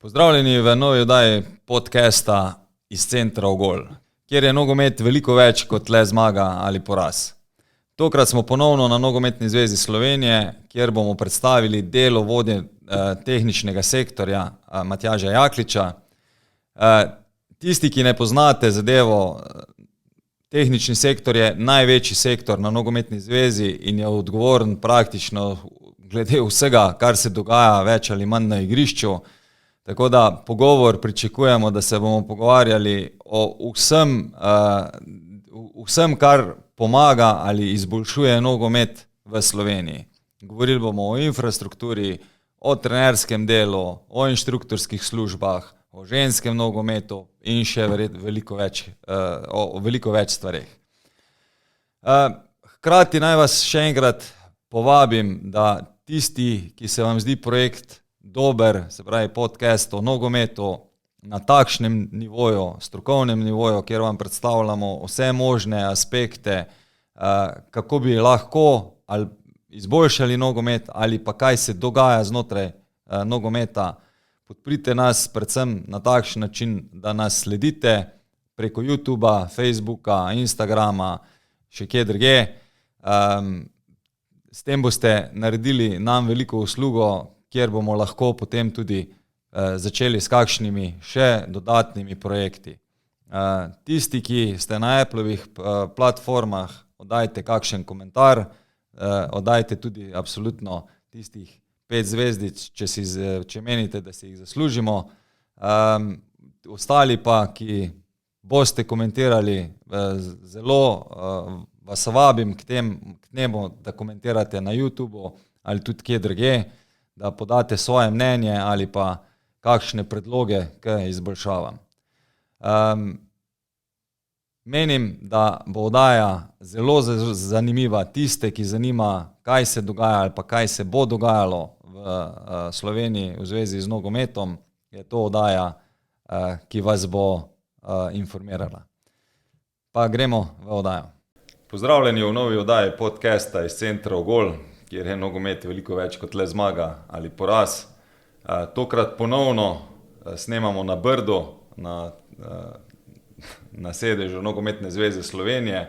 Pozdravljeni v novi oddaji podcasta iz centra Ogol, kjer je nogomet veliko več kot le zmaga ali poraz. Tokrat smo ponovno na Nogometni zvezi Slovenije, kjer bomo predstavili delo vodje tehničnega sektorja Matjaža Jakliča. Tisti, ki ne poznate zadevo, tehnični sektor je največji sektor na Nogometni zvezi in je odgovoren praktično glede vsega, kar se dogaja več ali manj na igrišču. Tako da pogovor pričakujemo, da se bomo pogovarjali o vsem, kar pomaga ali izboljšuje nogomet v Sloveniji. Govorili bomo o infrastrukturi, o trenerskem delu, o inštruktorskih službah, o ženskem nogometu in še o veliko več stvareh. Hkrati naj vas še enkrat povabim, da tisti, ki se vam zdi projekt dober, se pravi podcast o nogometu na takšnem nivoju, strokovnem nivoju, kjer vam predstavljamo vse možne aspekte, kako bi lahko ali izboljšali nogomet ali pa kaj se dogaja znotraj nogometa. Podprite nas predvsem na takšen način, da nas sledite preko YouTubea, Facebooka, Instagrama, še kje drugje. S tem boste naredili nam veliko uslugo, kjer bomo lahko potem tudi začeli s kakšnimi še dodatnimi projekti. Tisti, ki ste na Applovih platformah, oddajte kakšen komentar, oddajte tudi absolutno tistih 5 zvezdic, če menite, da si jih zaslužimo. Ostali pa, ki boste komentirali, zelo vas vabim k temu, da komentirate na YouTubeu ali tudi kje drugje, da podate svoje mnenje ali pa kakšne predloge k izboljšavam. Menim, da bo oddaja zelo zanimiva. Tiste, ki zanima, kaj se dogaja ali pa kaj se bo dogajalo v Sloveniji v zvezi z nogometom, je to oddaja, ki vas bo informirala. Pa gremo v oddajo. Pozdravljeni v novi oddaji podcasta iz centra Ogol, kjer je nogomet veliko več kot le zmaga ali poraz. Tokrat ponovno snemamo na Brdu, na sedežu Nogometne zveze Slovenije.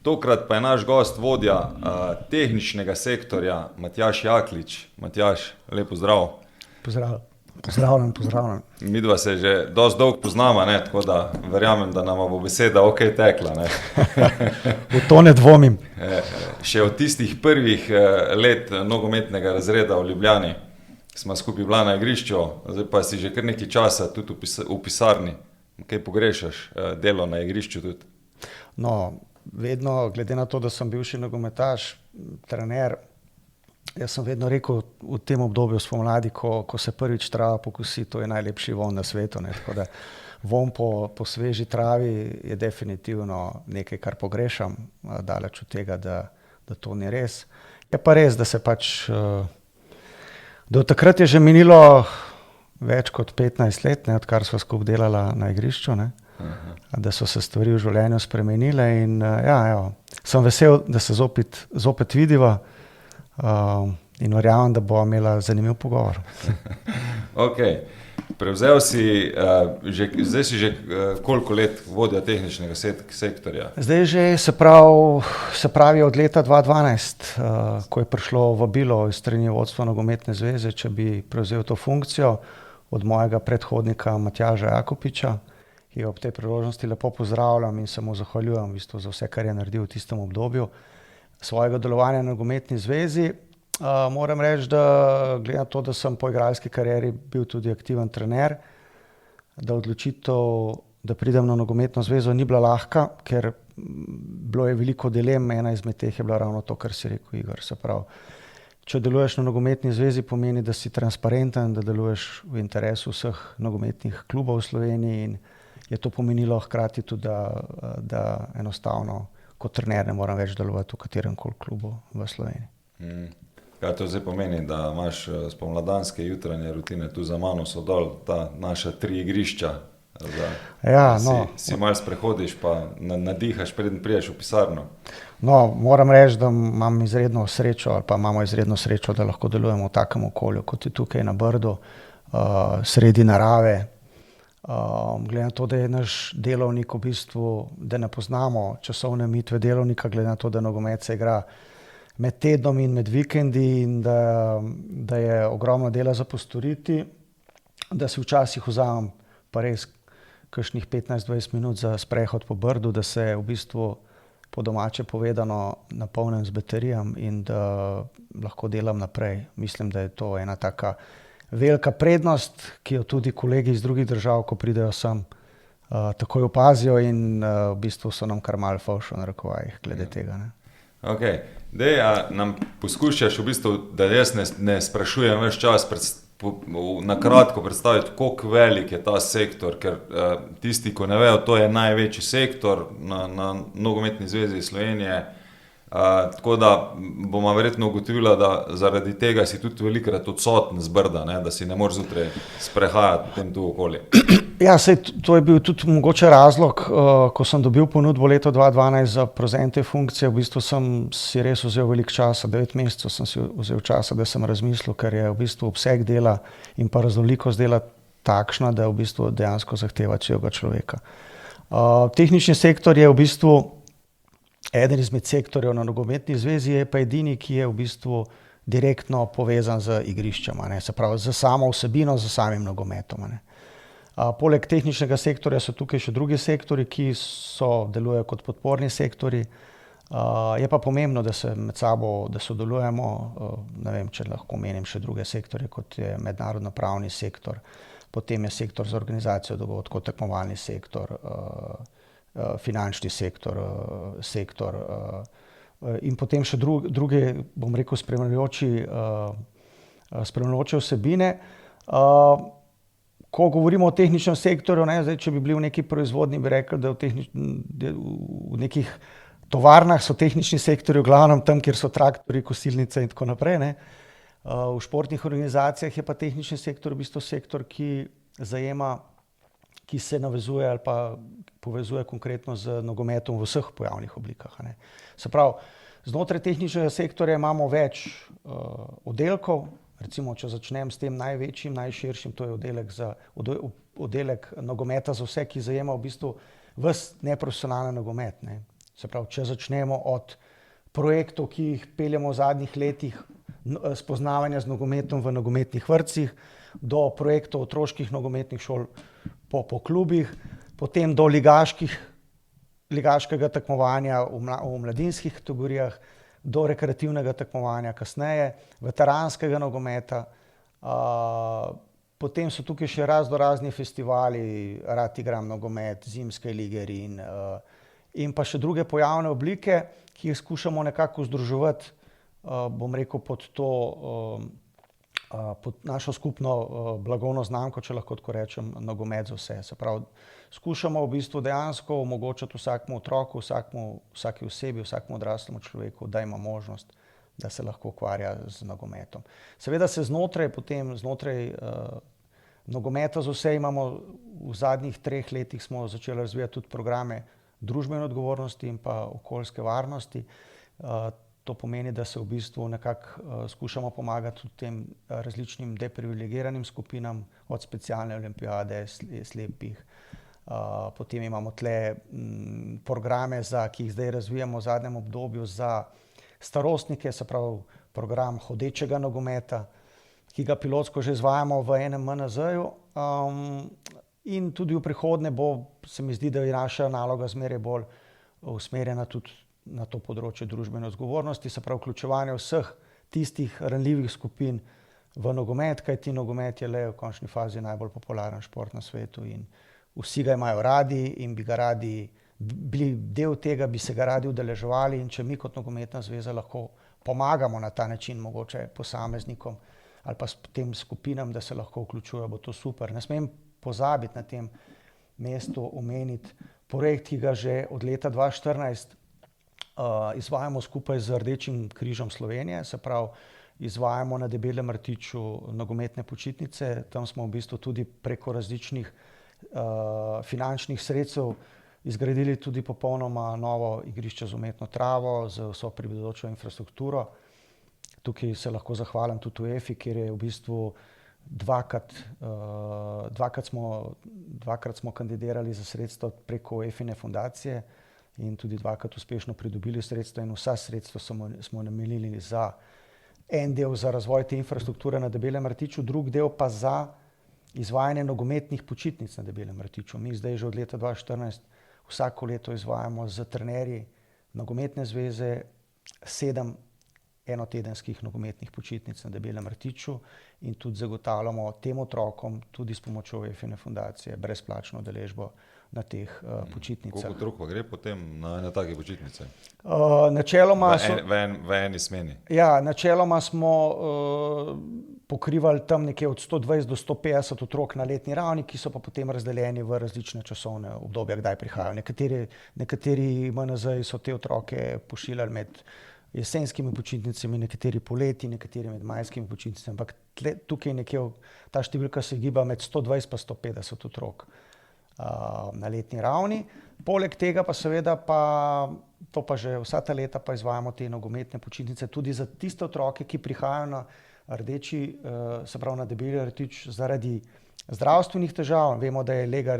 Tokrat pa je naš gost vodja tehničnega sektorja Matjaž Jaklič. Matjaž, lep pozdrav. Pozdravljen. Midva se že dosti dolgo poznava, tako da verjamem, da nama bo beseda okej tekla. V to ne dvomim. Še od tistih prvih let nogometnega razreda v Ljubljani sva skupaj bila na igrišču, zdaj pa si že kar nekaj časa tudi v pisarni. Kaj pogrešaš, delo na igrišču tudi? No, vedno, glede na to, da sem bivši nogometaš, trener, jaz sem vedno rekel v tem obdobju spomladi, ko se prvič trava pokosi, to je najlepši vonj na svetu. Tako da vonj po sveži travi je definitivno nekaj, kar pogrešam, daleč od tega, da to ni res. Je pa res, da se pač, da od takrat je že minilo več kot 15 let, odkar sva skupaj delala na igrišču, da so se stvari v življenju spremenile in sem vesel, da se zopet vidiva. In verjamem, da bova imela zanimiv pogovor. Prevzel si, zdaj si že koliko let vodja tehničnega sektorja? Zdaj že se pravi od leta 2012, ko je prišlo vabilo iz strani vodstva Nogometne zveze, če bi prevzel to funkcijo od mojega predhodnika Matjaža Jakopiča, ki ob tej priložnosti lepo pozdravljam in se mu zahvaljujem v bistvu za vse, kar je naredil v tistem obdobju svojega delovanja na Nogometni zvezi. Moram reči, da glede na to, da sem po igralski karieri bil tudi aktiven trener, da odločitev, da pridem na Nogometno zvezo, ni bila lahka, ker bilo je veliko dilem, ena izmed teh je bila ravno to, kar si rekel, Igor. Se pravi, če deluješ na Nogometni zvezi, pomeni, da si transparenten, da deluješ v interesu vseh nogometnih klubov v Sloveniji in je to pomenilo hkrati tudi, da enostavno kot trener ne moram več delovati v kateremkoli klubu v Sloveniji. Kaj to zdaj pomeni, da imaš spomladanske jutranje rutine, tu za mano so dol ta naša 3 igrišča, si malo sprehodiš pa nadihaš, preden prideš v pisarno? No, moram reči, da imam izredno srečo ali pa imamo izredno srečo, da lahko delujemo v takem okolju, kot je tukaj na Brdu. sredi narave. Glede na to, da je naš delovnik v bistvu, da ne poznamo časovne omejitve delovnika, glede na to, da nogomet se igra med tednom in med vikendi in da je ogromno dela za postoriti, da si včasih vzamem pa res kakšnih 15-20 minut za sprehod po Brdu, da se v bistvu po domače povedano napolnim z baterijami in da lahko delam naprej. Mislim, da je to ena taka velika prednost, ki jo tudi kolegi iz drugih držav, ko pridejo sem, takoj opazijo in v bistvu so nam kar malo fovš v narekovajih glede tega. Ne. Ok, dej, a nam poskušaš v bistvu, da jaz ne sprašujem več čas, na kratko predstaviti, koliko velik je ta sektor, ker tisti, ko ne vejo, to je največji sektor na Nogometni zvezi Slovenije, tako da bomo verjetno ugotovila, da zaradi tega si tudi velikokrat odsoten z Brda, ne, da si ne moreš zjutraj sprehajati potem tu okoli. Ja, sej, to je bil tudi mogoče razlog, ko sem dobil ponudbo leto 2012 za prevzem te funkcije, v bistvu sem si res vzel veliko časa, 9 mesecev sem si vzel časa, da sem razmislil, ker je v bistvu obseg dela in pa raznolikost dela takšna, da v bistvu dejansko zahteva celega človeka. Tehnični sektor je v bistvu eden izmed sektorjev na Nogometni zvezi, je pa edini, ki je v bistvu direktno povezan z igriščem, ne, se pravi z samo vsebino, z samim nogometom. Ne. Poleg tehničnega sektorja so tukaj še drugi sektori, ki delujejo kot podporni sektori. Je pa pomembno, da se med sabo, da sodelujemo, ne vem, če lahko omenim še druge sektorje, kot je mednarodno-pravni sektor, potem je sektor za organizacijo dogodkov, tekmovalni sektor, finančni sektor, in potem še druge, bom rekel, spremljajoče vsebine. Ko govorimo o tehničnem sektorju, ne, zdaj, če bi bili v neki proizvodnji, bi rekli, da v nekih tovarnah so tehnični sektorji v glavnem tam, kjer so traktorji, kosilnice in tako naprej. Ne. V športnih organizacijah je pa tehnični sektor v bistvu sektor, ki se navezuje ali pa povezuje konkretno z nogometom v vseh pojavnih oblikah. Ne. Se pravi, znotraj tehničnega sektorja imamo več oddelkov. Recimo, če začnem s tem največjim, najširšim, to je oddelek nogometa za vse, ki zajema v bistvu ves neprofesionalni nogomet. Ne. Se pravi, če začnemo od projektov, ki jih peljemo v zadnjih letih, spoznavanja z nogometom v nogometnih vrtcih, do projektov otroških nogometnih šol po klubih, potem do ligaškega tekmovanja v mladinskih kategorijah, do rekreativnega tekmovanja kasneje, veteranskega nogometa, potem so tukaj še raznorazni festivali, Rad igram nogomet, zimske lige in pa še druge pojavne oblike, ki jih skušamo nekako združevati, bom rekel, pod našo skupno blagovno znamko, če lahko tako rečem, nogomet za vse. Se pravi, skušamo v bistvu dejansko omogočiti vsakemu otroku, vsaki osebi, vsakemu odraslemu človeku, da ima možnost, da se lahko ukvarja z nogometom. Seveda se znotraj nogometa za vse imamo v zadnjih 3 letih smo začeli razvijati tudi programe družbene odgovornosti in pa okoljske varnosti. To pomeni, da se v bistvu nekako skušamo pomagati tudi tem različnim deprivilegiranim skupinam, od specialne olimpijade, slepih. Potem imamo tle programe, ki jih zdaj razvijamo v zadnjem obdobju za starostnike, se pravi program hodečega nogometa, ki ga pilotsko že izvajamo v enem MNZ-ju. In tudi v prihodnje se mi zdi, da je naša naloga zmeraj bolj usmerjena tudi na to področje družbene odgovornosti, se pravi vključevanje vseh tistih ranljivih skupin v nogomet, kajti nogomet je le v končni fazi najbolj popularen šport na svetu in vsi ga imajo radi in bi ga radi bili del tega, bi se ga radi udeleževali, in če mi kot Nogometna zveza lahko pomagamo na ta način mogoče posameznikom ali pa tem skupinam, da se lahko vključujejo, bo to super. Ne smem pozabiti na tem mestu omeniti projekt, ki ga že od leta 2014 izvajamo skupaj z Rdečim križem Slovenije, se pravi, izvajamo na Debelem rtiču nogometne počitnice. Tam smo v bistvu tudi preko različnih finančnih sredstev izgradili tudi popolnoma novo igrišče z umetno travo, z vso pripadajočo infrastrukturo. Tukaj se lahko zahvalim tudi UEFA, kjer je v bistvu Dvakrat smo kandidirali za sredstva preko EFINE fundacije in tudi dvakrat uspešno pridobili sredstva in vsa sredstva smo namenili za en del za razvoj te infrastrukture na Debelem rtiču, drug del pa za izvajanje nogometnih počitnic na Debelem rtiču. Mi zdaj že od leta 2014 vsako leto izvajamo z trenerji nogometne zveze 7 enotedenskih nogometnih počitnic na Debelem rtiču in tudi zagotavljamo tem otrokom tudi s pomočjo EFINE fundacije brezplačno udeležbo na teh počitnicah. Koliko otrok pa gre potem na take počitnice? Načeloma v eni smeni? Ja, načeloma smo pokrivali tam nekje od 120 do 150 otrok na letni ravni, ki so pa potem razdeljeni v različne časovne obdobja, kdaj prihajajo. Nekateri MNZ-ji so te otroke pošiljali med jesenskimi počitnicami, nekateri poleti, nekateri med majskimi počitnicami, ampak tukaj nekje ta številka se giba med 120 pa 150 otrok na letni ravni. Poleg tega pa seveda to pa že vsa ta leta pa izvajamo te nogometne počitnice tudi za tiste otroke, ki prihajajo na rdeči, se pravi na Debeli rtič zaradi zdravstvenih težav. Vemo, da je lega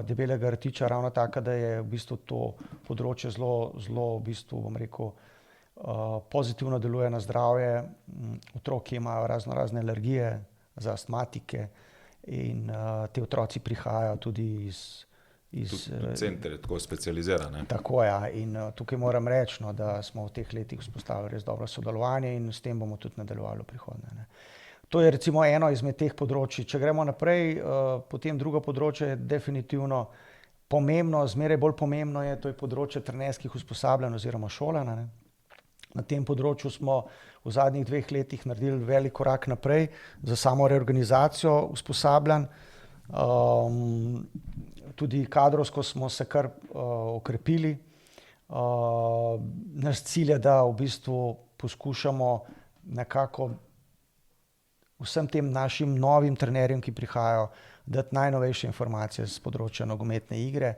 Debelega rtiča ravno taka, da je v bistvu to področje zelo v bistvu, bom rekel, pozitivno deluje na zdravje. Otroki imajo razne alergije, za astmatike in ti otroci prihajajo tudi Tudi center je tako specializiran. Tako ja, in tukaj moram reči, da smo v teh letih vzpostavili res dobro sodelovanje in s tem bomo tudi nadaljevali v prihodnje. To je recimo eno izmed teh področji. Če gremo naprej, potem drugo področje je definitivno pomembno, zmeraj bolj pomembno je, to je področje trenerskih usposabljanj oziroma šolanja. Na tem področju smo v zadnjih 2 letih naredili velik korak naprej za samo reorganizacijo usposabljanj. Tudi kadrovsko smo se kar okrepili. Naš cilj je, da v bistvu poskušamo nekako vsem tem našim novim trenerjem, ki prihajajo, dati najnovejše informacije z področja nogometne igre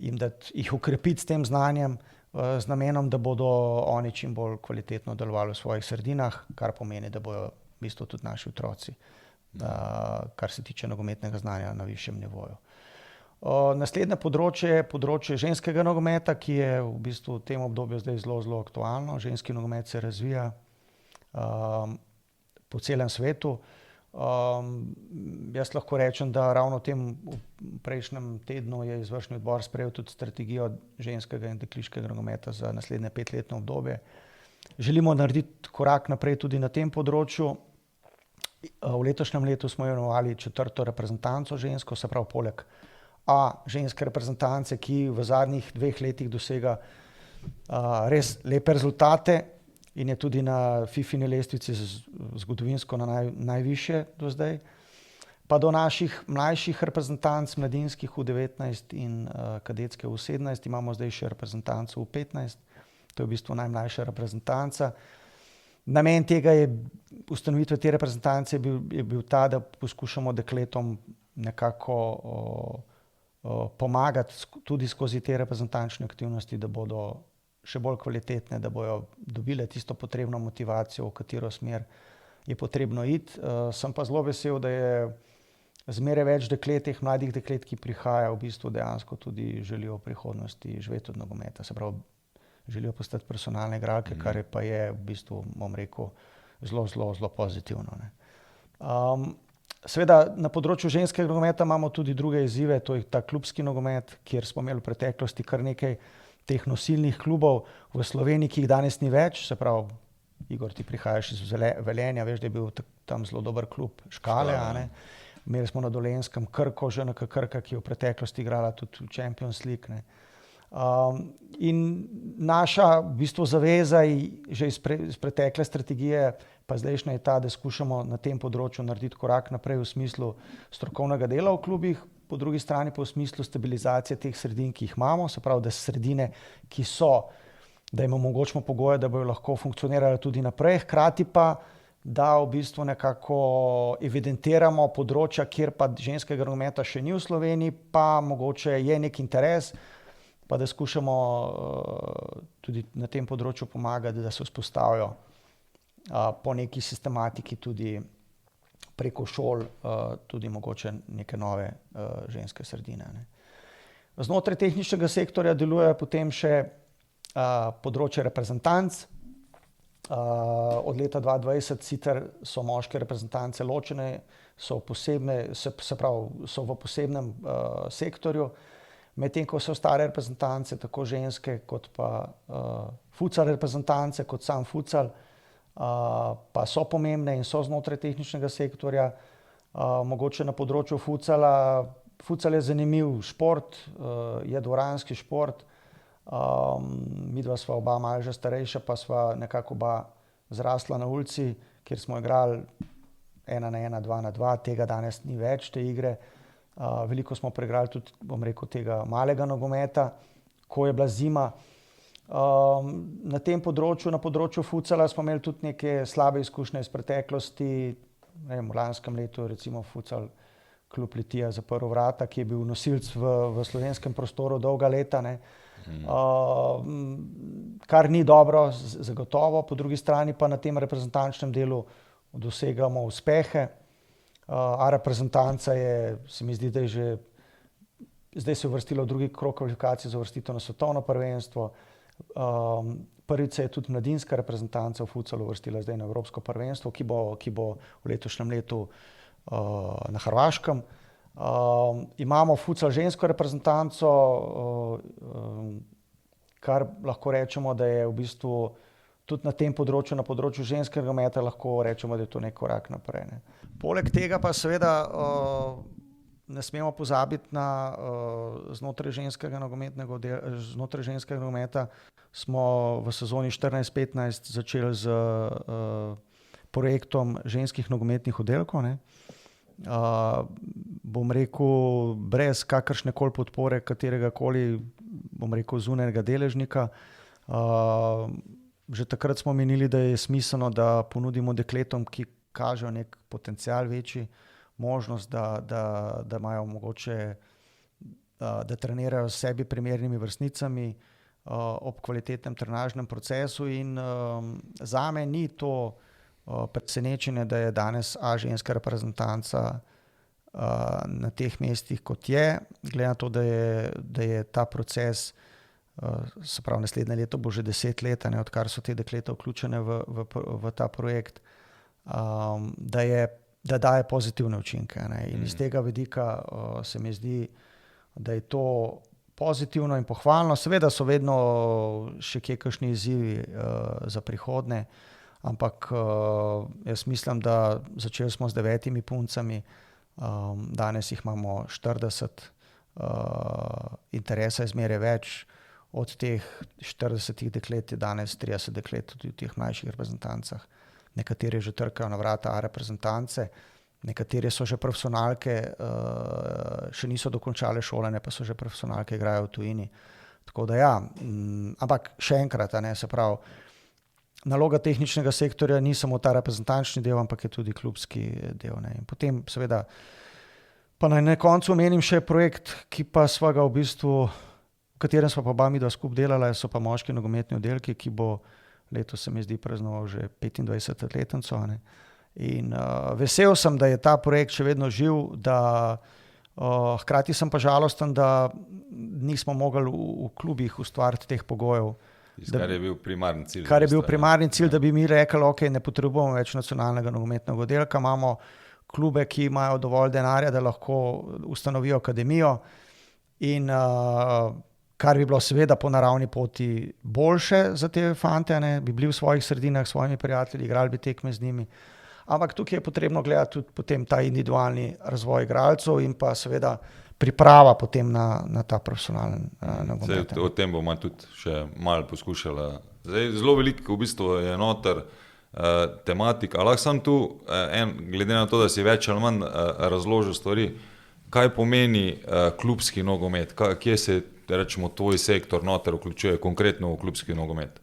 in da jih okrepiti s tem znanjem, z namenom, da bodo oni čim bolj kvalitetno delovali v svojih sredinah, kar pomeni, da bodo v bistvu tudi naši otroci, kar se tiče nogometnega znanja na višjem nivoju. Naslednje področje je področje ženskega nogometa, ki je v bistvu v tem obdobju zdaj zelo aktualno. Ženski nogomet se razvija po celem svetu. Jaz lahko rečem, da ravno v prejšnjem tednu je izvršni odbor sprejel tudi strategijo ženskega in dekliškega nogometa za naslednje 5-letno obdobje. Želimo narediti korak naprej tudi na tem področju. V letošnjem letu smo imenovali 4. reprezentanco žensko, se pravi poleg ženske reprezentance, ki v zadnjih 2 letih dosega res lepe rezultate in je tudi na FIFIni lestvici zgodovinsko na najvišje do zdaj, pa do naših mlajših reprezentanc, mladinskih U19 in kadetske U17, imamo zdaj še reprezentanco U15, to je v bistvu najmlajša reprezentanca. Namen tega ustanovitve te reprezentance je bil ta, da poskušamo dekletom nekako pomagati tudi skozi te reprezentančne aktivnosti, da bodo še bolj kvalitetne, da bojo dobile tisto potrebno motivacijo, v katero smer je potrebno iti. Sem pa zelo vesel, da je zmeraj več deklet, teh mladih deklet, ki prihajajo, v bistvu dejansko tudi želijo v prihodnosti živeti od nogometa. Se pravi, želijo postati profesionalne igralke, kar pa je v bistvu, bom rekel, zelo pozitivno. Seveda na področju ženskega nogometa imamo tudi druge izzive, to je ta klubski nogomet, kjer smo imeli v preteklosti kar nekaj teh nosilnih klubov v Sloveniji, ki jih danes ni več. Se pravi, Igor, ti prihajaš iz Velenja, veš, da je bil tam zelo dober klub Škale. Imeli smo na Dolenjskem Krko, ŽNK Krka, ki je v preteklosti igrala tudi v Champions League. In naša v bistvu zaveza že iz pretekle strategije pa zdajšnja je ta, da skušamo na tem področju narediti korak naprej v smislu strokovnega dela v klubih, po drugi strani pa v smislu stabilizacije teh sredin, ki jih imamo, se pravi, da sredine, ki so, da jim omogočimo pogoje, da bojo lahko funkcionirale tudi naprej, hkrati pa, da v bistvu nekako evidentiramo področja, kjer pa ženskega nogometa še ni v Sloveniji, pa mogoče je nek interes, pa da skušamo tudi na tem področju pomagati, da se vzpostavijo po neki sistematiki tudi preko šol tudi mogoče neke nove ženske sredine. Ne. Znotraj tehničnega sektorja deluje potem še področje reprezentanc. Od leta 2020 sicer so moške reprezentance ločene, so v posebnem sektorju, medtem ko so ostale reprezentance, tako ženske kot pa futsal reprezentance, kot sam futsal, pa so pomembne in so znotraj tehničnega sektorja. Mogoče na področju futsala, futsal je zanimiv šport, je dvoranski šport. Midva sva oba malo že starejša, pa sva nekako oba zrasla na ulici, kjer smo igrali 1-1, 2-2, tega danes ni več, te igre. Veliko smo preigrali tudi, bom rekel, tega malega nogometa, ko je bila zima. Na tem področju, na področju futsala smo imeli tudi neke slabe izkušnje iz preteklosti. V lanskem letu recimo futsal klub Litija zaprl vrata, ki je bil nosilc v slovenskem prostoru dolga leta, ne. Kar ni dobro, zagotovo, po drugi strani pa na tem reprezentančnem delu dosegamo uspehe. Reprezentanca je, se mi zdi, da je že zdaj se uvrstila v drugi krog kvalifikacij za uvrstitev na svetovno prvenstvo. Prvič se je tudi mladinska reprezentanca v futsalu uvrstila zdaj na evropsko prvenstvo, ki bo v letošnjem letu na Hrvaškem. Imamo futsal žensko reprezentanco, kar lahko rečemo, da je v bistvu tudi na tem področju, na področju ženskega nogometa lahko rečemo, da je to nek korak naprej. Ne. Poleg tega pa seveda ne smemo pozabiti na znotraj ženskega nogometa smo v sezoni 14-15 začeli z projektom ženskih nogometnih oddelkov, ne. Bom rekel, brez kakršnekoli podpore kateregakoli, bom rekel, zunajnega deležnika. Že takrat smo menili, da je smiselno, da ponudimo dekletom, ki kažejo nek potencial večji, možnost, da imajo mogoče, da trenirajo s sebi primernimi vrstnicami ob kvalitetnem trenažnem procesu in zame ni to presenečenje, da je danes ženska reprezentanca na teh mestih, kot je, glede na to, da je ta proces, se pravi naslednje leto bo že 10 let, ne, odkar so te dekleta vključene v ta projekt, da daje pozitivne učinke, ne. In iz tega vidika se mi zdi, da je to pozitivno in pohvalno. Seveda so vedno še kje kakšni izzivi za prihodnje, ampak jaz mislim, da začeli smo z 9 puncami, danes jih imamo 40, interesa je zmeraj več. Od teh 40 deklet je danes 30 deklet tudi v teh mlajših reprezentancah. Nekateri že trkajo na vrata reprezentance, nekateri so že profesionalke, še niso dokončale šolanje, pa so že profesionalke, igrajo v tujini. Tako da ja, ampak še enkrat, ne, se pravi, naloga tehničnega sektorja ni samo ta reprezentančni del, ampak je tudi klubski del, ne. In potem seveda, pa na koncu omenim še projekt, ki pa sva ga v bistvu, v katerem sva pa oba midva skupaj delala, so pa moški nogometni oddelki, ki bo letos, se mi zdi, praznoval že 25-letnico, ne. In vesel sem, da je ta projekt še vedno živ, da hkrati sem pa žalosten, da nismo mogli v klubih ustvariti teh pogojev. Kar je bil primarni cilj. Kar je bil primarni cilj, da bi mi rekli, ok, ne potrebujemo več nacionalnega nogometnega oddelka, imamo klube, ki imajo dovolj denarja, da lahko ustanovijo akademijo in kar bi bilo seveda po naravni poti boljše za te fante, ne, bi bili v svojih sredinah s svojimi prijatelji, igrali bi tekme z njimi. Ampak tukaj je potrebno gledati tudi potem ta individualni razvoj igralcev in pa seveda priprava potem na ta profesionalen nogomet. O tem bomo tudi še malo poskušala. Zdaj, zelo veliko v bistvu je noter tematika. Lahko sam tu, glede na to, da si več ali manj razložil stvari, kaj pomeni klubski nogomet? Kje se, rečemo, tvoj sektor noter vključuje konkretno v klubski nogomet?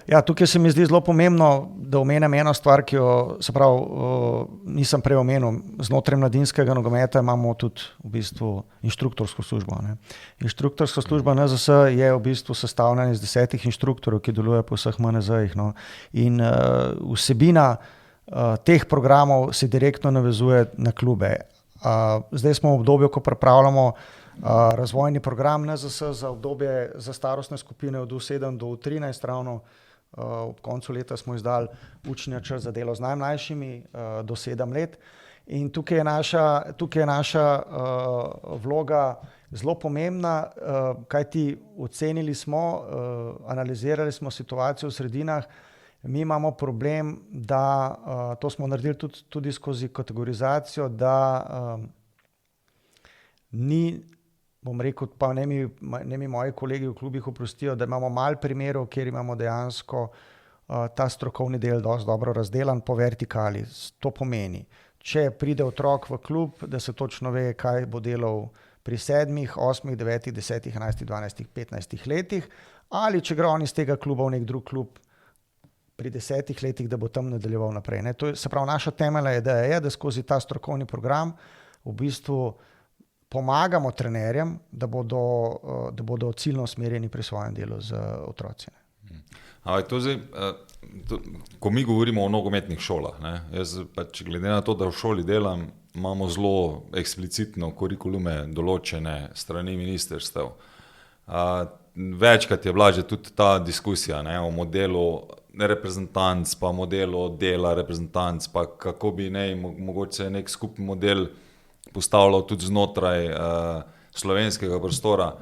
Ja, tukaj se mi zdi zelo pomembno, da omenim eno stvar, ki jo, se pravi, nisem prej omenil. Znotraj mladinskega nogometa imamo tudi v bistvu inštruktorsko službo, ne. Inštruktorska služba NZS je v bistvu sestavljena iz 10 inštruktorjev, ki delujejo po vseh MNZ-jih, no. In vsebina teh programov se direktno navezuje na klube. Zdaj smo v obdobju, ko pripravljamo razvojni program NZS za obdobje za starostne skupine od U7 do U13, ravno ob koncu leta smo izdali učni načrt za delo z najmlajšimi do 7 let. In tukaj je naša vloga zelo pomembna, kajti ocenili smo, analizirali smo situacijo v sredinah. Mi imamo problem, da to smo naredili tudi skozi kategorizacijo, da ni, bom rekel, pa ne mi moji kolegi v klubih oprostijo, da imamo malo primerov, kjer imamo dejansko ta strokovni del dosti dobro razdelan po vertikali. To pomeni, če pride otrok v klub, da se točno ve, kaj bo delal pri 7, 8, 9, 10, 11, 12, 15 letih, ali če gre on iz tega kluba v nek drug klub pri 10 letih, da bo tam nadaljeval naprej. Ne? To je, se pravi, naša temeljna ideja je, da skozi ta strokovni program v bistvu pomagamo trenerjem, da bodo ciljno usmerjeni pri svojem delu z otroci. Ko mi govorimo o nogometnih šolah, ne, jaz pač glede na to, da v šoli delam, imamo zelo eksplicitno kurikulume določene strani ministrstev. Večkrat je bila že tudi ta diskusija, ne, o modelu reprezentanc, pa modelu dela reprezentanc, pa kako bi mogoče nek skupni model postavljal tudi znotraj slovenskega prostora.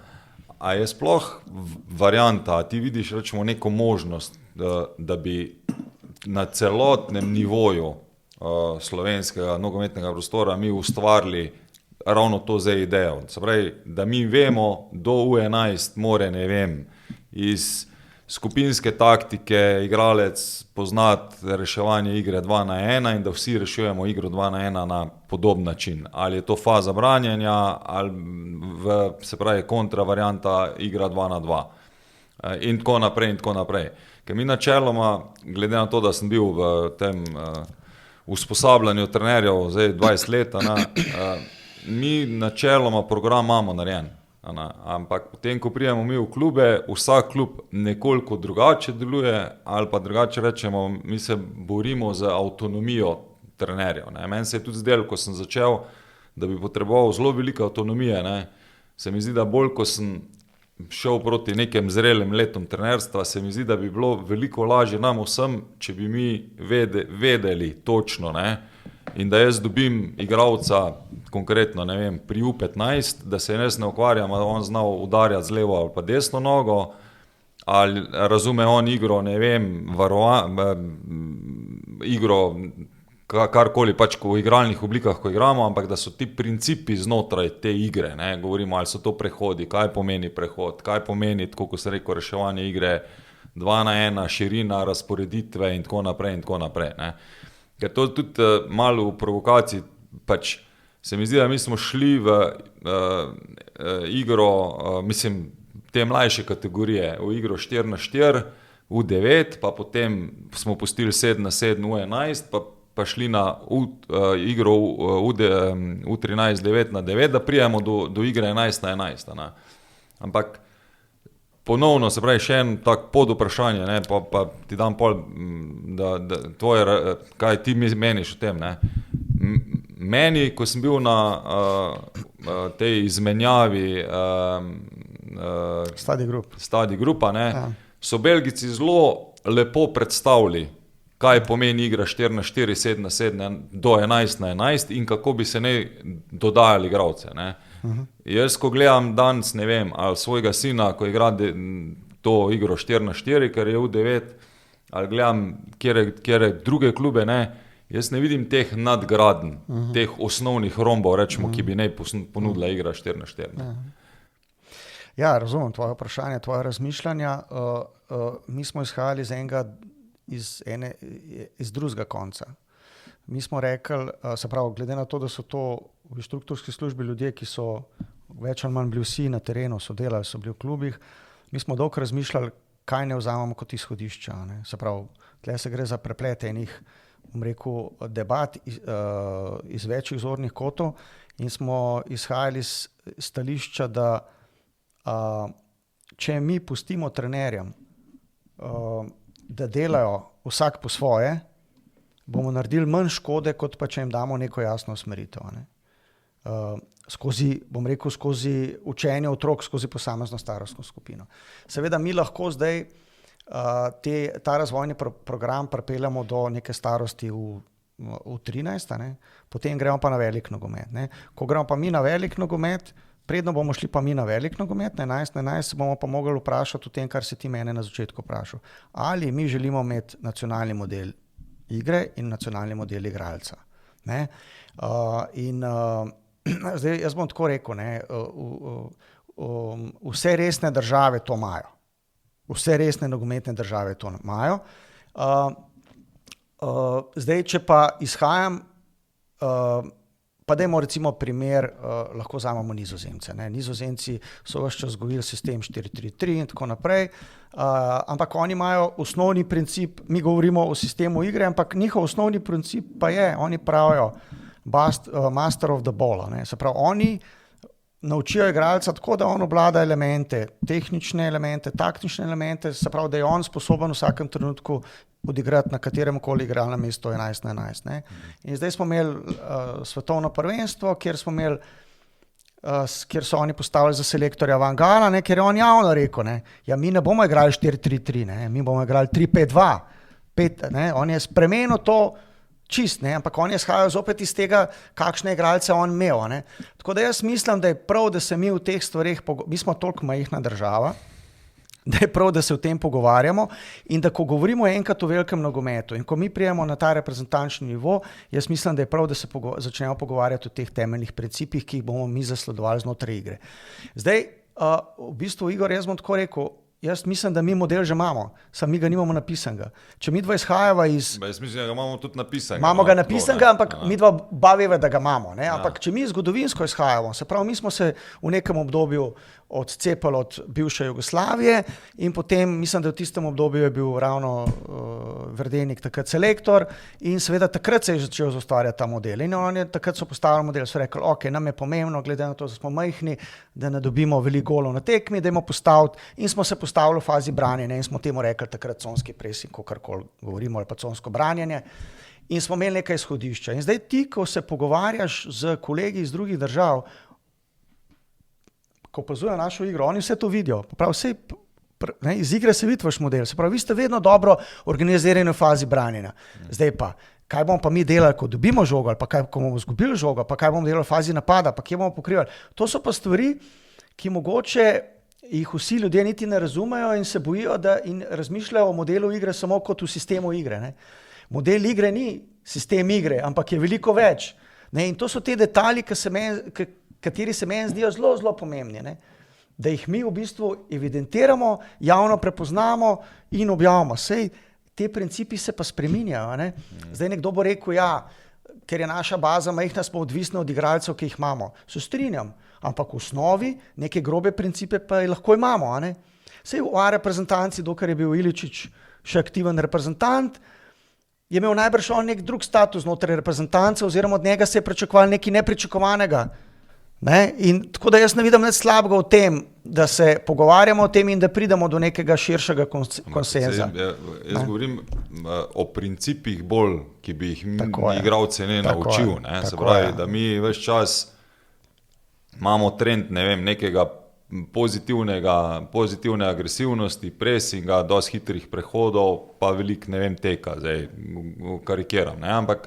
A je sploh varianta, ti vidiš rečemo neko možnost, da bi na celotnem nivoju slovenskega nogometnega prostora mi ustvarili ravno to zdaj idejo. Se pravi, da mi vemo, do U11 more, ne vem, iz skupinske taktike igralec poznati reševanje igre 2-1 in da vsi rešujemo igro 2-1 na podoben način. Ali je to faza branjenja, ali se pravi kontra varianta igra 2-2. In tako naprej in tako naprej. Ker mi načeloma, glede na to, da sem bil v tem usposabljanju trenerjev zdaj 20 let, mi načeloma program imamo narejen. Ampak potem, ko prijemo mi v klube, vsak klub nekoliko drugače deluje, ali pa drugače rečemo, mi se borimo za avtonomijo trenerjev. Meni se je tudi zdelo, ko sem začel, da bi potreboval zelo velike avtonomije. Se mi zdi, da bolj, ko sem šel proti nekem zrelem letom trenerstva, se mi zdi, da bi bilo veliko lažje nam vsem, če bi mi vedeli točno, in da jaz dobim igralca, konkretno, ne vem, pri U15, da se jaz ne ukvarjam, ali on znal udarjati z levo ali pa desno nogo, ali razume on igro, ne vem, igro, karkoli pač v igralnih oblikah, ko igramo, ampak da so ti principi znotraj te igre, govorimo, ali so to prehodi, kaj pomeni prehod, kaj pomeni, tako kot se rekel, reševanje igre 2-1, širina, razporeditve in tako naprej, Ker to tudi malo v provokaciji, pač se mi zdi, da mi smo šli v igro, mislim, te mlajše kategorije, v igro 4-4, U9, pa potem smo pustili 7-7, U11, pa šli na igro U13, 9-9, da prijemo do igre 11-11. Ampak ponovno, se pravi, še en tak pod vprašanje, pa ti dam pol, da tvoje, kaj ti meniš o tem, Meni, ko sem bil na tej izmenjavi Stadi Grupa, so Belgijci zelo lepo predstavili, kaj pomeni igra 4-4, 7-7 do 11-11 in kako bi se dodajali igralce. Jaz, ko gledam danes, ne vem, ali svojega sina, ko igra to igro 4-4, ker je U9, ali gledam kjere druge klube, jaz ne vidim teh nadgradenj, teh osnovnih rombov, rečemo, ki bi ponudila igra 4-4. Ja, razumem tvoje vprašanje, tvoje razmišljanja. Mi smo izhajali iz drugega konca. Mi smo rekli, se pravi, glede na to, da so to v strukturski službi ljudje, ki so več ali manj bili vsi na terenu, so delali, so bili v klubih, mi smo dolgo razmišljali, kaj ne vzamemo kot izhodišča. Se pravi, tle se gre za preplete enih, bom rekel, debat iz večjih zornih kotov in smo izhajali iz stališča, da če mi pustimo trenerjem, da delajo vsak po svoje, bomo naredili manj škode, kot pa če jim damo neko jasno usmeritev. Ne. Skozi učenje otrok, skozi posamezno starostno skupino. Seveda mi lahko zdaj ta razvojni program pripeljamo do neke starosti v 13, ne. Potem gremo pa na velik nogomet. Ne. Ko gremo pa mi na velik nogomet, predno bomo šli pa mi na velik nogomet, na 11, bomo pa mogli vprašati o tem, kar si ti mene na začetku vprašal. Ali mi želimo imeti nacionalni model igre in nacionalni model igralca. Ne? Zdaj, jaz bom tako rekel, ne, vse resne države to imajo. Vse resne nogometne države to imajo. Zdaj, če pa izhajam, pa dajmo recimo primer, lahko vzamemo Nizozemce. Ne. Nizozemci so ves čas govorili sistem 4-3-3 in tako naprej, ampak oni imajo osnovni princip, mi govorimo o sistemu igre, ampak njihov osnovni princip pa je, oni pravijo master of the ball. Ne. Se pravi, oni naučijo igralca tako, da on obvlada elemente, tehnične elemente, taktične elemente, se pravi, da je on sposoben v vsakem trenutku odigrati na katerem koli igralnem mestu 11-11. Ne. In zdaj smo imeli svetovno prvenstvo, kjer so oni postavili za selektorja Van Gaala, ne, ker je on javno rekel, ne, ja, mi ne bomo igrali 4-3-3, ne, mi bomo igrali 3-5-2. Ne, on je spremenil to čist, ne, ampak on je izhajal zopet iz tega, kakšne igralce on imel. Ne. Tako da jaz mislim, da je prav, da se mi v teh stvareh, mi smo toliko majhna država, da je prav, da se o tem pogovarjamo in da ko govorimo enkrat o velikem nogometu in ko mi prijemo na ta reprezentančni nivo, jaz mislim, da je prav, da se začnemo pogovarjati o teh temeljnih principih, ki jih bomo mi zasledovali znotraj igre. Zdaj, v bistvu, Igor, jaz bom tako rekel, jaz mislim, da mi model že imamo, samo mi ga nimamo napisanega. Če mi dva izhajava iz... Jaz mislim, da ga imamo tudi napisanega. Imamo ga napisanega, ampak mi dva baveva, da ga imamo. Ne? Ampak če mi zgodovinsko izhajamo, se pravi, mi smo se v nekem obdobju odcepali od bivše Jugoslavije in potem, mislim, da v tistem obdobju je bil ravno Verdenik takrat selektor in seveda takrat se je začel ustvarjati ta model. In oni takrat so postavili model, so rekli, ok, nam je pomembno, glede na to, da smo majhni, da ne dobimo veliko golov na tekmi, dajmo postaviti in smo se postavili v fazi branjenja in smo temu rekli takrat conski pressing, kakorkoli govorimo, ali pa consko branjenje. In smo imeli nekaj izhodišča. In zdaj ti, ko se pogovarjaš z kolegi iz drugih držav, ko opazujejo našo igro, oni vse to vidijo. Prav, iz igre se vidi vaš model. Se pravi, vi ste vedno dobro organizirani v fazi branjenja. Zdaj pa, kaj bomo pa mi delali, ko dobimo žogo, ali pa kaj, ko bomo izgubili žogo, pa kaj bomo delali v fazi napada, pa kje bomo pokrivali. To so pa stvari, ki mogoče jih vsi ljudje niti ne razumejo in se bojijo in razmišljajo o modelu igre samo kot v sistemu igre. Ne. Model igre ni sistem igre, ampak je veliko več. Ne. In to so te detalji, kateri se meni zdijo zelo, zelo pomembni. Ne. Da jih mi v bistvu evidentiramo, javno prepoznamo in objavimo. Sej te principi se pa spreminjajo. Ne. Zdaj nekdo bo rekel, ja, ker je naša baza majhna, smo odvisni od igralcev, ki jih imamo. Se strinjam, ampak v osnovi neke grobe principe pa lahko imamo. Ne. Sej v reprezentanci, dokler je bil Iličić še aktiven reprezentant, je imel najbrž on nek drug status znotraj reprezentance oziroma od njega se je pričakovalo nekaj nepričakovanega. Ne? In tako da jaz ne vidim nič slabega v tem, da se pogovarjamo o tem in da pridemo do nekega širšega konsenza. Jaz govorim o principih bolj, ki bi jih igralce ne naučil. Ne? Se pravi, da mi ves čas imamo trend, ne vem, nekega pozitivne agresivnosti, presinga, dosti hitrih prehodov, pa veliko, ne vem, teka, zdaj karikiram. Ne? Ampak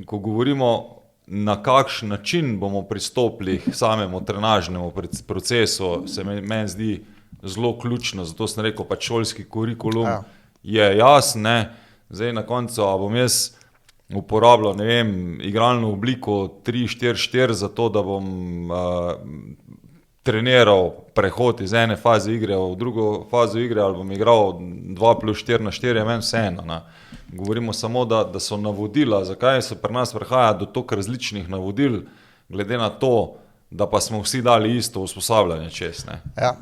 ko govorimo, na kakšen način bomo pristopili k samemu trenažnemu procesu, se meni zdi zelo ključno, zato sem rekel, pa šolski kurikulum je jasen, ne? Zdaj na koncu, a bom jaz uporabljal, ne vem, igralno obliko 3-4-4 za to, da bom treniral prehod iz ene faze igre v drugo fazo igre, ali bom igral 2+4-4, meni vseeno. Ne? Govorimo samo, da so navodila, zakaj se pri nas prihaja do toliko različnih navodil, glede na to, da pa smo vsi dali isto usposabljanje čez. Ne? Ja.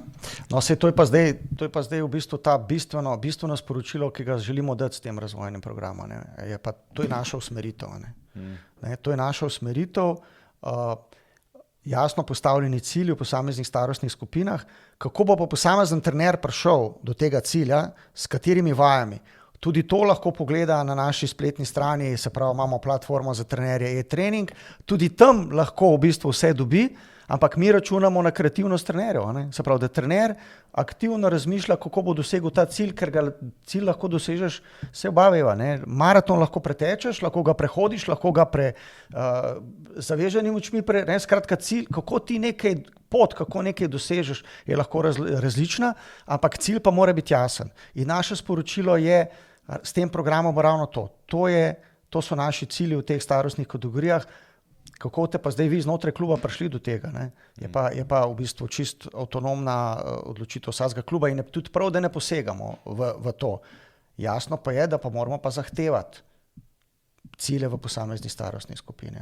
No, to je pa zdaj v bistvu ta bistveno sporočilo, ki ga želimo dati s tem razvojnim programom. To je naša usmeritev. Ne, to je naša usmeritev, jasno postavljeni cilji v posameznih starostnih skupinah, kako bo pa posamezen trener prišel do tega cilja, s katerimi vajami. Tudi to lahko pogleda na naši spletni strani, se pravi, imamo platformo za trenerje e-trening, tudi tam lahko v bistvu vse dobi, ampak mi računamo na kreativnost trenerjev. Se pravi, da trener aktivno razmišlja, kako bo dosegel ta cilj, ker ga cilj lahko dosežeš, se oba veva. Maraton lahko pretečeš, lahko ga prehodiš, lahko ga zaveženimi očmi, skratka cilj, kako ti nekaj pot, kako nekaj dosežeš, je lahko različna, ampak cilj pa mora biti jasen. In naše sporočilo je, s tem programom ravno to. To so naši cilji v teh starostnih kategorijah. Kako te pa zdaj vi znotraj kluba prišli do tega? Je pa v bistvu čist avtonomna odločitev vsakega kluba in je tudi prav, da ne posegamo v to. Jasno pa je, da pa moramo pa zahtevati cilje v posamezni starostni skupini.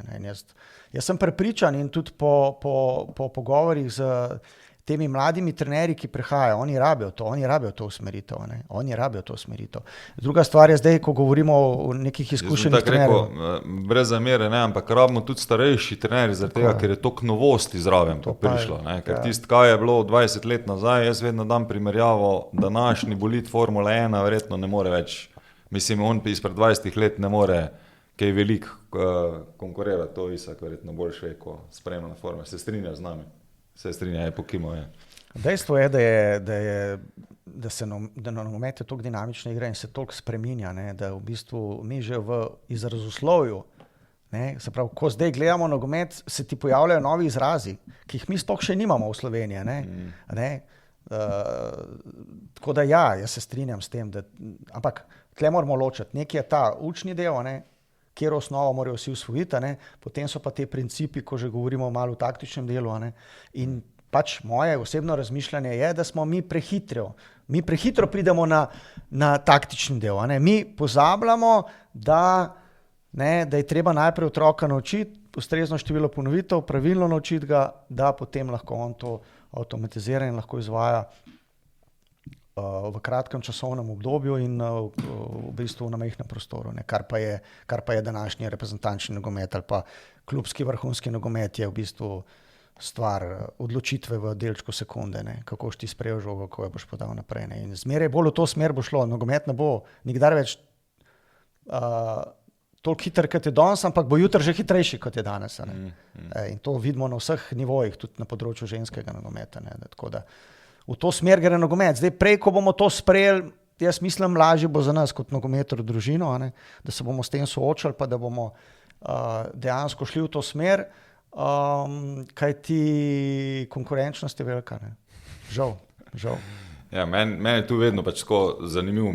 Jaz sem prepričan in tudi po pogovorih z temi mladimi trenerji, ki prihajajo, oni rabijo to usmeritev. Oni rabijo to usmeritev. Druga stvar je zdaj, ko govorimo o nekih izkušenih trenerjev. Brez zamere, ampak rabimo tudi starejši trenerji, zaradi tega, ker je toliko novosti zraven prišlo. Ker tisto, kaj je bilo 20 let nazaj, jaz vedno dam primerjavo, današnji bolid Formula 1 verjetno ne more več. Mislim, on izpred 20 let ne more kaj veliko konkurirati, to Isak verjetno boljše je, ko spremlja Formula. Se strinja z nami. Se strinja, je pokimo. Dejstvo je, da na nogometu je toliko dinamična igra in se toliko spreminja, da v bistvu mi že v izrazoslovju, se pravi, ko zdaj gledamo nogomet, se ti pojavljajo novi izrazi, ki jih mi sploh še nimamo v Sloveniji. Tako da jaz se strinjam s tem, ampak tle moramo ločiti. Nekaj je ta učni del, kjer osnovo morajo vsi usvojiti, potem so pa te principi, ko že govorimo malo o taktičnem delu. In pač moje osebno razmišljanje je, da smo mi prehitro pridemo na taktični del. Mi pozabljamo, da je treba najprej otroka naučiti, ustrezno število ponovitev, pravilno naučiti ga, da potem lahko on to avtomatizira in lahko izvaja v kratkem časovnem obdobju in v bistvu na majhnem prostoru, kar pa je današnji reprezentančni nogomet ali pa klubski vrhunski nogomet je v bistvu stvar odločitve v delčku sekunde, kako boš ti sprejel žogo, kako jo boš podal naprej. In zmeraj bolj v to smer bo šlo. Nogomet ne bo nikdar več toliko hiter, kot je danes, ampak bo jutri že hitrejši, kot je danes. In to vidimo na vseh nivojih, tudi na področju ženskega nogometa. Tako da v to smer gre nogomet. Zdaj prej, ko bomo to sprejeli, jaz mislim, lažje bo za nas kot nogometer družino, da se bomo s tem soočali, pa da bomo dejansko šli v to smer, kajti konkurenčnost je velika. Žal. Ja, meni je tu vedno pač tako zanimivo.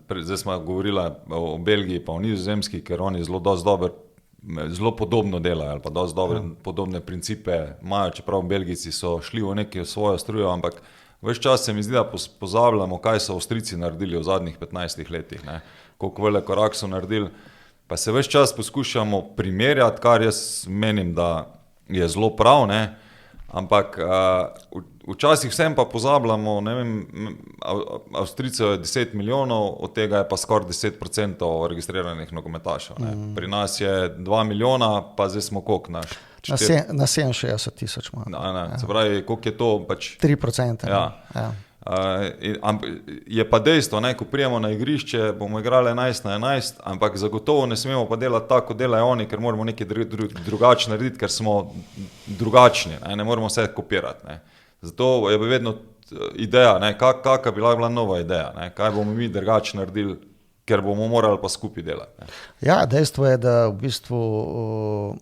Zdaj smo govorili o Belgiji pa o Nizozemski, ker oni zelo podobno delajo ali pa dosti dobre podobne principe imajo, čeprav Belgijci so šli v neki svojo strujo, ampak ves čas se mi zdi, da pozabljamo, kaj so Avstrijci naredili v zadnjih 15 letih, koliko velik korak so naredili, pa se ves čas poskušamo primerjati, kar jaz menim, da je zelo prav, ampak včasih vsem pa pozabljamo, Avstrijcev je 10 milijonov, od tega je pa skoraj 10% registriranih nogometašev. Pri nas je 2 milijona, pa zdaj smo koliko naš? Na 67 000. Se pravi, koliko je to? 3%. Je pa dejstvo, ko prijemo na igrišče, bomo igrali 11-11, ampak zagotovo ne smemo pa delati tako, delajo oni, ker moramo nekaj drugače narediti, ker smo drugačni, ne moramo vse kopirati. Zato je vedno ideja, kakva bi bila nova ideja, kaj bomo mi drugače naredili, ker bomo morali pa skupaj delati. Ja, dejstvo je, da v bistvu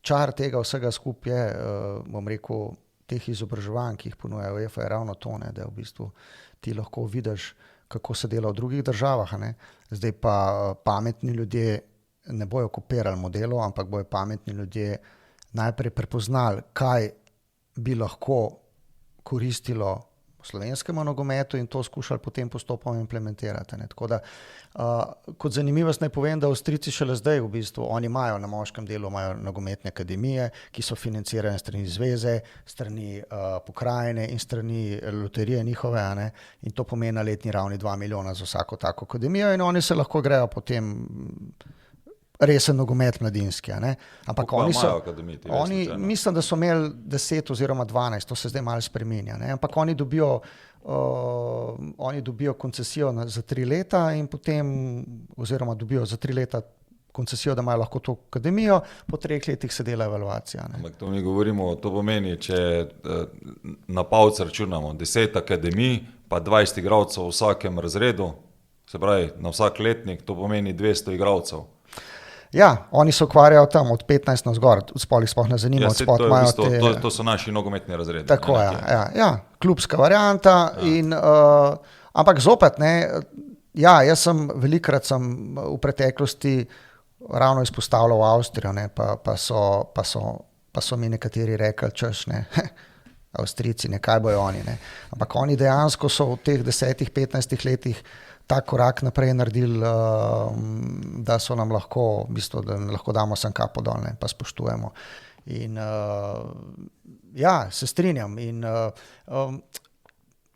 čar tega vsega skupaj je, bom rekel, teh izobraževanj, ki jih ponuja UEFA, je ravno to, da v bistvu ti lahko vidiš, kako se dela v drugih državah. Zdaj pa pametni ljudje ne bojo kopirali modelov, ampak bojo pametni ljudje najprej prepoznali, kaj bi lahko koristilo slovenskemu nogometu in to skušali potem postopoma implementirati. Tako da, kot zanimivost naj povem, da Avstrijci šele zdaj v bistvu, oni imajo na moškem delu imajo nogometne akademije, ki so financirane strani zveze, strani pokrajine in strani loterije njihove, in to pomeni na letni ravni 2 milijona za vsako tako akademijo in oni se lahko grejo potem resen nogomet mladinski. Ampak oni mislim, da so imeli 10 oziroma 12, to se zdaj malo spreminja. Ampak oni dobijo oni dobijo koncesijo za 3 leta in potem, oziroma dobijo za 3 leta koncesijo, da imajo lahko to akademijo, po 3 letih se dela evalvacija. Ampak to mi govorimo, to pomeni, če na palec računamo 10 akademij, pa 20 igralcev v vsakem razredu, se pravi na vsak letnik, to pomeni 200 igralcev. Ja, oni se ukvarjajo tam od 15 na zgor, sploh jih ne zanima. To so naši nogometni razredi. Tako je, klubska varianta. Ampak zopet, jaz sem velikokrat v preteklosti ravno izpostavljal Avstrijo, pa so mi nekateri rekli, češ, Avstrijci, kaj bojo oni. Ampak oni dejansko so v teh 10-15 letih ta korak naprej naredili, da so nam lahko, v bistvu, da lahko damo sem kapo dol, pa spoštujemo. In se strinjam. In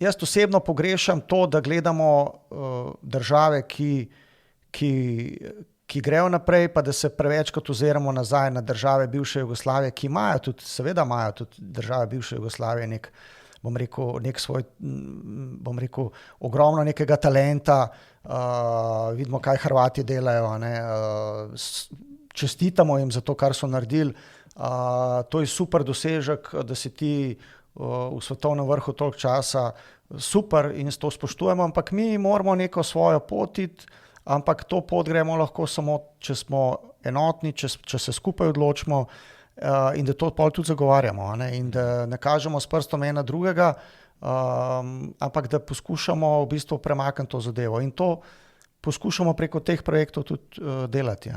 jaz osebno pogrešam to, da gledamo države, ki grejo naprej, pa da se prevečkrat oziramo nazaj na države bivše Jugoslavije, ki imajo tudi države bivše Jugoslavije nek svoj, ogromno nekega talenta, vidimo, kaj Hrvati delajo, čestitamo jim za to, kar so naredili, to je super dosežek, da si ti v svetovnem vrhu toliko časa, super in to spoštujemo, ampak mi moramo neko svojo pot iti, ampak to pot gremo lahko samo, če smo enotni, če se skupaj odločimo, in da to pol tudi zagovarjamo, in da ne kažemo s prstom ena drugega, ampak da poskušamo v bistvu premakniti to zadevo in to poskušamo preko teh projektov tudi delati.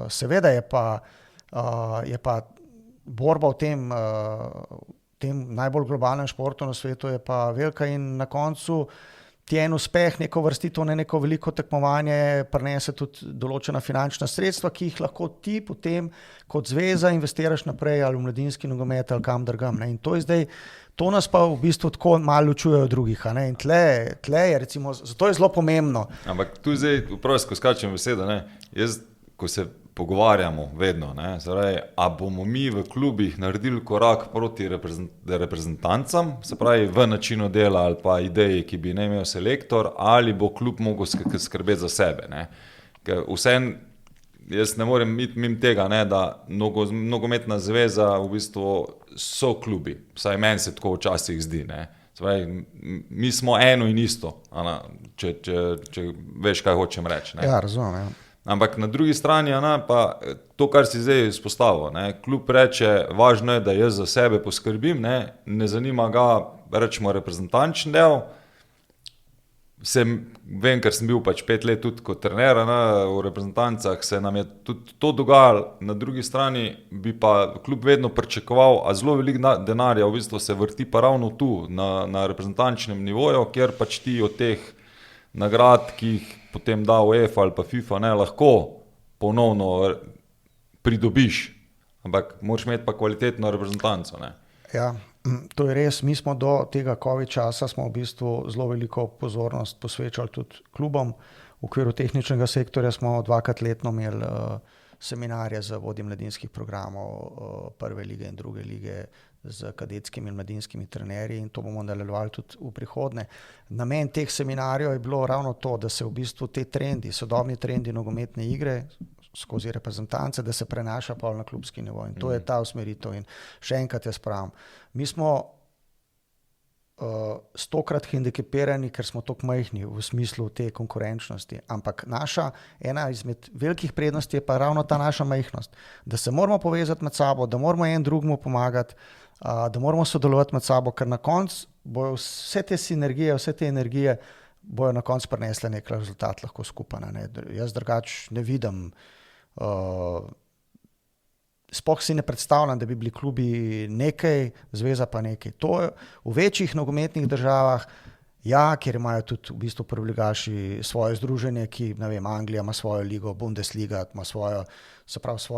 Seveda je pa borba v tem najbolj globalnem športu na svetu je pa velika in na koncu ti en uspeh, neko vrstitev, neko veliko tekmovanje prinese tudi določena finančna sredstva, ki jih lahko ti potem kot zveza investiraš naprej ali v mladinski nogomet ali kam drugam. In to je zdaj, to nas pa v bistvu tako malo ločuje od drugih. In tle je recimo, zato je zelo pomembno. Ampak tu zdaj, vprav, ko skačem besedo, jaz, ko se pogovarjamo vedno, a bomo mi v klubih naredili korak proti reprezentancam, se pravi v načinu dela ali pa ideji, ki bi ne imel selektor, ali bo klub mogel skrbeti za sebe. Ker vseeno, jaz ne morem iti mimo tega, da nogometna zveza v bistvu so klubi, vsaj meni se tako včasih zdi. Se pravi, mi smo eno in isto, če veš, kaj hočem reči. Ja, razumem, Ampak na drugi strani, pa to, kar si zdaj izpostavil, klub reče, važno je, da jaz za sebe poskrbim, ne zanima ga, rečemo, reprezentančni del. Vem, ker sem bil 5 let tudi kot trener v reprezentancah, se nam je tudi to dogajalo, na drugi strani bi pa klub vedno pričakoval, a zelo veliko denarja v bistvu se vrti pa ravno tu, na reprezentančnem nivoju, kjer pač ti od teh nagrad, ki jih potem da UEFA ali pa FIFA, lahko ponovno pridobiš, ampak moraš imeti pa kvalitetno reprezentanco. Ja, to je res. Mi smo do tega COVID časa smo v bistvu zelo veliko pozornost posvečali tudi klubom. V okviru tehničnega sektorja smo 2-krat letno imeli seminarje za vodje mladinskih programov prve lige in druge lige z kadetskimi in mladinskimi trenerji in to bomo nadaljevali tudi v prihodnje. Namen teh seminarjev je bilo ravno to, da se v bistvu te trendi, sodobni trendi nogometne igre skozi reprezentance, da se prenaša pa na klubski nivo in to je ta usmeritev in še enkrat jaz pravim. Mi smo 100-krat hendikepirani, ker smo tako majhni v smislu te konkurenčnosti, ampak ena izmed velikih prednosti je pa ravno ta naša majhnost, da se moramo povezati med sabo, da moramo en drugemu pomagati, da moramo sodelovati med sabo, ker na koncu bojo vse te sinergije, vse te energije bojo na koncu prinesle nek rezultat lahko skupaj. Jaz drugače ne vidim, sploh si ne predstavljam, da bi bili klubi nekaj, zveza pa nekaj. To je v večjih nogometnih državah, kjer imajo tudi v bistvu prvoligaši svoje združenje, ki, ne vem, Anglija ima svojo ligo, Bundesliga ima svojo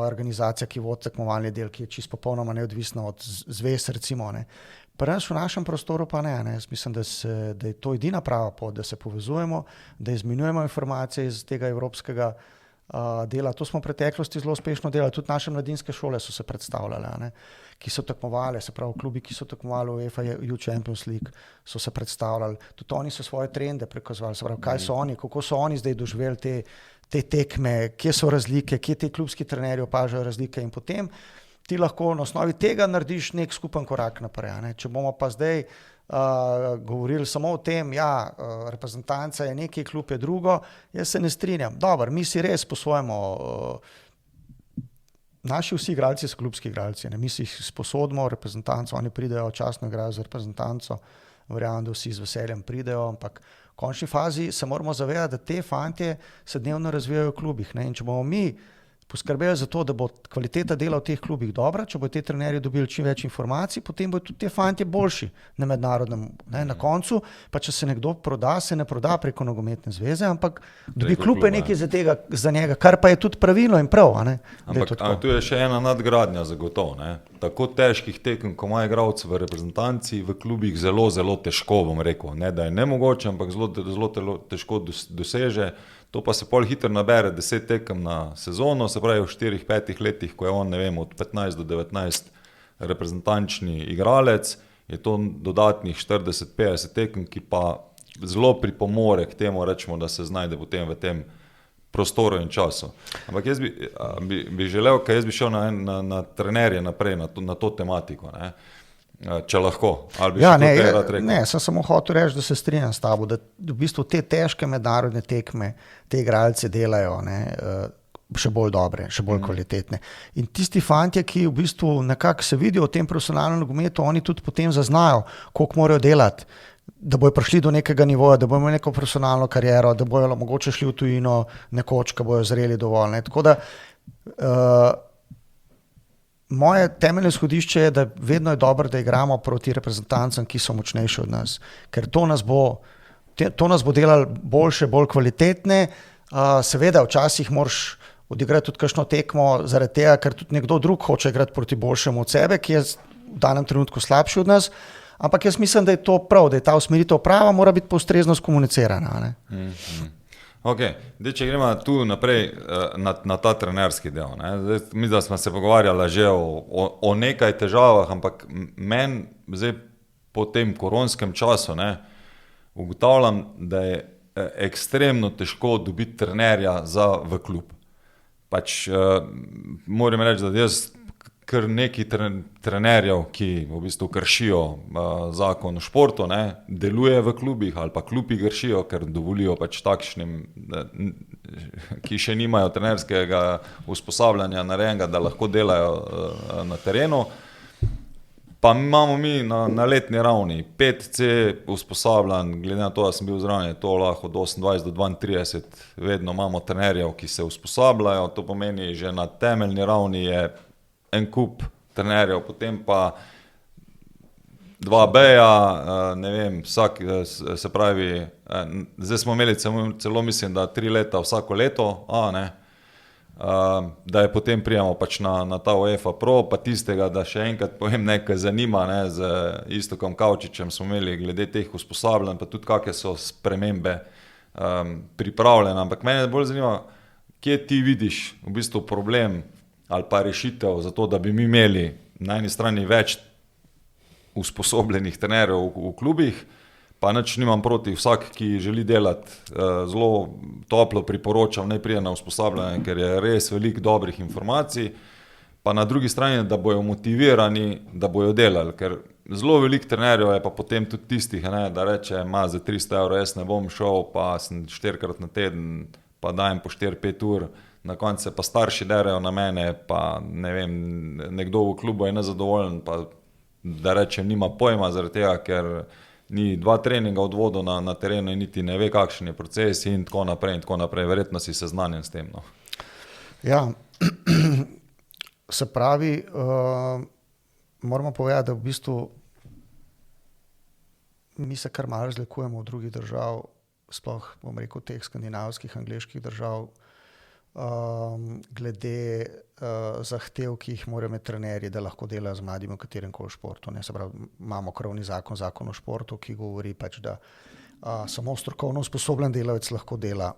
organizacijo, ki vodi tekmovalni del, ki je čisto popolnoma neodvisna od zvez, recimo. Pri nas v našem prostoru pa ne. Jaz mislim, da je to edina prava pot, da se povezujemo, da izmenjujemo informacije iz tega evropskega dela. To smo v preteklosti zelo uspešno delali, tudi naše mladinske šole so se predstavljale, ne, ki so tekmovali, se pravi klubi, ki so tekmovali v UEFA Youth Champions League, so se predstavljali. Tudi oni so svoje trende prikazovali, se pravi, kaj so oni, kako so oni zdaj doživeli te tekme, kje so razlike, kje ti klubski trenerji opažajo razlike in potem ti lahko na osnovi tega narediš nek skupen korak naprej. Ne. Če bomo pa zdaj govorili samo o tem, reprezentanca je nekaj, klub je drugo, jaz se ne strinjam. Dobro, mi si res posvojimo, naši vsi igralci so klubski igralci, ne. Mi si jih sposodimo, reprezentanco, oni pridejo, častno igrajo za reprezentanco, verjamem, da vsi z veseljem pridejo, ampak v končni fazi se moramo zavedati, da te fantje se dnevno razvijajo v klubih, ne. In če bomo mi poskrbeli za to, da bo kvaliteta dela v teh klubih dobra, če bo te trenerji dobili čim več informacij, potem bodo tudi te fantje boljši na mednarodnem. Ne? Na koncu, pa če se nekdo proda, se ne proda preko nogometne zveze, ampak dobi klube nekaj za njega, kar pa je tudi pravilno in prav. A ne? Ampak tu je še ena nadgradnja zagotovo. Ne? Tako težkih tekem, ko ima igralec v reprezentanci, v klubih zelo, zelo težko, bom rekel. Ne, da je nemogoče, ampak zelo težko doseže. To pa se pol hitro nabere 10 tekem na sezono, se pravi v 4-5 letih, ko je on, ne vem, od 15 do 19 reprezentančni igralec, je to dodatnih 40-50 tekem, ki pa zelo pripomore k temu, rečemo, da se znajde potem v tem prostoru in času. Ampak jaz bi želel, ker jaz bi šel na trenerje naprej, na to tematiko, ne? Če lahko. Sem samo hotel reči, da se strinjam s tabo, da v bistvu te težke mednarodne tekme te igralce delajo, ne, še bolj dobre, še bolj kvalitetne. In tisti fantje, ki v bistvu nekako se vidijo v tem profesionalnem nogometu, oni tudi potem zaznajo, koliko morajo delati, da bojo prišli do nekega nivoja, da bojo imeli neko profesionalno kariero, da bojo mogoče šli v tujino nekoč, ko bojo zreli dovolj. Ne. Tako da moje temeljno izhodišče je, da vedno je dobro, da igramo proti reprezentancem, ki so močnejši od nas, ker to nas bo delalo boljše, bolj kvalitetne. Seveda, včasih moraš odigrati tudi kakšno tekmo zaradi tega, ker tudi nekdo drug hoče igrati proti boljšemu od sebe, ki je v danem trenutku slabši od nas, ampak jaz mislim, da je to prav, da je ta usmeritev prava, mora biti pa ustrezno skomunicirana. Ne? Ok, če gremo tu naprej na ta trenerski del. Mi da smo se pogovarjali že o nekaj težavah, ampak meni zdaj po tem koronskem času ugotavljam, da je ekstremno težko dobiti trenerja v klub. Moram reči, da jaz kar nekaj trenerjev, ki v bistvu kršijo zakon o športu, deluje v klubih ali pa klubi kršijo, ker dovolijo takšnim, ki še nimajo trenerskega usposabljanja narejenega, da lahko delajo na terenu. Pa imamo mi na letni ravni 5C usposabljanj, glede na to, da sem bil zraven, je to lahko od 28 do 32, vedno imamo trenerjev, ki se usposabljajo, to pomeni, že na temeljni ravni je en kup trenerjev, potem pa 2B-ja, ne vem, vsak, se pravi, zdaj smo imeli celo mislim, da 3 leta vsako leto, da je potem prijemo na ta UEFA Pro, pa tistega, da še enkrat povem nekaj zanima, z Istokom Kavčičem smo imeli glede teh usposabljanj, pa tudi kakšne so spremembe pripravljene, ampak mene bolj zanima, kje ti vidiš v bistvu problem ali pa rešitev za to, da bi mi imeli na eni strani več usposobljenih trenerjev v klubih, pa nič nimam proti, vsak, ki želi delati, zelo toplo priporočam, naj pride na usposabljanje, ker je res veliko dobrih informacij, pa na drugi strani, da bojo motivirani, da bojo delali, ker zelo veliko trenerjev je pa potem tudi tistih, da reče, za 300 evrov jaz ne bom šel, pa sem 4-krat na teden, pa dajem po 4-5 ur, na koncu se pa starši derejo na mene, pa ne vem, nekdo v klubu je nezadovoljen, pa da reče, nima pojma zaradi tega, ker ni 2 treninga odvodil na terenu in niti ne ve, kakšen je proces in tako naprej, verjetno si seznanjen s tem. No. Ja, se pravi, moramo povedati, da v bistvu mi se kar malo razlikujemo od drugih držav, sploh, bom rekel, teh skandinavskih, angleških držav, glede zahtev, ki jih morajo imeti trenerji, da lahko delajo z mladimi v katerem koli športu. Se pravi, imamo krovni zakon o športu, ki govori da samo strokovno usposobljen delavec lahko dela,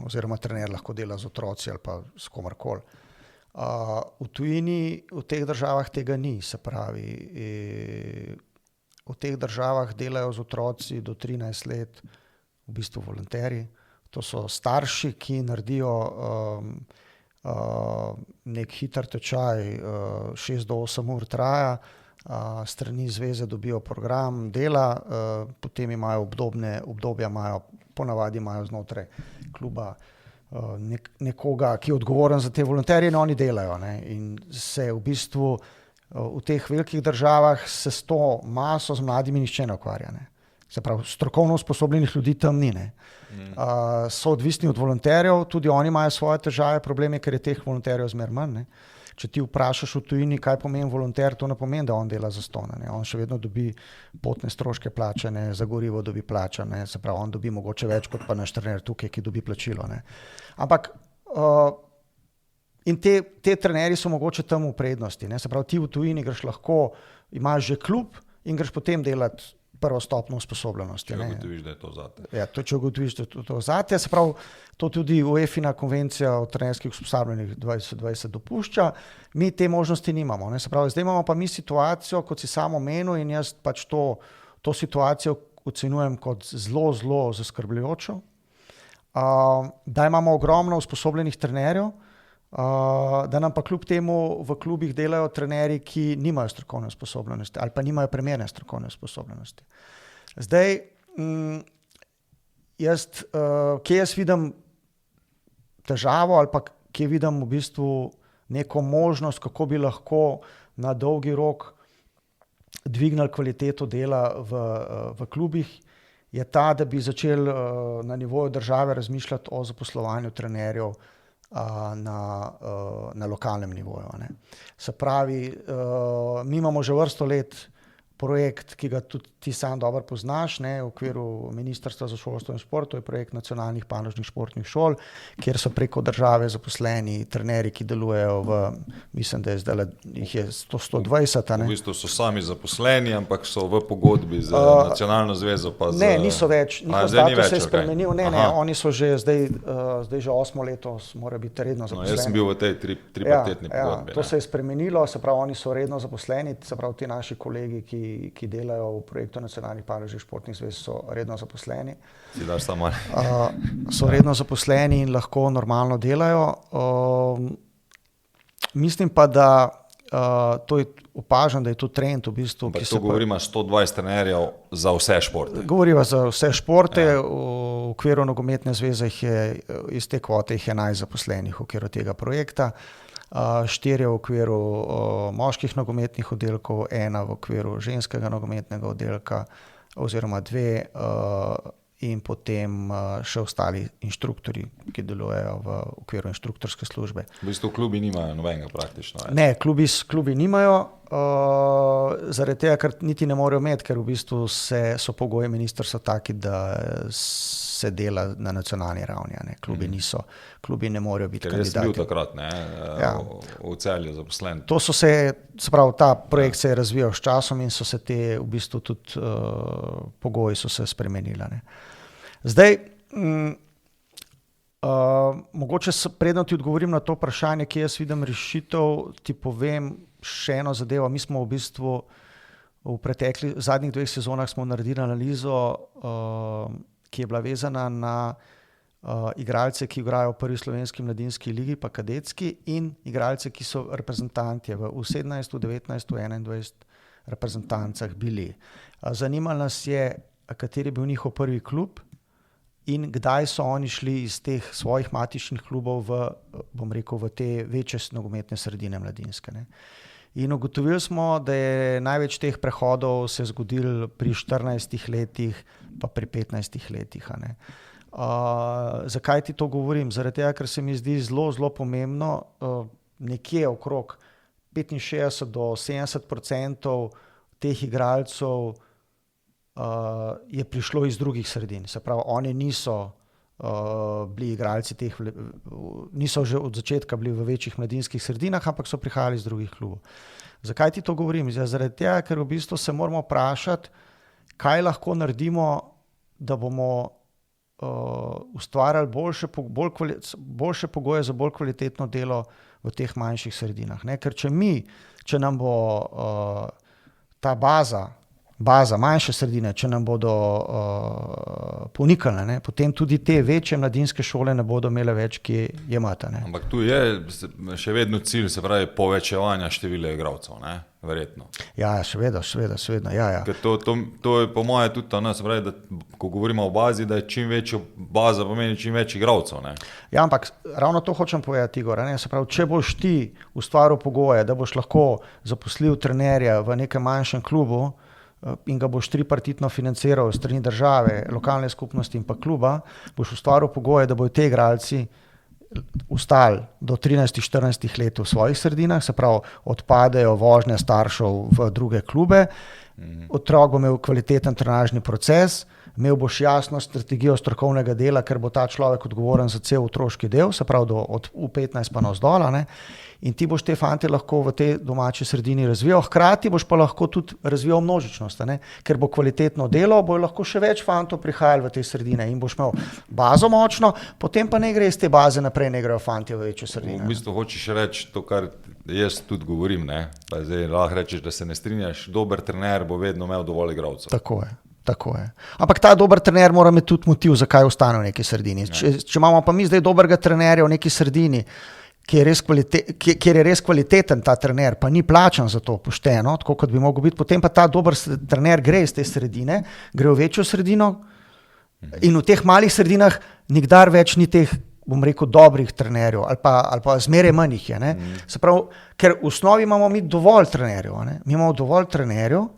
oziroma trener lahko dela z otroci ali pa s komarkoli. V tujini, v teh državah tega ni, se pravi, v teh državah delajo z otroci do 13 let v bistvu volonterji. To so starši, ki naredijo nek hiter tečaj, 6 do 8 ur traja, strani zveze dobijo program dela, potem imajo obdobja, ponavadi imajo znotraj kluba nekoga, ki je odgovoren za te volonterje, in oni delajo. Ne? In se v bistvu v teh velikih državah se s to maso z mladimi nihče ne ukvarja. Ne? Se pravi, strokovno usposobljenih ljudi tam ni. Ne? So odvisni od volonterjev, tudi oni imajo svoje težave, probleme, ker je teh volonterjev zmer manj. Ne? Če ti vprašaš v tujini, kaj pomeni volonter, to ne pomeni, da on dela zastonj. On še vedno dobi potne stroške plačane, za gorivo dobi plačane, se pravi, on dobi mogoče več kot pa naš trener tukaj, ki dobi plačilo. Ne. Ampak in te trenerji so mogoče tam v prednosti. Ne. Se pravi, ti v tujini greš lahko, imaš že klub in greš potem delati prvo stopnjo usposobljenosti. Če ugotoviš, da je to zate. Ja, če ugotoviš, da je to zate. Se pravi, to tudi UEFA konvencija o trenerskih usposabljanjih 2020 dopušča. Mi te možnosti nimamo. Ne? Se pravi, zdaj imamo pa mi situacijo, kot si samo omenil, in jaz pač to situacijo ocenjujem kot zelo, zelo zaskrbljujočo. Da imamo ogromno usposobljenih trenerjev, da nam pa kljub temu v klubih delajo trenerji, ki nimajo strokovne usposobljenosti ali pa nimajo primerne strokovne usposobljenosti. Zdaj, kje jaz vidim težavo ali pa kje vidim v bistvu neko možnost, kako bi lahko na dolgi rok dvignili kvaliteto dela v klubih, je ta, da bi začeli na nivoju države razmišljati o zaposlovanju trenerjev na lokalnem nivoju. Ne. Se pravi, mi imamo že vrsto let projekt, ki ga tudi ti sam dobro poznaš, ne, v okviru Ministrstva za šolstvo in šport, to je projekt nacionalnih panožnih športnih šol, kjer so preko države zaposleni trenerji, ki delujejo mislim, da je zdaj jih je 120. V bistvu so sami zaposleni, ampak so v pogodbi z nacionalno zvezo. Pa ne, niso več, njihov status se je spremenil. Ne, oni so že zdaj že 8 leto, mora biti redno zaposleni. Jaz sem bil v tej tripartitni pogodbi. To se je spremenilo, se pravi, oni so redno zaposleni, se pravi, ti naši kolegi, ki delajo v projektu nacionalnih panožnih športnih zvez, so redno zaposleni. So redno zaposleni in lahko normalno delajo. Mislim pa, da to je opažam, da je to trend v bistvu. To govorimo 120 trenerjev za vse športe. Govorimo za vse športe. V okviru nogometne zveze iz te kvote jih 11 zaposlenih v okviru tega projekta. 4 v okviru moških nogometnih oddelkov, 1 v okviru ženskega nogometnega oddelka oziroma 2 in potem še ostali inštruktori, ki delujejo v okviru inštruktorske službe. V bistvu klubi nimajo nobenega praktično. Ne, klubi nimajo, zaradi tega, ker niti ne morejo imeti, ker v bistvu so pogoji ministrstva taki, da se dela na nacionalni ravni. Ne. Klubi ne morejo biti kandidati. Ker jaz sem bil takrat v Celju zaposlen. Se pravi, ta projekt se je razvijal s časom in so se v bistvu tudi pogoji so se spremenili. Ne. Zdaj, mogoče predno ti odgovorim na to vprašanje, kje jaz vidim rešitev, ti povem še eno zadevo. Mi smo v bistvu v zadnjih 2 sezonah smo naredili analizo, ki je bila vezana na igralce, ki igrajo v prvi slovenski mladinski ligi, pa kadetski, in igralce, ki so reprezentanti v 17, v 19, v 21 reprezentancah bili. Zanimalo nas je, kateri je bil njihov prvi klub in kdaj so oni šli iz teh svojih matičnih klubov v te večje nogometne sredine mladinske. Ne. In ugotovili smo, da je največ teh prehodov se zgodil pri 14 letih, pa pri 15 letih. Ne. Zakaj ti to govorim? Zaradi tega, ker se mi zdi zelo, zelo pomembno, nekje okrog 65 do 70% teh igralcev je prišlo iz drugih sredin. Se pravi, oni niso bili igralci niso že od začetka bili v večjih mladinskih sredinah, ampak so prihajali iz drugih klubov. Zakaj ti to govorim? Zaradi tega, ker v bistvu se moramo vprašati, kaj lahko naredimo da bomo ustvarjali boljše pogoje za bolj kvalitetno delo v teh manjših sredinah. Ne? Ker če nam bo ta baza, manjše sredine, če nam bodo ponikale, potem tudi te večje mladinske šole ne bodo imele več kje jemati. Ampak tu je še vedno cilj, se pravi, povečevanja števila igralcev, ne? Verjetno. Ja, seveda, ja. Ker to je po moje tudi, se pravi, da ko govorimo o bazi, da je čim večja baza pomeni čim več igralcev, ne? Ja, ampak ravno to hočem povedati, Igor, ne? Se pravi, če boš ti ustvaril pogoje, da boš lahko zaposlil trenerja v nekem manjšem klubu, in ga boš tripartitno financiral strani države, lokalne skupnosti in pa kluba, boš ustvaril pogoje, da bodo te igralci ostali do 13-14 let v svojih sredinah, se pravi, odpadejo vožnje staršev v druge klube, otrok bo imel kvaliteten trenažni proces, imel boš jasno strategijo strokovnega dela, ker bo ta človek odgovoren za cel otroški del, se pravi od U15 pa navzdol, in ti boš te fante lahko v tej domači sredini razvijal, hkrati boš pa lahko tudi razvijal množičnost, ker bo kvalitetno delo, bo lahko še več fantov prihajali v te sredine in boš imel bazo močno, potem pa ne gre iz te baze naprej, ne grejo fantje v večjo sredino. V bistvu hočeš reči to, kar jaz tudi govorim, ne? Pa zdaj lahko rečeš, da se ne strinjaš, dober trener bo vedno imel dovolj igralcev. Tako je. Ampak ta dober trener mora imeti tudi motiv, zakaj ostane v neki sredini. Če imamo pa mi zdaj dobrega trenerja v neki sredini, kjer je res kvaliteten ta trener, pa ni plačan za to pošteno, tako kot bi mogel biti, potem pa ta dober trener gre iz te sredine, gre v večjo sredino in v teh malih sredinah nikdar več ni teh, bom rekel, dobrih trenerjev ali pa zmeraj manj jih je. Se pravi, ker v osnovi imamo mi dovolj trenerjev. Mi imamo dovolj trenerjev,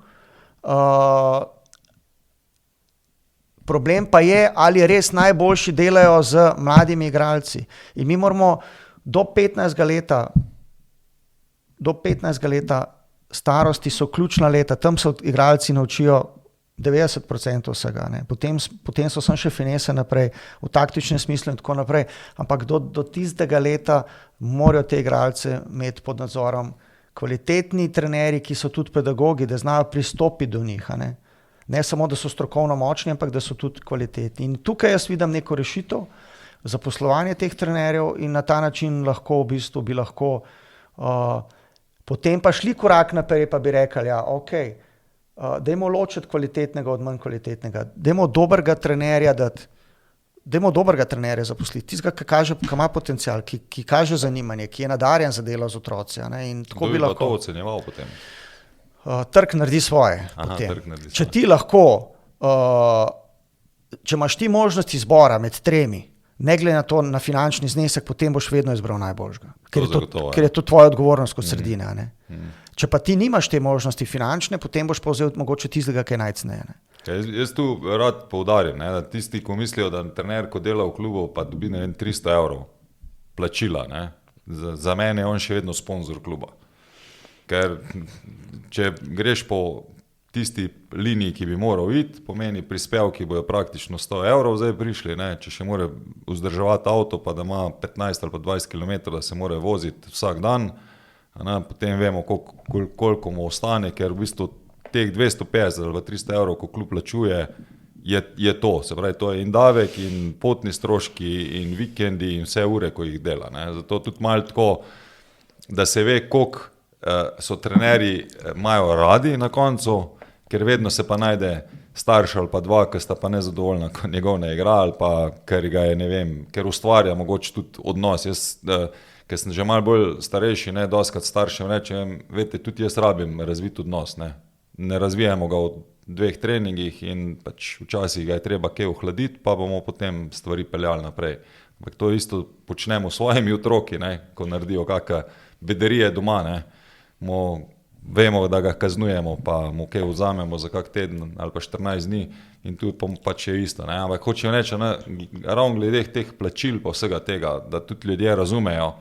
problem pa je, ali res najboljši delajo z mladimi igralci. In mi moramo do 15 leta starosti so ključna leta, tam se igralci naučijo 90% vsega. Potem so samo še finese naprej, v taktičnem smislu in tako naprej. Ampak do tistega leta morajo te igralce imeti pod nadzorom kvalitetni trenerji, ki so tudi pedagogi, da znajo pristopiti do njih. Ne samo, da so strokovno močni, ampak da so tudi kvalitetni. In tukaj jaz vidim neko rešitev za poslovanje teh trenerjev in na ta način bi lahko potem pa šli korak naprej, pa bi rekli, ja, okej, dajmo ločiti kvalitetnega od manj kvalitetnega, dajmo dobrega trenerja zaposliti, tistega, ki ima potencial, ki kaže zanimanje, ki je nadarjen za delo z otroci. In tako bi lahko to ocenjeval potem? Trg naredi svoje. Če ti lahko, če imaš ti možnost izbora med tremi, ne glede na to, na finančni znesek, potem boš vedno izbral najboljšega. Ker je to tvoja odgovornost kot sredina. Če pa ti nimaš te možnosti finančne, potem boš pa vzel mogoče tistega, ki je najceneje. Jaz tu rad poudarim, da tisti, ko mislijo, da trener, ko dela v klubu, pa dobi 300 evrov plačila, za mene je on še vedno sponzor kluba. Ker če greš po tisti liniji, ki bi moral iti, pomeni prispevki bojo praktično 100 evrov zdaj prišli, če še mora vzdrževati avto, pa da ima 15 ali pa 20 km, da se mora voziti vsak dan, potem vemo, koliko mu ostane, ker v bistvu teh 250 ali pa 300 evrov, ko klub plačuje, je to. Se pravi, to je in davek, in potni stroški, in vikendi, in vse ure, ko jih dela. Zato tudi malo tako, da se ve, koliko so trenerji imajo radi na koncu, ker vedno se pa najde starš ali pa dva, ki sta pa nezadovoljna, ko njegov ne igra, ali pa ker ga je, ne vem, ker ustvarja mogoče tudi odnos. Jaz, ker sem že malo bolj starejši, doskrat staršem rečem, veste, tudi jaz rabim razvit odnos. Ne razvijamo ga v 2 treningih in pač včasih ga je treba kaj ohladiti, pa bomo potem stvari peljali naprej. Ampak to isto počnemo s svojimi otroki, ko naredijo kakšne bedarije doma, vemo, da ga kaznujemo, pa mu kaj vzamemo za kak teden ali pa 14 dni in tu pač je isto. Ampak hočem reči, ravno glede teh plačil pa vsega tega, da tudi ljudje razumejo,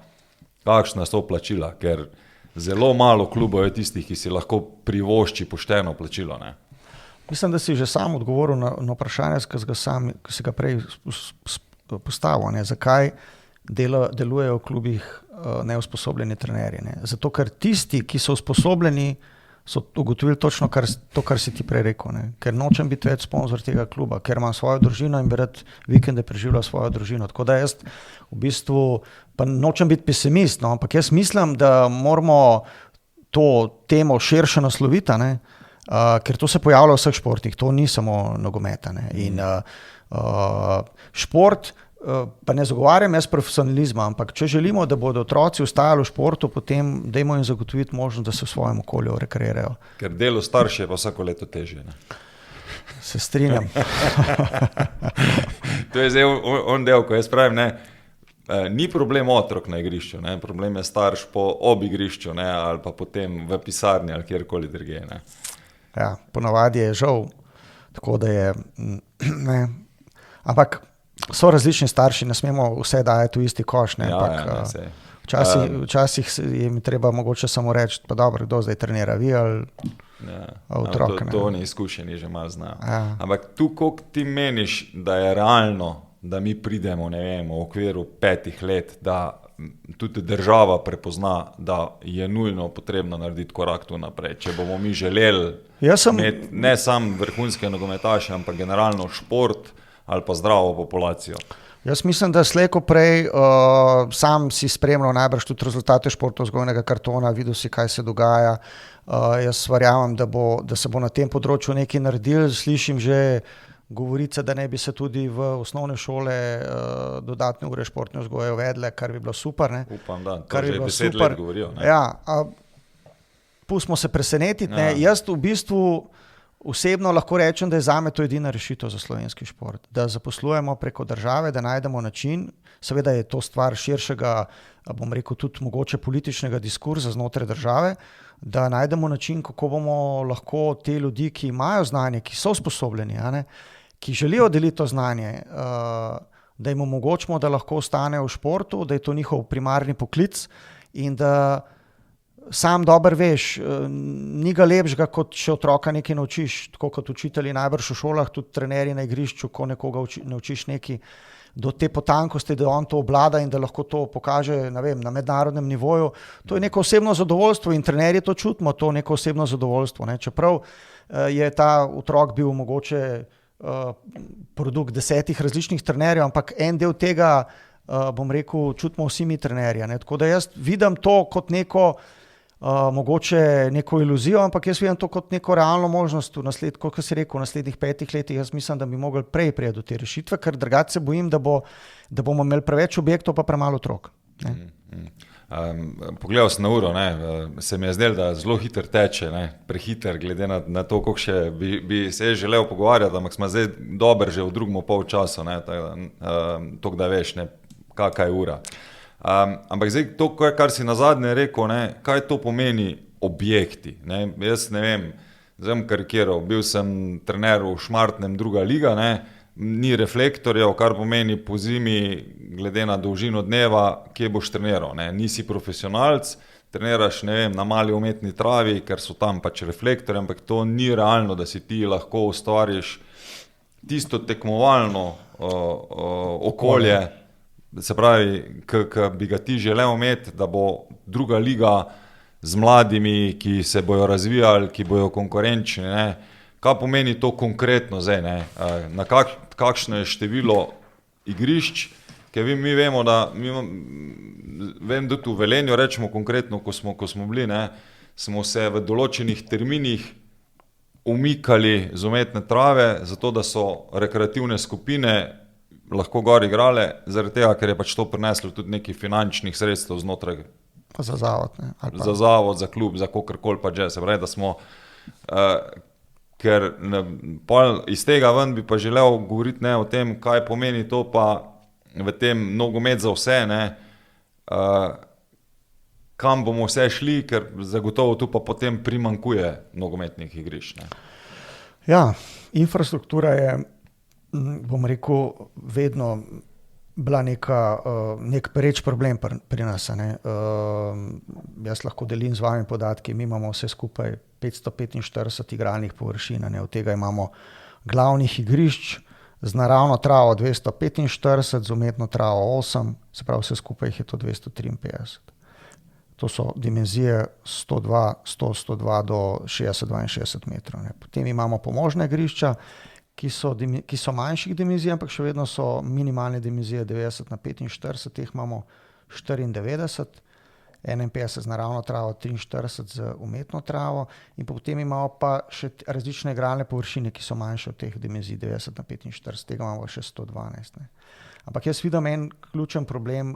kakšna so plačila, ker zelo malo klubov je tistih, ki si lahko privošči pošteno plačilo. Mislim, da si že sam odgovoril na vprašanje, ki si ga prej postavil, zakaj delujejo v klubih neusposobljeni trenerji. Zato, ker tisti, ki so usposobljeni, so ugotovili točno to, kar si ti prej rekel. Ne? Ker nočem biti več sponzor tega kluba, ker imam svojo družino in bi rad vikende preživljal svojo družino. Tako da jaz v bistvu, pa nočem biti pesimist, no, ampak jaz mislim, da moramo to temo širše nasloviti, ker to se pojavlja v vseh športih, to ni samo nogometa. Ne? In šport, pa ne zagovarjam jaz profesionalizma, ampak če želimo, da bodo otroci ostajali v športu, potem dajmo jim zagotoviti možnost, da se v svojem okolju rekreirajo. Ker delo starše je pa vsako leto težje. Ne? Se strinjam. To je zdaj on del, ko jaz pravim, ni problem otrok na igrišču, ne? Problem je starš ob igrišču, ne? Ali pa potem v pisarni ali kjerkoli drugje. Ja, ponavadi je žal, tako da je, ne, ampak so različni starši, ne smemo vse dajati v isti koš, ne, ampak včasih jim treba mogoče samo reči, pa dobro, kdo zdaj trenira, vi ali otrok. To ni izkušeni, že malo znajo. Ja. Ampak tu, koliko ti meniš, da je realno, da mi pridemo, ne vem, v okviru 5 let, da tudi država prepozna, da je nujno potrebno narediti korak tu naprej. Če bomo mi želeli imeti ne samo vrhunske nogometaše, ampak generalno šport ali pa zdravo populacijo. Jaz mislim, da slej ko prej, sam si spremljal najbrž tudi rezultate športovzgojnega kartona, videl si, kaj se dogaja. Jaz verjamem, da se bo na tem področju nekaj naredil. Slišim že govorice, da ne bi se tudi v osnovne šole dodatne ure športne vzgoje uvedle, kar bi bilo super. Ne? Upam, da. To že 10 let govorijo. Ne? Ja, pustimo se presenetiti. Ja. Jaz v bistvu osebno lahko rečem, da je zame to edina rešitev za slovenski šport. Da zaposlujemo preko države, da najdemo način, seveda je to stvar širšega, bom rekel, tudi mogoče političnega diskurza znotraj države, da najdemo način, kako bomo lahko te ljudi, ki imajo znanje, ki so usposobljeni, ki želijo deliti to znanje, da jim omogočimo, da lahko ostanejo v športu, da je to njihov primarni poklic in da sam dober veš, ni ga lepšega, kot če otroka nekaj naučiš, tako kot učitelji najbrž v šolah, tudi trenerji na igrišču, ko nekoga naučiš nekaj do te potankosti, da on to obvlada in da lahko to pokaže, ne vem, na mednarodnem nivoju. To je neko osebno zadovoljstvo in trenerji to čutimo, to neko osebno zadovoljstvo. Ne. Čeprav je ta otrok bil mogoče produkt 10 različnih trenerjev, ampak en del tega, bom rekel, čutimo vsi mi trenerji. Ne. Tako da jaz vidim to kot neko mogoče neko iluzijo, ampak jaz vidim to kot neko realno možnost kot si rekel, v naslednjih 5 letih. Jaz mislim, da bi mogli prej priti do te rešitve, ker drugače se bojim, da bomo imeli preveč objektov pa premalo otrok. Pogledal sem na uro, se mi je zdelo, da zelo hiter teče, prehiter, glede na to, koliko še bi se želel pogovarjati, ampak smo zdaj dober že v drugem polčasu, tako da veš, kakšna je ura. Ampak zdaj to, kar si nazadnje rekel, kaj to pomeni objekti. Jaz ne vem, zdaj bom karikiral, bil sem trener v Šmartnem, 2. liga, ni reflektorjev, kar pomeni po zimi, glede na dolžino dneva, kje boš treniral. Nisi profesionalc, treniraš, ne vem, na mali umetni travi, ker so tam pač reflektorji, ampak to ni realno, da si ti lahko ustvariš tisto tekmovalno okolje, se pravi, ki bi ga ti želel imeti, da bo 2. liga z mladimi, ki se bojo razvijali, ki bojo konkurenčni. Kaj pomeni to konkretno zdaj? Na kakšno je število igrišč? Ker mi vemo, da vem, da tu v Velenju rečemo konkretno, ko smo bili, smo se v določenih terminih umikali z umetne trave, zato da so rekreativne skupine lahko gor igrale, zaradi tega, ker je pač to prineslo tudi nekaj finančnih sredstev znotraj. Za zavod. Za zavod, za klub, za kakorkoli pa že. Se pravi, da smo, ker iz tega ven bi pa želel govoriti o tem, kaj pomeni to pa v tem nogomet za vse, kam bomo vse šli, ker zagotovo tu pa potem primanjkuje nogometnih igrišč. Ja, infrastruktura je, bom rekel, vedno bila nek pereč problem pri nas. Jaz lahko delim z vami podatki, mi imamo vse skupaj 545 igralnih površin, od tega imamo glavnih igrišč z naravno travo 245, z umetno travo 8, se pravi vse skupaj jih je to 253. To so dimenzije 100-102 do 60-62 metrov. Ne. Potem imamo pomožna igrišča, ki so manjših dimenzij, ampak še vedno so minimalne dimenzije 90x45, teh imamo 94, 51 z naravno travo, 43 z umetno travo in potem imamo pa še različne igralne površine, ki so manjše od teh dimenzij 90x45, tega imamo še 112. Ne. Ampak jaz vidim en ključen problem,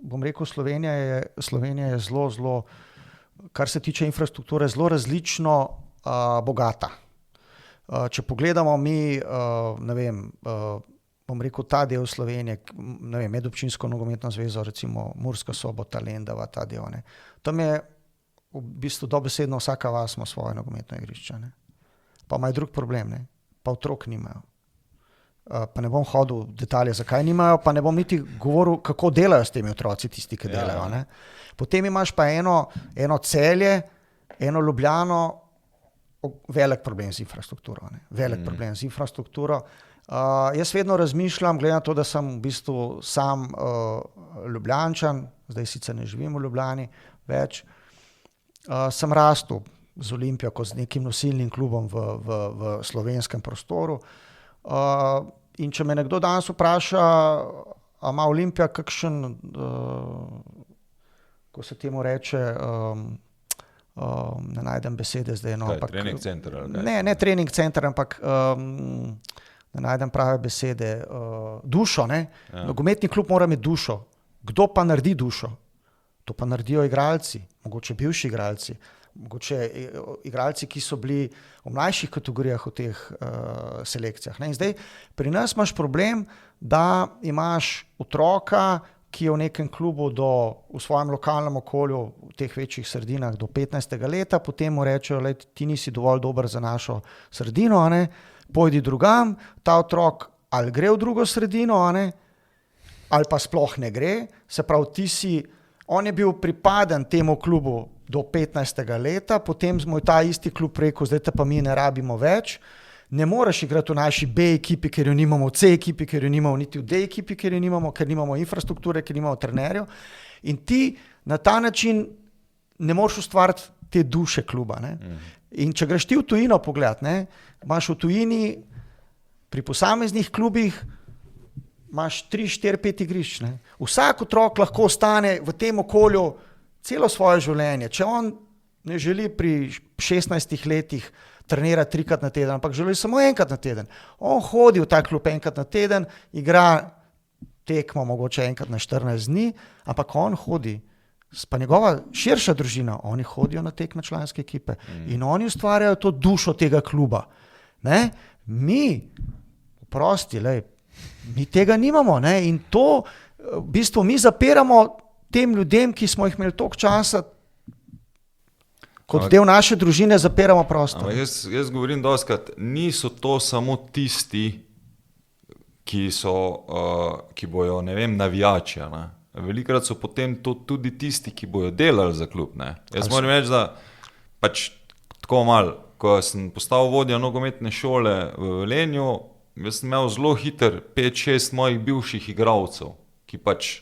bom rekel, Slovenija je zelo, kar se tiče infrastrukture, zelo različno bogata. Če pogledamo mi, ne vem, bom rekel, ta del Slovenije, ne vem, medobčinsko nogometno zvezo, recimo Murska Sobota, Lendava, ta del, ne. Tam je v bistvu dobesedno vsaka vas ima svoje nogometno igrišče, ne. Pa imajo drug problem, ne. Pa otrok nimajo. Pa ne bom hodil v detalje, zakaj nimajo, pa ne bom niti govoril, kako delajo s temi otroci, tisti, ki delajo, ne. Potem imaš pa eno Celje, eno Ljubljano, velik problem z infrastrukturo, ne. Velik problem z infrastrukturo. Jaz vedno razmišljam, glede na to, da sem v bistvu sam Ljubljančan, zdaj sicer ne živim v Ljubljani več, sem rastel z Olimpijo kot z nekim nosilnim klubom v slovenskem prostoru. In če me nekdo danes vpraša, a ima Olimpija kakšen, ko se temu reče, ne najdem besede zdaj. Trening center? Ne trening center, ampak ne najdem prave besede. Dušo, ne? Ja. Nogometni klub mora imeti dušo. Kdo pa naredi dušo? To pa naredijo igralci, mogoče bivši igralci. Mogoče igralci, ki so bili v mlajših kategorijah v teh selekcijah. Ne? In zdaj pri nas imaš problem, da imaš otroka, ki je v nekem klubu v svojem lokalnem okolju, v teh večjih sredinah do 15. leta, potem mu rečejo, ti nisi dovolj dober za našo sredino, ne? Pojdi drugam, ta otrok ali gre v drugo sredino, ne? Ali pa sploh ne gre, se pravi, on je bil pripaden temu klubu do 15. leta, potem mu je ta isti klub rekel, zdaj te pa mi ne rabimo več, ne moreš igrati v naši B ekipi, ker jo nimamo, v C ekipi, ker jo nimamo, niti v D ekipi, ker nimamo infrastrukture, ker nimamo trenerjev. In ti na ta način ne moreš ustvariti te duše kluba. Ne? In če greš ti v tujino pogledat, ne, imaš v tujini pri posameznih klubih imaš 3, 4, 5 igrišč. Ne? Vsak otrok lahko ostane v tem okolju celo svoje življenje. Če on ne želi pri 16 letih trenirati 3-krat na teden, ampak želi samo 1-krat na teden. On hodi v ta klub 1-krat na teden, igra tekmo mogoče 1-krat na 14 dni, ampak on hodi, pa njegova širša družina, oni hodijo na tekme članske ekipe in oni ustvarjajo to dušo tega kluba. Ne? Mi, mi tega nimamo, ne? In to v bistvu mi zapiramo tem ljudem, ki smo jih imeli toliko časa, kot del naše družine, zapiramo prostor. Jaz govorim dostikrat, niso to samo tisti, ki bojo, ne vem, navijači. Ne? Velikokrat so potem to tudi tisti, ki bojo delali za klub. Ne? Jaz moram reči, da pač tako malo, ko sem postal vodja nogometne šole v Velenju, jaz sem imel zelo hiter 5-6 mojih bivših igralcev, ki pač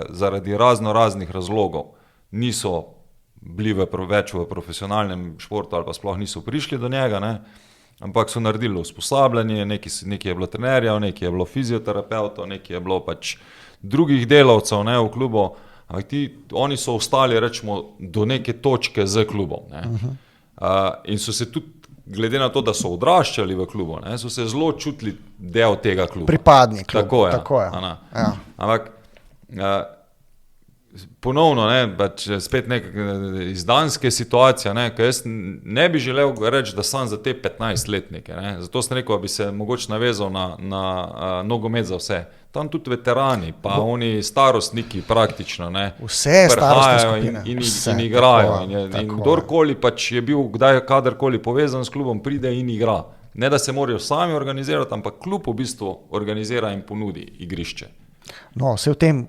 zaradi raznih razlogov niso bili več v profesionalnem športu ali pa sploh niso prišli do njega, ne? Ampak so naredili usposabljanje, nekaj je bilo trenerjev, nekaj je bilo fizioterapeutov, nekaj je bilo pač drugih delavcev, ne, v klubu, ampak oni so ostali, rečemo, do neke točke z klubom. Ne? In so se tudi, glede na to, da so odraščali v klubu, ne, so se zelo čutili del tega kluba. Pripadnik klubu. Tako je. Ja. Ampak ponovno, ne, pač spet neka izdanske situacija, ne, ker jaz ne bi želel reči, da sem za te 15-letnike. Ne. Zato sem rekel, da bi se mogoče navezal na nogomet za vse. Tam tudi veterani, pa oni starostniki praktično, ne, vse starostne skupine in igrajo. In kdorkoli pač je bil kadarkoli povezan s klubom, pride in igra. Ne, da se morajo sami organizirati, ampak klub v bistvu organizira in ponudi igrišče. No, vse v tem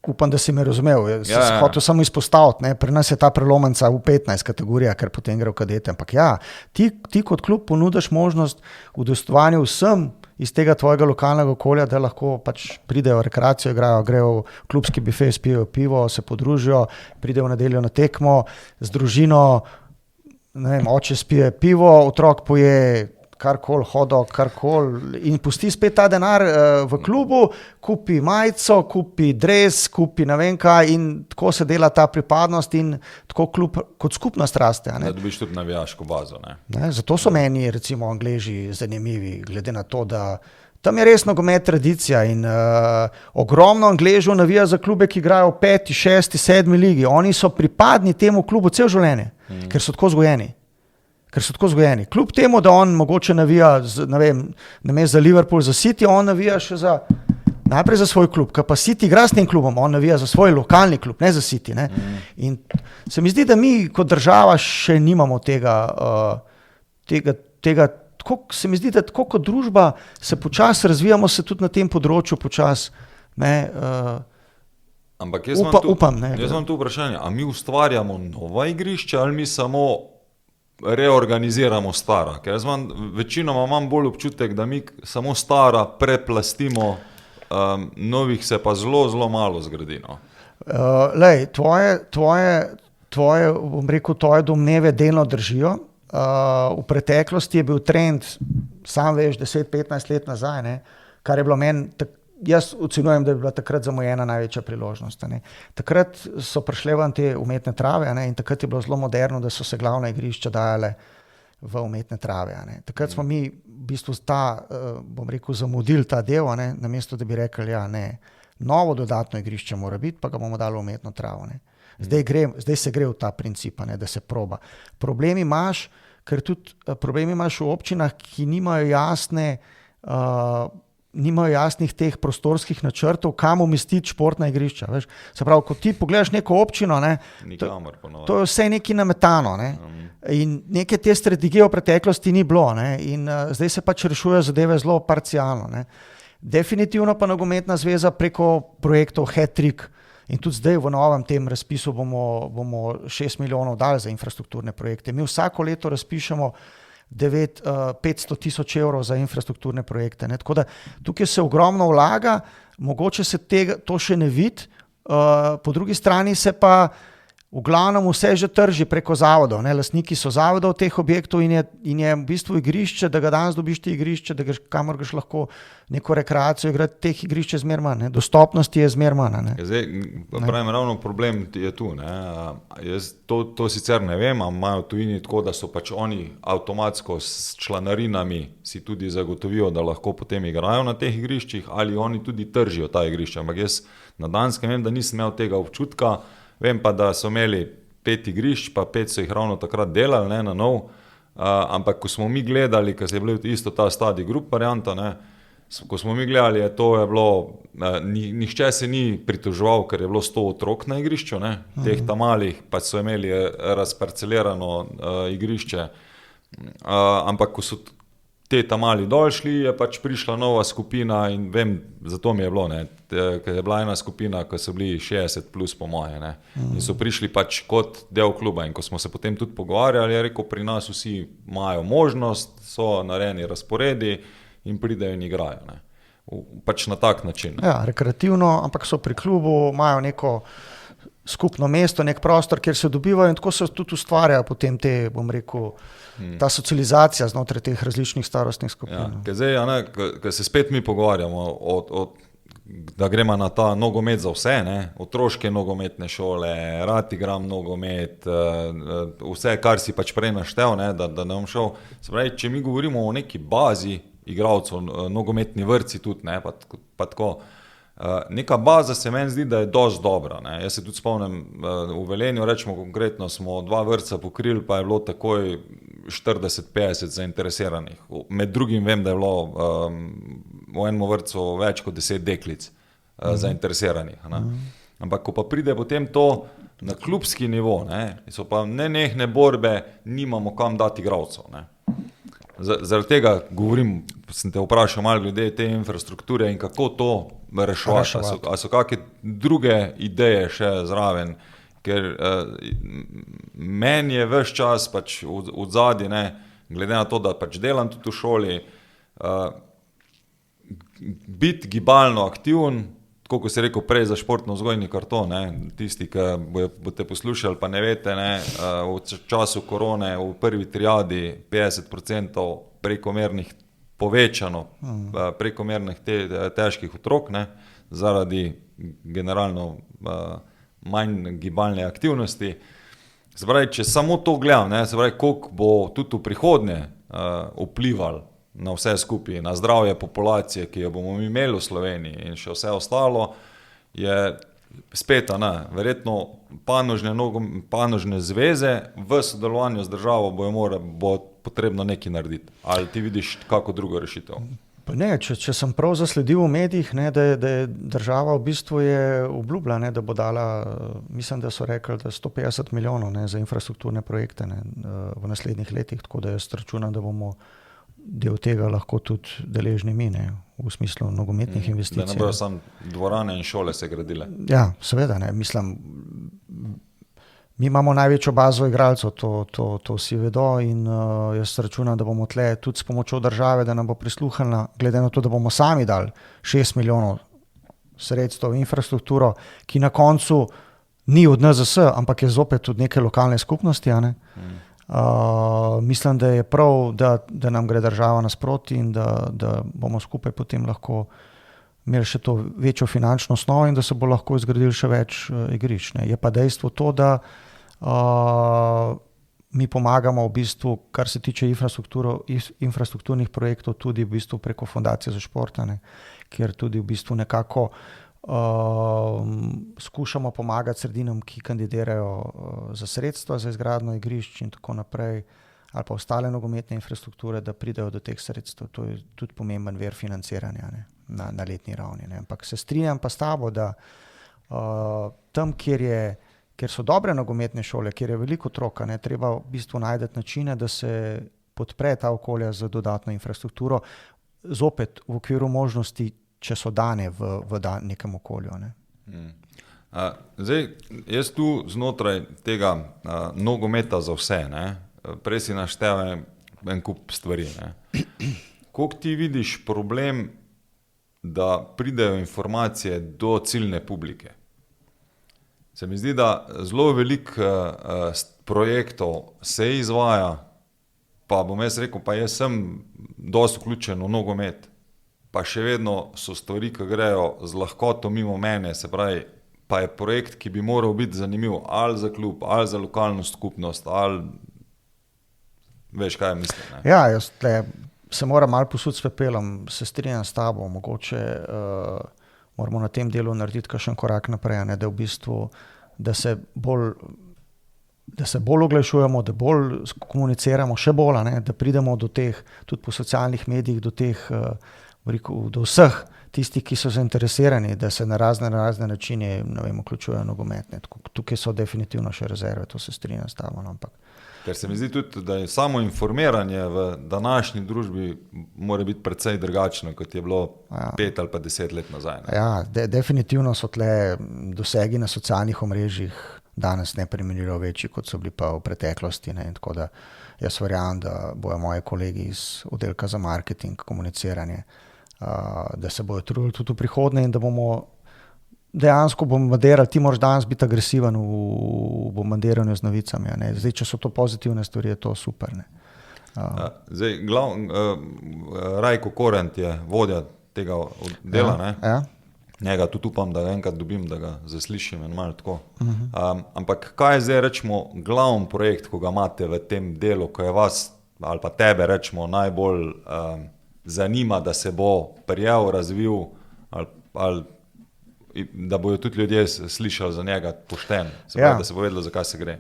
upam, da si me razumel. Sem hotel samo izpostaviti, ne. Pri nas je ta prelomnica v 15 kategorija, ker potem gre v kadete. Ampak ja, ti kot klub ponudiš možnost udejstvovanja vsem iz tega tvojega lokalnega okolja, da lahko pač pridejo v rekreacijo, igrajo, grejo v klubski bife, spijo pivo, se podružijo, pridejo v nedeljo na tekmo z družino, ne vem, oče spije pivo, otrok poje karkoli, hodok, karkoli in pusti spet ta denar v klubu, kupi majico, kupi dres, kupi ne vem kaj in tako se dela ta pripadnost in tako klub kot skupnost raste. Da dobiš tudi navijaško bazo. Ne, zato so meni recimo Angleži zanimivi, glede na to, da tam je res nogomet tradicija in ogromno Angležev navija za klube, ki igrajo v 5., 6., 7. ligi. Oni so pripadni temu klubu cel življenje, ker so tako zgojeni. Kljub temu, da on mogoče navija, ne vem, namesto za Liverpool, za City, on navija še najprej za svoj klub, ker pa City igra s tem klubom, on navija za svoj lokalni klub, ne za City. Ne? In se mi zdi, da mi kot država še nimamo tega tako, se mi zdi, da tako kot družba se počasi razvijamo, se tudi na tem področju počasi, ampak jaz imam tu vprašanje, a mi ustvarjamo nova igrišča ali mi samo reorganiziramo stara, ker jaz večinoma imam bolj občutek, da mi samo stara preplastimo, novih se pa zelo, zelo malo zgradi. No. Lej, tvoje, bom rekel, tvoje domneve delno držijo. V preteklosti je bil trend, sam veš, 10-15 let nazaj, ne, kar je bilo meni, jaz ocenujem, da je bila takrat zamujena največja priložnost. Ne. Takrat so prišle ven te umetne trave, ne, in takrat je bilo zelo moderno, da so se glavna igrišča dajale v umetne trave. Ne. Takrat smo mi v bistvu bom rekel, zamudili ta del, ne, namesto da bi rekli, ja, ne, novo dodatno igrišče mora biti, pa ga bomo dali v umetno travo. Ne. Zdaj se gre v ta princip, ne, da se proba. Problemi imaš v občinah, ki nimajo jasnih teh prostorskih načrtov, kam umestiti športna igrišča. Veš? Se pravi, ko ti pogledaš neko občino, ne, to je vse nekaj nametano. Ne? In neke te strategije v preteklosti ni bilo. Ne? In zdaj se pač rešujejo zadeve zelo parcialno. Ne? Definitivno pa nogometna zveza preko projektov Hat-Trick in tudi zdaj v novem tem razpisu bomo 6 milijonov dali za infrastrukturne projekte. Mi vsako leto razpišemo 500 tisoč evrov za infrastrukturne projekte. Ne? Tako da tukaj se ogromno vlaga, mogoče se to še ne vidi, po drugi strani se pa v glavnem vse že trži preko zavodov. Ne? Lastniki so zavodov teh objektov in je v bistvu igrišče, da ga danes dobiš ti igrišče, da kamor gaš lahko neko rekreacijo igrati, teh igrišče je zmer manj. Dostopnosti je zmer manj. Zdaj, pravim, ravno problem je tu. Ne? Jaz to sicer ne vem, imajo tujini tako, da so pač oni avtomatsko s članarinami si tudi zagotovijo, da lahko potem igrajo na teh igriščih ali oni tudi tržijo ta igrišča. Ampak jaz na Danskem vem, da nisem imel tega občutka. Vem pa, da so imeli 5 igrišč, pa 5 so jih ravno takrat delali, ne, na nov. Ampak ko smo mi gledali, ko se je bil isto ta Stadi Grup varianta, ne, ko smo mi gledali, je bilo, nihče se ni pritoževal, ker je bilo 100 otrok na igrišču, ne, teh tam malih, pa so imeli razparcelirano igrišče. Ampak ko so te tam mali dol šli, je pač prišla nova skupina in vem, zato mi je bilo, ne, ker je bila ena skupina, ko so bili 60 plus po moje, ne, in so prišli pač kot del kluba in ko smo se potem tudi pogovarjali, je rekel, pri nas vsi imajo možnost, so narejeni razporedi in pridejo in igrajo, ne, pač na tak način. Ja, rekreativno, ampak so pri klubu, imajo neko skupno mesto, nek prostor, kjer se dobivajo in tako se tudi ustvarjajo potem te, bom rekel, ta socializacija znotraj teh različnih starostnih skupin. Ja, zdaj, ko se spet mi pogovarjamo, da gremo na ta nogomet za vse, ne? Otroške nogometne šole, rad igram nogomet, vse, kar si pač prej naštel, ne? Da ne bom šel. Se pravi, če mi govorimo o neki bazi igralcev, nogometni vrtci tudi, ne? Pa tako. Neka baza se meni zdi, da je dosti dobra. Ne? Jaz se tudi spomnim, v Velenju, rečemo konkretno, smo 2 vrtca pokrili, pa je bilo takoj 40-50 zainteresiranih. Med drugim vem, da je bilo v enem vrtcu več kot 10 deklic zainteresiranih. Ne? Ampak ko pa pride potem to na klubski nivo, ne? So pa nenehne borbe, nimamo kam dati igralcev. Ne? Zaradi tega govorim, sem te vprašal malo glede te infrastrukture in kako to reševati. A so kakšne druge ideje še zraven? Ker meni je ves čas pač v zadnji, glede na to, da pač delam tudi v šoli, biti gibalno aktiven, tako kot si rekel prej za športno vzgojni karton, tisti, ki boste poslušali, pa ne veste, v času korone v prvi triadi 50% prekomernih težkih otrok, zaradi generalno manj gibalne aktivnosti. Se pravi, če samo to gledam, se pravi, koliko bo tudi v prihodnje vplival na vse skupaj, na zdravje populacije, ki jo bomo imeli v Sloveniji in še vse ostalo, je spet, verjetno panožne zveze v sodelovanju z državo bo potrebno nekaj narediti. Ali ti vidiš kako drugo rešitev? Ne, če sem prav zasledil v medijih, da je država v bistvu obljubila, da bo dala, mislim, da so rekli, da 150 milijonov za infrastrukturne projekte v naslednjih letih, tako da jaz računam, da bomo del tega lahko tudi deležni mi, v smislu nogometnih investicij. Da ne bojo samo dvorane in šole se gradile. Ja, seveda, mislim, mi imamo največjo bazo igralcev, to vsi vedo in jaz računam, da bomo tle tudi s pomočjo države, da nam bo prisluhnila, glede na to, da bomo sami dali 6 milijonov sredstev v infrastrukturo, ki na koncu ni od NZS, ampak je zopet od neke lokalne skupnosti. Mislim, da je prav, da nam gre država nasproti in da bomo skupaj potem lahko imeli še to večjo finančno osnovo in da se bo lahko izgradili še več igrišč. Je pa dejstvo to, da mi pomagamo v bistvu, kar se tiče infrastrukturnih projektov, tudi v bistvu preko Fundacije za šport, kjer tudi v bistvu nekako skušamo pomagati sredinam, ki kandidirajo za sredstva za izgradnjo igrišč in tako naprej, ali pa ostale nogometne infrastrukture, da pridejo do teh sredstev. To je tudi pomemben vir financiranja na letni ravni. Ampak se strinjam pa s tabo, da tam, kjer so dobre nogometne šole, kjer je veliko otrok, treba v bistvu najti načine, da se podpre ta okolja z dodatno infrastrukturo, zopet v okviru možnosti, če so dane v nekem okolju. Zdaj, jaz tu znotraj tega nogometa za vse, prej si naštel en kup stvari. Koliko ti vidiš problem, da pridejo informacije do ciljne publike? Se mi zdi, da zelo veliko projektov se izvaja, pa bom jaz rekel, pa jaz sem dosti vključen v nogomet, pa še vedno so stvari, ki grejo z lahkoto mimo mene, se pravi, pa je projekt, ki bi moral biti zanimiv ali za klub, ali za lokalno skupnost, ali veš, kaj mislim. Ja, jaz se moram malo posuti s pepelom, se strinjam s tabo, mogoče moramo na tem delu narediti kakšen korak naprej, da v bistvu, da se bolj oglašujemo, da bolj komuniciramo še bolj, da pridemo do teh, tudi po socialnih medijih, do teh, do vseh tistih, ki so zainteresirani, da se na razne načine, vključujejo nogometne. Tukaj so definitivno še rezerve, to se strinjam s tabo, ampak. Ker se mi zdi tudi, da je samo informiranje v današnji družbi mora biti precej drugačno, kot je bilo 5 ali pa 10 let nazaj. Ja, definitivno so tle dosegi na socialnih omrežjih danes neprimerljivo večji, kot so bili pa v preteklosti. In tako da jaz verjamem, da bojo moji kolegi iz oddelka za marketing, komuniciranje, da se bojo trudili tudi v prihodnje in da bomo dejansko bombardirali, ti moraš danes biti agresiven v bombardiranju z novicami. Zdaj, če so to pozitivne stvari, je to super. Zdaj, Rajko Korent je vodja tega dela, njega tudi upam, da ga enkrat dobim, da ga zaslišim in malo tako. Ampak kaj je zdaj, rečemo, glavni projekt, ko ga imate v tem delu, ko je vas ali pa tebe, rečemo, najbolj zanima, da se bo prijel, razvil ali da bojo tudi ljudje slišali za njega pošten, da se bo vedelo, za kaj se gre.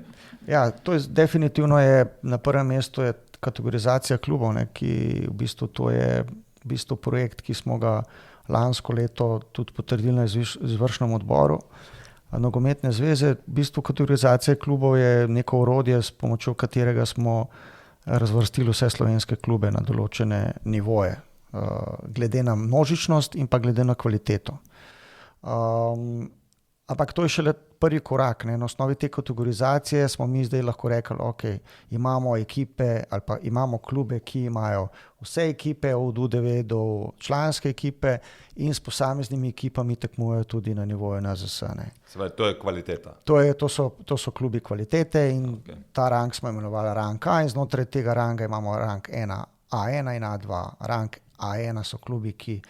Ja, to je definitivno na prvem mestu je kategorizacija klubov, ki v bistvu to je v bistvu projekt, ki smo ga lansko leto tudi potrdili na izvršnem odboru Nogometne zveze. V bistvu kategorizacija klubov je neko orodje, s pomočjo katerega smo razvrstili vse slovenske klube na določene nivoje, glede na množičnost in pa glede na kvaliteto. Ampak to je šele prvi korak. Ne. Na osnovi te kategorizacije smo mi zdaj lahko rekli, ok, imamo ekipe ali pa imamo klube, ki imajo vse ekipe od U9 do članske ekipe in s posameznimi ekipami tekmujejo tudi na nivoju NZS. Ne. To je kvaliteta. To so klubi kvalitete in ta rang smo imenovali rang A in znotraj tega ranga imamo rang A1 in A2. Rang A1 so klubi, ki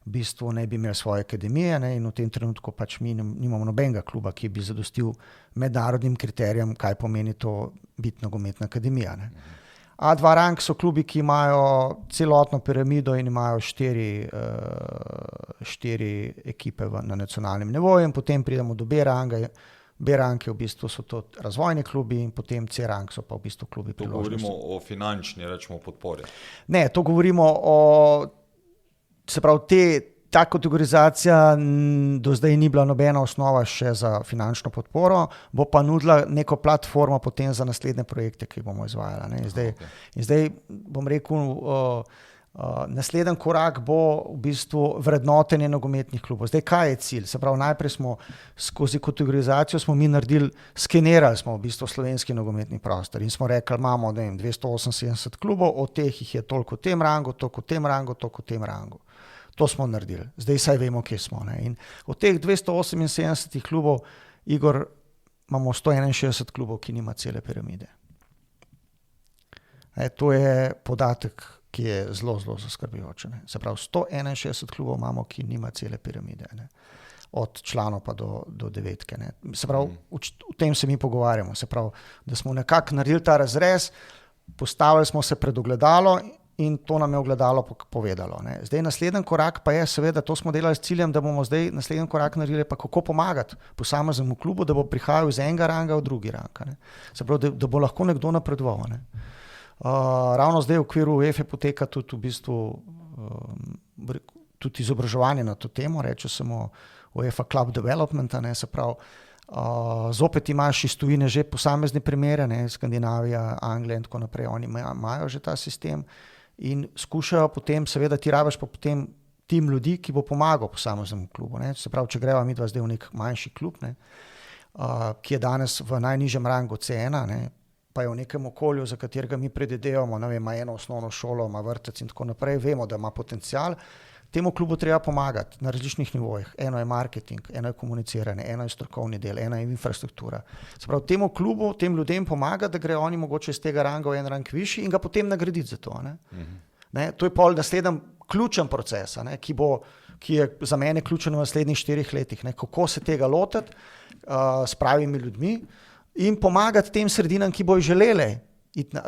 v bistvu ne bi imeli svoje akademije, ne, in v tem trenutku pač mi nimamo nobenega kluba, ki bi zadostil mednarodnim kriterijem, kaj pomeni to biti nogometna akademija. Ne. A2 rang so klubi, ki imajo celotno piramido in imajo štiri ekipe na nacionalnem nivoju in potem pridemo do B ranga. B rang je v bistvu so to razvojni klubi in potem C rang so pa v bistvu klubi priložnosti. To govorimo o finančni, rečemo, podpori. Ne, to govorimo o, se pravi, ta kategorizacija do zdaj ni bila nobena osnova še za finančno podporo, bo pa nudila neko platformo potem za naslednje projekte, ki bomo izvajali. Ne. In zdaj bom rekel, naslednji korak bo v bistvu vrednotenje nogometnih klubov. Zdaj, kaj je cilj? Se pravi, najprej smo skozi kategorizacijo smo mi naredili, skenirali smo v bistvu slovenski nogometni prostor in smo rekli, imamo 278 klubov, od teh jih je toliko v tem rangu, toliko v tem rangu, toliko v tem rangu. To smo naredili. Zdaj saj vemo, kje smo. Ne. In od teh 278 klubov, Igor, imamo 161 klubov, ki nima cele piramide. To je podatek, ki je zelo, zelo zaskrbljujoč. Se pravi, 161 klubov imamo, ki nima cele piramide. Ne. Od članov pa do devetke. Ne. Se pravi, v tem se mi pogovarjamo. Se pravi, da smo nekako naredili ta razrez, postavili smo se pred ogledalo in to nam je ogledalo povedalo. Ne. Zdaj naslednji korak pa je seveda, to smo delali s ciljem, da bomo zdaj naslednji korak naredili pa kako pomagati posameznemu klubu, da bo prihajal iz enega ranga v drugi rang. Ne. Se pravi, da bo lahko nekdo napredoval. Ne. Ravno zdaj v okviru UEFA poteka tudi v bistvu tudi izobraževanje na to temo, reče se mu UEFA Club Development, ne, se pravi, zopet imaš iz tujine že posamezne primere, ne, Skandinavija, Anglija in tako naprej, oni imajo že ta sistem in skušajo potem, seveda ti rabiš pa potem tim ljudi, ki bo pomagal posameznemu klubu. Ne. Se pravi, če greva midva zdaj v nek manjši klub, ne, ki je danes v najnižjem rangu C1, ne, pa je v nekem okolju, za katerega mi predvidevamo, ne vem, ima eno osnovno šolo, ima vrtec in tako naprej, vemo, da ima potencial, temu klubu treba pomagati na različnih nivojih. Eno je marketing, eno je komuniciranje, eno je strokovni del, eno je infrastruktura. Se pravi, temu klubu, tem ljudem pomaga, da grejo oni mogoče iz tega ranga v en rang višji in ga potem nagraditi za to. Ne? Ne? To je pol naslednji ključen proces, ne? Ki je za mene ključen v naslednjih 4 letih. Ne? Kako se tega lotiti s pravimi ljudmi in pomagati tem sredinam, ki bojo želele.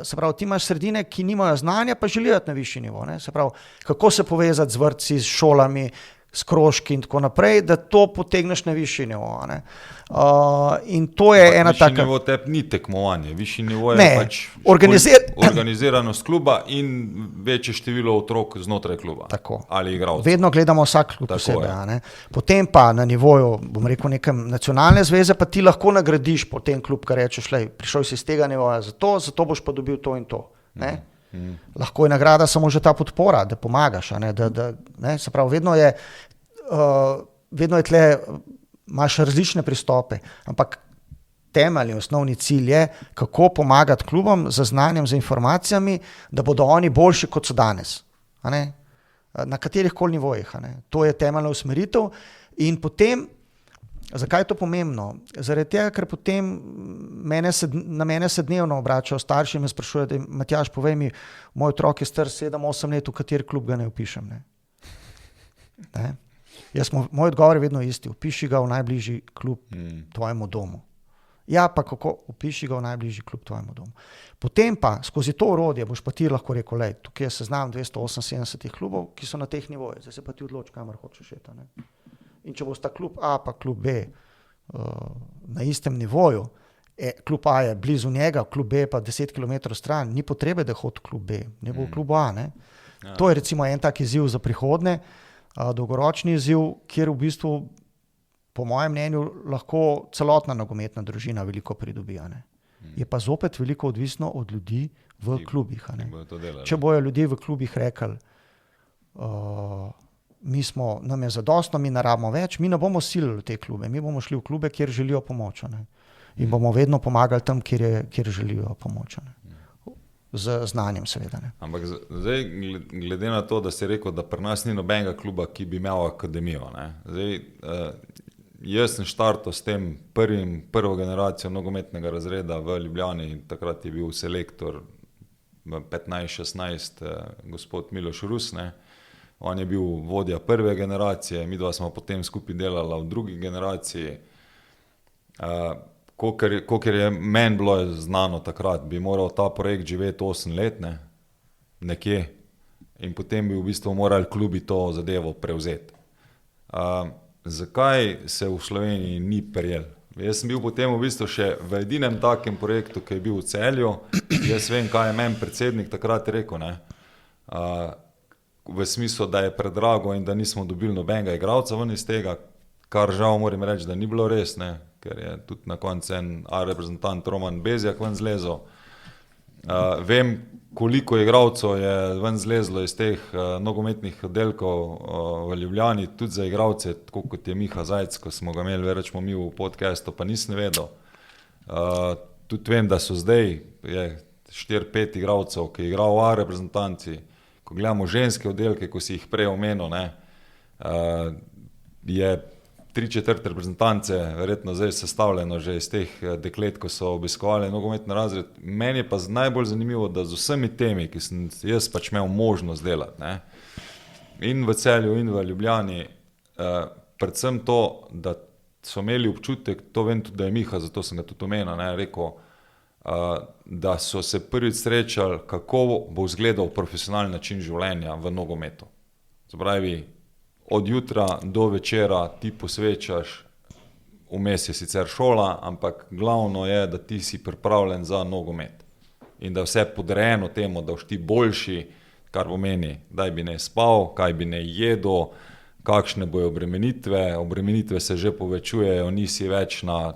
Se pravi, ti imaš sredine, ki nimajo znanja, pa želijo na višji nivo. Ne? Se pravi, kako se povezati z vrtci, s šolami, s krožki in tako naprej, da to potegneš na višji nivo. Ne? In to je ena taka... Višji nivo tep ni tekmovanje, višji nivo je pač organiziranost kluba in večje število otrok znotraj kluba. Tako. Ali igralcev. Vedno gledamo vsak klub posebej. Ne? Potem pa na nivoju, bom rekel, nekem nacionalne zveze, pa ti lahko nagradiš potem klub, kar rečeš, prišel si iz tega nivoja zato boš pa dobil to in to. Ne? Lahko je nagrada samo že ta podpora, da pomagaš. Ne? Se pravi, vedno je tle, imaš različne pristope, ampak temeljni, osnovni cilj je, kako pomagati klubom z znanjem, z informacijami, da bodo oni boljši, kot so danes. Na katerih koli nivojih. To je temeljna usmeritev in potem, zakaj je to pomembno? Zaradi tega, ker potem na mene se dnevno obračajo starši in me sprašujejo, da Matjaž, povej mi, moj otrok je star 7-8 let, v kateri klub ga ne vpišem. Ne? Moj odgovor je vedno isti, vpiši ga v najbližji klub tvojemu domu. Ja, pa kako? Vpiši ga v najbližji klub tvojemu domu. Potem pa, skozi to orodje boš pa ti lahko rekel, tukaj je seznam 278 klubov, ki so na teh nivojih, zdaj se pa ti odloči, kamor hočeš iti. In če bo sta klub A pa klub B na istem nivoju, klub A je blizu njega, klub B pa 10 km stran, ni potrebe, da hodi klub B, ne bo v klubu A. Ne? Ja. To je recimo en tak izziv za prihodnje, dolgoročni izziv, kjer v bistvu, po mojem mnenju, lahko celotna nogometna družina veliko pridobi. Je pa zopet veliko odvisno od ljudi v klubih. Če bojo ljudje v klubih rekli, nam je zadostno, mi ne rabimo več, mi ne bomo silili v te klube, mi bomo šli v klube, kjer želijo pomoč. In bomo vedno pomagali tam, kjer želijo pomoč. Z znanjem, seveda. Ampak zdaj, glede na to, da si rekel, da pri nas ni nobenega kluba, ki bi imel akademijo. Zdaj, jaz sem štartal s tem prvo generacijo nogometnega razreda v Ljubljani, takrat je bil selektor 15-16 gospod Miloš Rus, on je bil vodja prve generacije, midva smo potem skupaj delala v drugi generaciji. Kolikor je meni bilo znano takrat, bi moral ta projekt živeti 8 let, nekje, in potem bi v bistvu morali klubi to zadevo prevzeti. Zakaj se v Sloveniji ni prijel? Jaz sem bil potem v bistvu še v edinem takem projektu, ki je bil v Celju. Jaz vem, kaj je meni predsednik takrat rekel, v smislu, da je predrago in da nismo dobili nobenega igralca ven iz tega, kar žal moram reči, da ni bilo res, ker je tudi na koncu en reprezentant Roman Bezjak ven zlezel. Vem, koliko igralcev je ven zlezlo iz teh nogometnih oddelkov v Ljubljani, tudi za igralce, tako kot je Miha Zajc, ko smo ga imeli, rečemo mi v podcastu, pa nisem vedel. Tudi vem, da so zdaj 4-5 igralcev, ki je igral v reprezentanci. Ko gledamo ženske oddelke, ko si jih prej omenil, je 3/4 reprezentance verjetno zdaj sestavljeno že iz teh deklet, ko so obiskovali nogometni razred. Meni je pa najbolj zanimivo, da z vsemi temi, ki sem jaz pač imel možnost delati, in v Celju, in v Ljubljani, predvsem to, da so imeli občutek, to vem tudi, da je Miha, zato sem ga tudi omenil, rekel, da so se prvič srečali, kako bo izgledal profesionalni način življenja v nogometu. Se pravi, od jutra do večera ti posvečaš, vmes je sicer šola, ampak glavno je, da ti si pripravljen za nogomet. In da vse podrejeno temu, da boš ti boljši, kar pomeni, kdaj bi ne spal, kaj bi ne jedel, kakšne bojo obremenitve se že povečujejo, nisi več na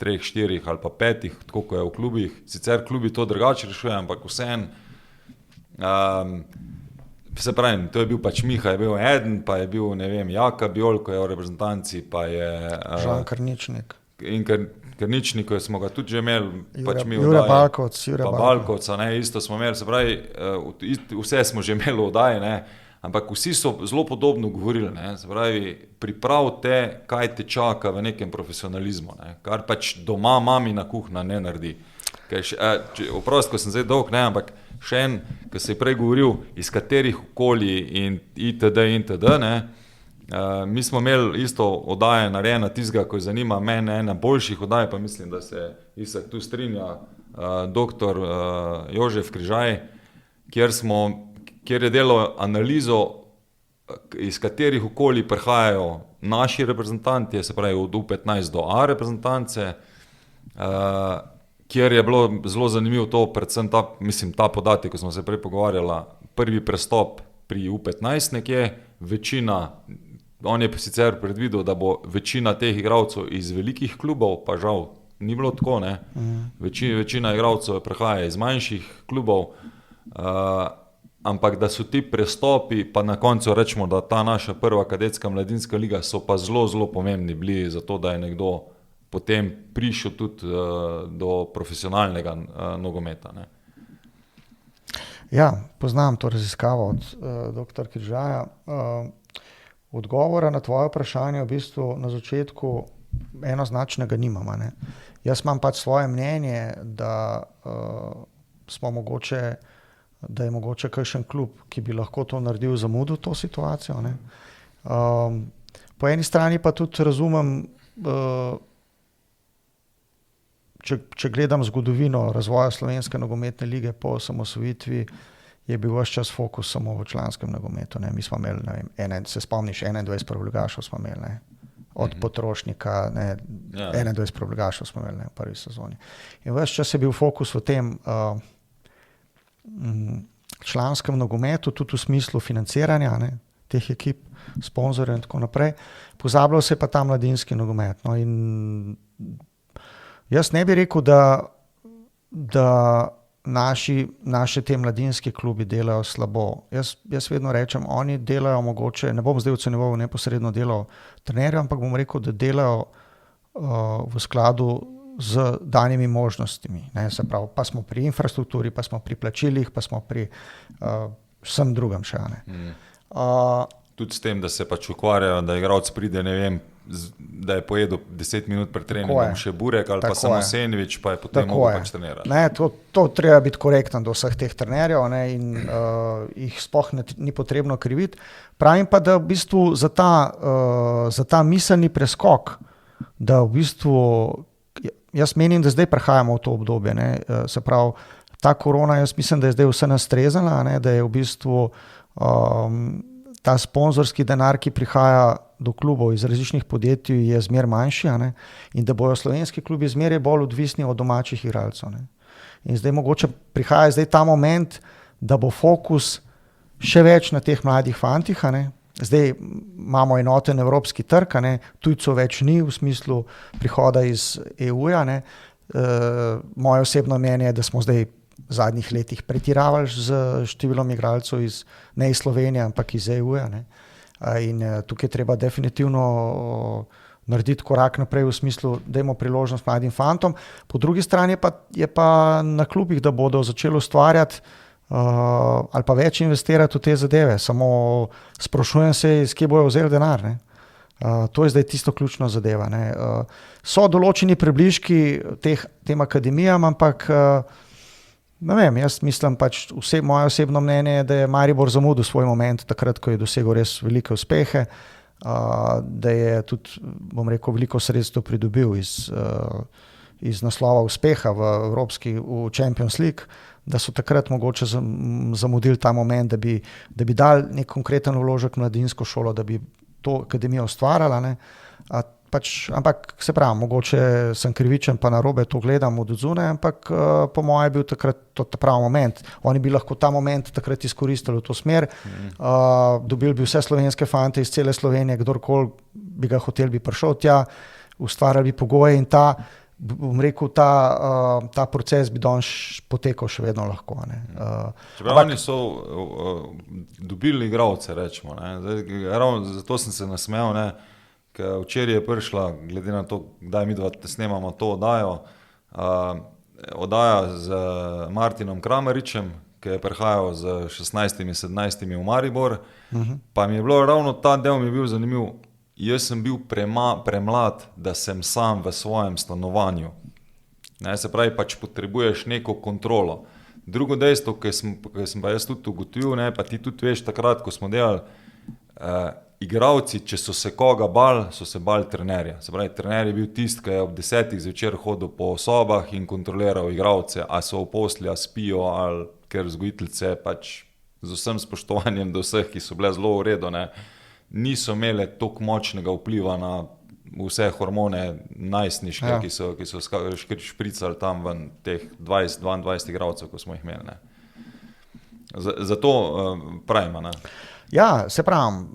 3, 4 ali pa 5, tako kot je v klubih. Sicer klubi to drugače rešujejo, ampak vseeno, se pravi, to je bil pač Miha, je bil eden, pa je bil, ne vem, Jaka Bijol, ko je v reprezentanci, pa je Žan Krničnik. In Krničnik, ko smo ga tudi že imeli, pač mi Jure Balkovc, isto smo imeli, se pravi, vse smo že imeli v oddaji, ampak vsi so zelo podobno govorili, se pravi, priprav te, kaj te čaka v nekem profesionalizmu, kar pač doma mamina kuhna ne naredi. Oprosti, ko sem zdaj dolg, ampak še en, ko se je prej govoril, iz katerih okolij in itd., mi smo imeli isto oddaje narejena tistega, ko je zanima mene, ena boljših oddaj, pa mislim, da se Isak tu strinja, doktor Jožef Križaj, kjer je delal analizo, iz katerih okolij prihajajo naši reprezentanti, se pravi od U15 do A reprezentance, kjer je bilo zelo zanimivo to, predvsem ta podatek, ko smo se prej pogovarjali, prvi prestop pri U15 nekje, on je sicer predvidel, da bo večina teh igralcev iz velikih klubov, pa žal ni bilo tako, večina igralcev prihaja iz manjših klubov, ampak da so ti prestopi, pa na koncu rečemo, da ta naša prva kadetska mladinska liga so pa zelo, zelo pomembni bili za to, da je nekdo potem prišel tudi do profesionalnega nogometa. Ja, poznam to raziskavo od dr. Križaja. Odgovora na tvoje vprašanje v bistvu na začetku enoznačnega nimamo. Jaz imam pač svoje mnenje, da je mogoče kakšen klub, ki bi lahko to naredil, zamudil to situacijo. Po eni strani pa tudi razumem, če gledam zgodovino razvoja slovenske nogometne lige po osamosvojitvi, je bil ves čas fokus samo v članskem nogometu. Mi smo imeli, se spomniš, 21 prvoligašev smo imeli, od Potrošnika, 21 prvoligašev smo imeli v prvi sezoni. In ves čas je bil fokus v tem članskem nogometu, tudi v smislu financiranja teh ekip, sponzorjev in tako naprej. Pozabljal se pa ta mladinski nogomet. In jaz ne bi rekel, da naše te mladinski klubi delajo slabo. Jaz vedno rečem, oni delajo mogoče, ne bom zdaj ocenjeval neposredno delo trenerja, ampak bom rekel, da delajo v skladu z danimi možnostmi. Ne, se pravi, pa smo pri infrastrukturi, pa smo pri plačilih, pa smo pri vsem drugem še. Tudi s tem, da se pač ukvarjajo, da igralec pride, ne vem, da je pojedel 10 minut pred treningom še burek ali pa samo sendvič, pa je potem mogel pač trenirati. Ne, to treba biti korektan do vseh teh trenerjev, ne, in jih sploh ni potrebno kriviti. Pravim pa, da v bistvu za ta miselni preskok, da v bistvu, jaz menim, da zdaj prehajamo v to obdobje, ne, se pravi, ta korona, jaz mislim, da je zdaj vse nastrezala, ne, da je v bistvu ta sponzorski denar, ki prihaja do klubov iz različnih podjetij, je zmer manjši, ne, in da bojo slovenski klubi zmeraj bolj odvisni od domačih igralcev. Ne. In zdaj mogoče prihaja zdaj ta moment, da bo fokus še več na teh mladih fantih. Ne. Zdaj imamo enoten evropski trg, ne, tujcev več ni v smislu prihoda iz EU-ja. Ne. Moje osebno mnenje je, da smo zdaj v zadnjih letih pretiravali z številom igralcev ne iz Slovenije, ampak iz EU-ja. Ne. In tukaj je treba definitivno narediti korak naprej v smislu, dajmo priložnost mladim fantom. Po drugi strani je pa na klubih, da bodo začeli ustvarjati ali pa več investirati v te zadeve. Samo sprašujem se, iz kje bojo vzeli denar. Ne. To je zdaj tisto ključno zadeva. Ne. So določeni približki tem akademijam, ampak ne vem, jaz mislim pač, moje osebno mnenje je, da je Maribor zamudil svoj moment takrat, ko je dosegel res velike uspehe, da je tudi, bom rekel, veliko sredstev pridobil iz naslova uspeha v Champions League, da so takrat mogoče zamudili ta moment, da bi dali nek konkreten vložek v mladinsko šolo, da bi to akademijo ustvarjala. Ne. Ampak se pravi, mogoče sem krivičen, pa narobe to gledam od zunaj, ampak po moje je bil takrat to ta pravi moment. Oni bi lahko ta moment takrat izkoristili v to smer, dobili bi vse slovenske fante iz cele Slovenije, kdorkoli bi ga hotel, bi prišel tja, ustvarjali bi pogoje in bom rekel, ta proces bi danes potekal še vedno lahko. Čeprav oni so dobili igralce, rečemo. Zato sem se nasmejal, ne. Ker včeraj je prišla, glede na to, kdaj mi snemamo to oddajo, oddaja z Martinom Kramaričem, ki je prihajal z 16-17 v Maribor, pa mi je bilo ravno ta del mi je bil zanimiv. Jaz sem bil premlad, da sem sam v svojem stanovanju. Ne, se pravi, pač potrebuješ neko kontrolo. Drugo dejstvo, ki sem pa jaz tudi ugotovil, ne, pa ti tudi veš takrat, ko smo delali, igravci, če so se koga bali, so se bali trenerja. Se pravi, trener je bil tisti, ki je ob 10 zvečer hodil po sobah in kontroliral igravce, a so v posli, a spijo, ali ker vzgojiteljice pač z vsem spoštovanjem do vseh, ki so bile zelo v redu, ne, niso imele toliko močnega vpliva na vse hormone najstniške, ki so špricali tam ven teh 20-22 igravcev, ko smo jih imeli. Ne. Zato pravimo, ne. Ja, se pravim,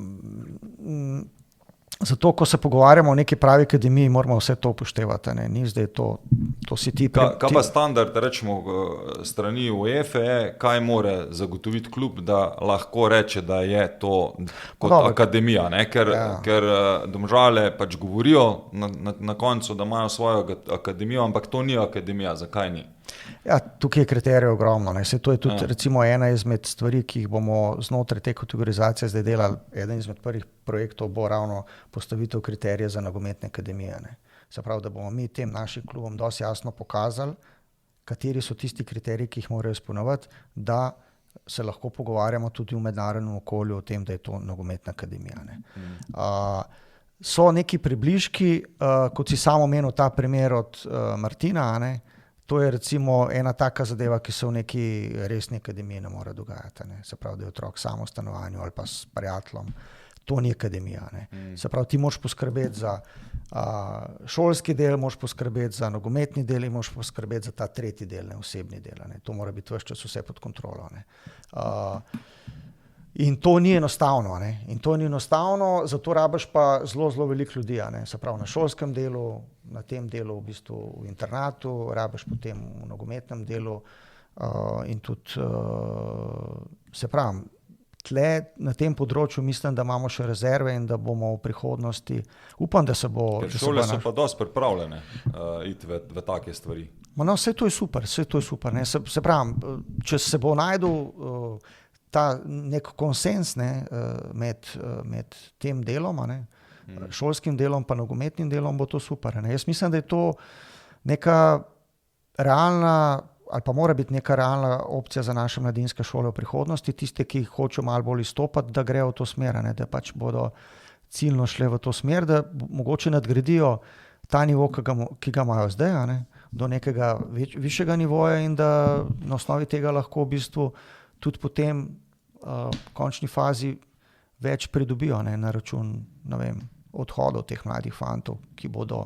zato, ko se pogovarjamo o neki pravi akademiji, moramo vse to upoštevati. Ne? Ni zdaj to si ti... Kaj pa standard, rečemo, strani UEFA, kaj more zagotoviti klub, da lahko reče, da je to kot akademija, ne? Ker Domžale pač govorijo na koncu, da imajo svojo akademijo, ampak to ni akademija. Zakaj ni? Ja, tukaj je kriterijev ogromno. Ne. To je tudi recimo ena izmed stvari, ki jih bomo znotraj te kategorizacije zdaj delali. Eden izmed prvih projektov bo ravno postavitev kriterijev za nogometne akademije. Ne. Se pravi, da bomo mi tem našim klubom dosti jasno pokazali, kateri so tisti kriteriji, ki jih morajo izpolnjevati, da se lahko pogovarjamo tudi v mednarodnem okolju o tem, da je to nogometna akademija. Ne. So neki približki, kot si samo omenil ta primer od Martina, ne. To je recimo ena taka zadeva, ki se v neki resni akademiji ne more dogajati. Ne. Se pravi, da je otrok samo v stanovanju ali pa s prijateljem. To ni akademija. Ne. Se pravi, ti moraš poskrbeti za šolski del, moraš poskrbeti za nogometni del in moraš poskrbeti za ta tretji del, ne, osebni del. Ne. To mora biti ves čas vse pod kontrolo. Ne. In to ni enostavno. Ne. In to ni enostavno, zato rabiš pa zelo, zelo veliko ljudi. Ne. Se pravi, na šolskem delu, na tem delu v bistvu v internatu, rabiš potem v nogometnem delu In tudi, se pravim, tle na tem področju mislim, da imamo še rezerve in da bomo v prihodnosti, upam, da se bo... Šole so pa dosti pripravljene iti v take stvari. No, vse to je super, ne. Se pravim, če se bo najdel ta nek konsens, ne, med tem delom, ne, šolskim delom pa nogometnim delom, bo to super, ne. Jaz mislim, da je to neka realna ali pa mora biti neka realna opcija za naše mladinske šole v prihodnosti, tiste, ki hočejo malo bolj izstopati, da grejo v to smer, ne, da pač bodo ciljno šle v to smer, da mogoče nadgradijo ta nivo, ki ga imajo zdaj, ne, do nekega višjega nivoja in da na osnovi tega lahko v bistvu tudi potem v končni fazi več pridobijo, ne, na račun, ne vem, odhodov teh mladih fantov, ki bodo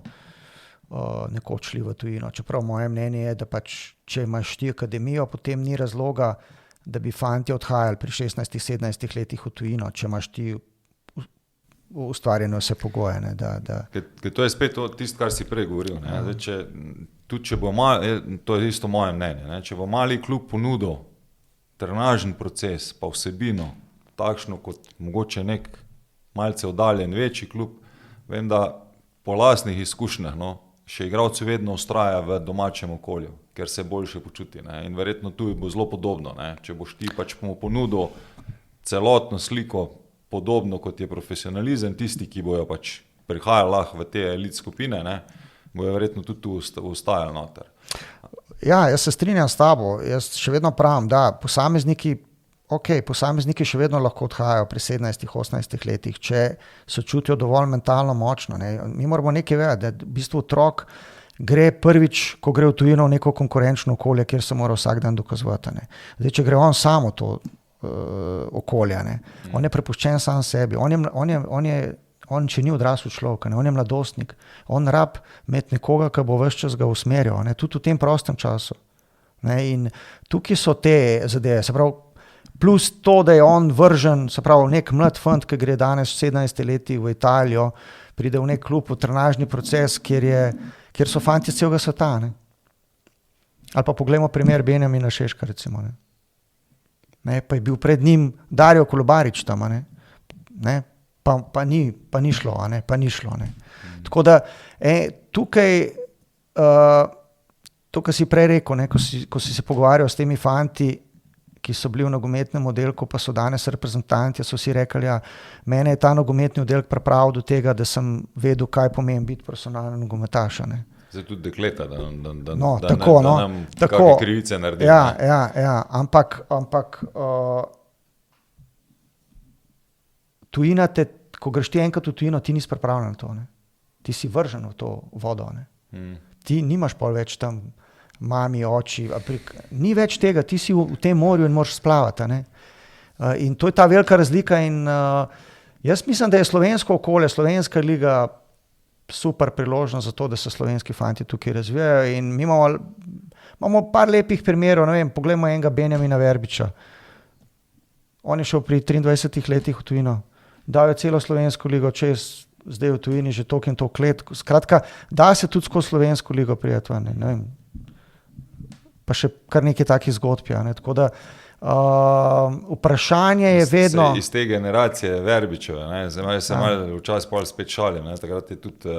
nekoč šli v tujino. Čeprav moje mnenje je, da pač, če imaš ti akademijo, potem ni razloga, da bi fantje odhajali pri 16-17 letih v tujino, če imaš ti ustvarjene vse pogoje. Ne, To je spet tisto, kar si prej govoril. Ne? Zdaj, če bo to je isto moje mnenje, ne? Če bo mali klub ponudil trenažni proces, pa vsebino, takšno kot mogoče nek malce oddaljen večji klub, vem, da po lastnih izkušnjah, no, še igralci vedno ustraja v domačem okolju, ker se boljše počuti. Ne? In verjetno tu bo zelo podobno. Ne? Če boš ti pač mu ponudil celotno sliko podobno, kot je profesionalizem, tisti, ki bojo pač prihajali lahko v te elit skupine, ne? Bojo verjetno tudi tu ustajali noter. Ja, jaz se strinjam s tabo. Jaz še vedno pravim, da posamezniki še vedno lahko odhajajo pri 17-18 letih, če se čutijo dovolj mentalno močno. Ne. Mi moramo nekaj vedeti, da v bistvu otrok gre prvič, ko gre v tujino, v neko konkurenčno okolje, kjer se mora vsak dan dokazovati. Ne. Zdaj, če gre on samo to okolje, ne. On je prepuščen sam sebi, on če ni odrasel človek, ne. On je mladostnik, on rab imeti nekoga, ki bo ves čas ga usmerjal, ne. Tudi v tem prostem času. Ne. In tukaj so te zadeve, se pravi, plus to, da je on vržen, se pravi, nek mlad fant, ki gre danes 17 leti v Italijo, pride v nek klub, v trenažni proces, kjer so fanti celega sveta. Ne. Ali pa poglejmo primer Benjamina Šeška, recimo. Ne, pa je bil pred njim Dario Kolobarič tam, ne, pa ni šlo, ne, pa ni šlo. Ne. Tako da tukaj, to, kar si prej rekel, ne, ko si se pogovarjal s temi fanti, ki so bili v nogometnem oddelku, pa so danes reprezentanti, so si rekli, ja, mene je ta nogometni oddelek pripravil do tega, da sem vedel, kaj pomeni biti profesionalni nogometaš. Zdaj tudi dekleta, da tako, nam kakšne krivice naredi. Ja, ampak tujina ko greš ti enkrat v tujino, ti nisi pripravljen na to. Ne. Ti si vržen v to vodo. Ne. Ti nimaš pol več tam mami, oči, ni več tega, ti si v tem morju in moraš splavati. Ne? In to je ta velika razlika in jaz mislim, da je slovensko okolje, slovenska liga super priložnost za to, da se slovenski fanti tukaj razvijajo in mi imamo par lepih primerov, ne vem, poglejmo enega Benjamina Verbiča. On je šel pri 23 letih v tujino, dal je celo slovensko ligo čez, zdaj v tujini že toliko in toliko let. Skratka, da se tudi skozi slovensko ligo prijeti, ne vem, pa še kar nekaj takih zgodb. Ne. Tako da vprašanje je vedno... Iz te generacije Verbičeve, zdaj se malo včasih pol spet šalim, ne. Takrat je tudi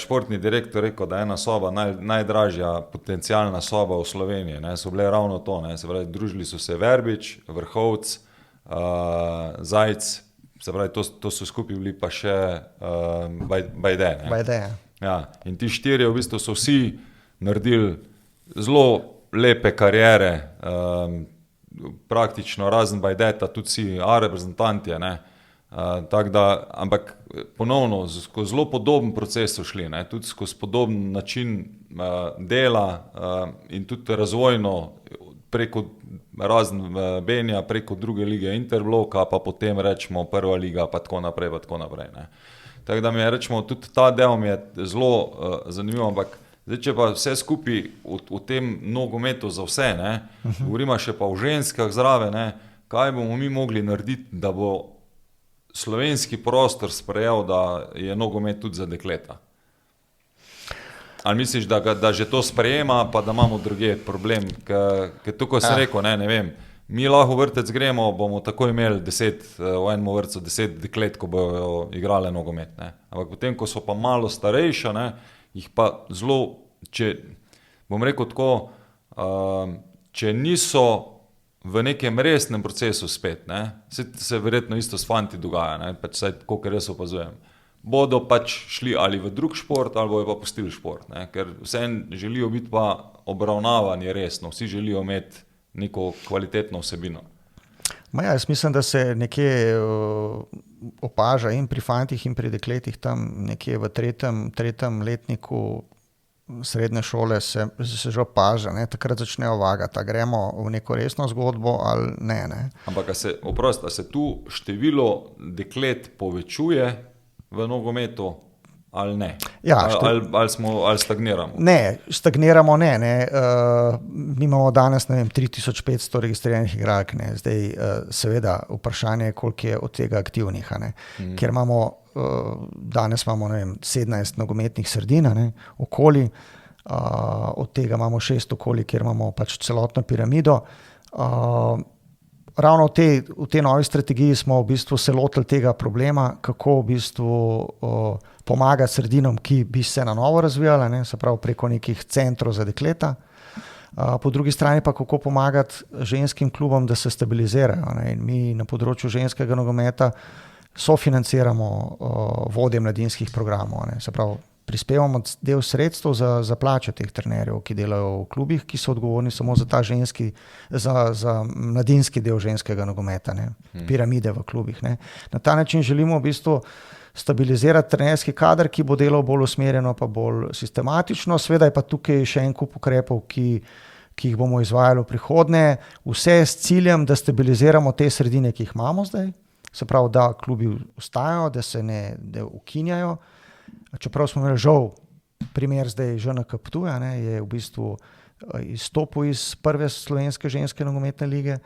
športni direktor rekel, da je ena soba najdražja potencialna soba v Sloveniji. Ne. So bile ravno to, ne. Se pravi, družili so se Verbič, Vrhovc, Zajc, se pravi, to so skupaj bili pa še Bajde. Bajde. Ja. In ti štirje v bistvu so vsi naredili zelo lepe kariere, praktično razen Bajdeta, tudi si reprezentanti, tako da, ampak ponovno, skozi zelo podoben proces so šli, ne, tudi skozi podoben način dela in tudi razvojno preko razen Benja, preko druge lige Interbloka, pa potem rečemo prva liga, pa tako naprej, ne. Tako da mi je, rečemo, tudi ta del mi je zelo zanimivo, ampak zdaj, če pa vse skupaj v tem nogometu za vse, ne, govorimo še pa o ženskah zraven, ne, kaj bomo mi mogli narediti, da bo slovenski prostor sprejel, da je nogomet tudi za dekleta? Ali misliš, da že to sprejema, pa da imamo druge problem? Ker tukaj sem rekel, ne vem, mi lahko v vrtec gremo, bomo tako imeli v enem vrtcu 10 deklet, ko bojo igrale nogomet. Ne? Ampak potem, ko so pa malo starejša, ne, jih pa zelo, bom rekel tako, če niso v nekem resnem procesu spet, ne, se verjetno isto s fanti dogaja, ne, pač saj, kolikor jaz opazujem. Bodo pač šli ali v drug šport, ali bojo pa pustili šport. Ne? Ker vseeno želijo biti pa obravnavani resno, vsi želijo imeti neko kvalitetno vsebino. Jaz mislim, da se nekje opaža in pri fantih in pri dekletih tam nekje v tretjem letniku srednje šole se že opaža, ne? Takrat začnejo vagati, gremo v neko resno zgodbo ali ne. Ampak a se tu število deklet povečuje v nogometu ali ne? Ja, ali stagniramo? Ne, stagniramo ne. Mi imamo danes, 3500 registriranih igralk, ne. Zdaj seveda vprašanje je, koliko je od tega aktivnih, ne. Ker imamo, danes imamo 17 nogometnih sredin, ne, okoli, od tega imamo 6 okoli, kjer imamo pač celotno piramido. Ravno v tej novi strategiji smo v bistvu se lotili tega problema, kako v bistvu pomagati sredinam, ki bi se na novo razvijale, ne, se pravi preko nekih centrov za dekleta. Po drugi strani pa kako pomagati ženskim klubom, da se stabilizirajo. Ne. In mi na področju ženskega nogometa sofinanciramo vodje mladinskih programov. Ne. Se pravi, prispevamo del sredstev za plače teh trenerjev, ki delajo v klubih, ki so odgovorni samo za ta za mladinski del ženskega nogometa, ne, piramide v klubih. Ne. Na ta način želimo v bistvu stabilizirati trenerski kader, ki bo delal bolj usmerjeno pa bolj sistematično. Seveda je pa tukaj še en kup ukrepov, ki jih bomo izvajali v prihodnje, vse s ciljem, da stabiliziramo te sredine, ki jih imamo zdaj, se pravi, da klubi ostajajo, da se ne ukinjajo. Čeprav smo imeli žal primer zdaj ŽNK Ptuj, je v bistvu izstopil iz prve slovenske ženske nogometne lige,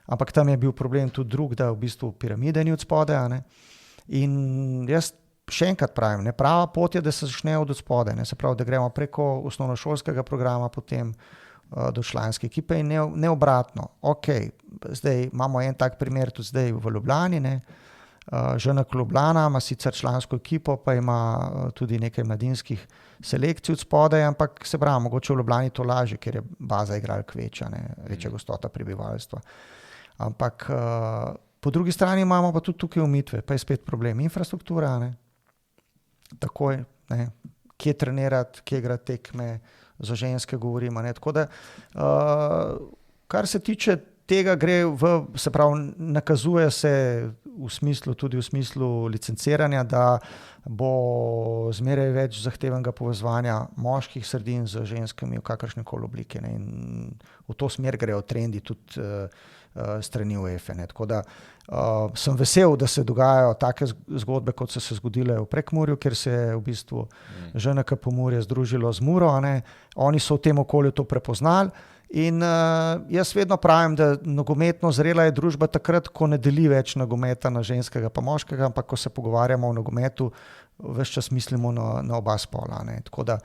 ampak tam je bil problem tudi drug, da v bistvu piramide ni od spodaj. In jaz še enkrat pravim, prava pot je, da se začne od spodaj, se pravi, da gremo preko osnovnošolskega programa potem do članske ekipe in ne obratno. Ok, zdaj imamo en tak primer tudi zdaj v Ljubljani, ŽNK Ljubljana ima sicer člansko ekipo, pa ima tudi nekaj mladinskih selekcij od spodaj, ampak se pravi, mogoče v Ljubljani to lažje, ker je baza igralk večja, večja gostota prebivalstva. Ampak po drugi strani imamo pa tudi tukaj omitve, pa je spet problem infrastruktura, takoj, kje trenirati, kje igrati tekme, za ženske govorimo, tako da kar se tiče tega gre se pravi, nakazuje se tudi v smislu licenciranja, da bo zmeraj več zahtevenega povezovanja moških sredin z ženskami v kakršnekoli obliki. In v to smer grejo trendi tudi strani UEFA. Tako da sem vesel, da se dogajajo take zgodbe, kot so se zgodile v Prekmurju, kjer se je v bistvu ŽNK Pomurje združilo z Muro. Oni so v tem okolju to prepoznali. In jaz vedno pravim, da nogometno zrela je družba takrat, ko ne deli več nogometa na ženskega pa moškega, ampak ko se pogovarjamo o nogometu, ves čas mislimo na oba spola. Tako da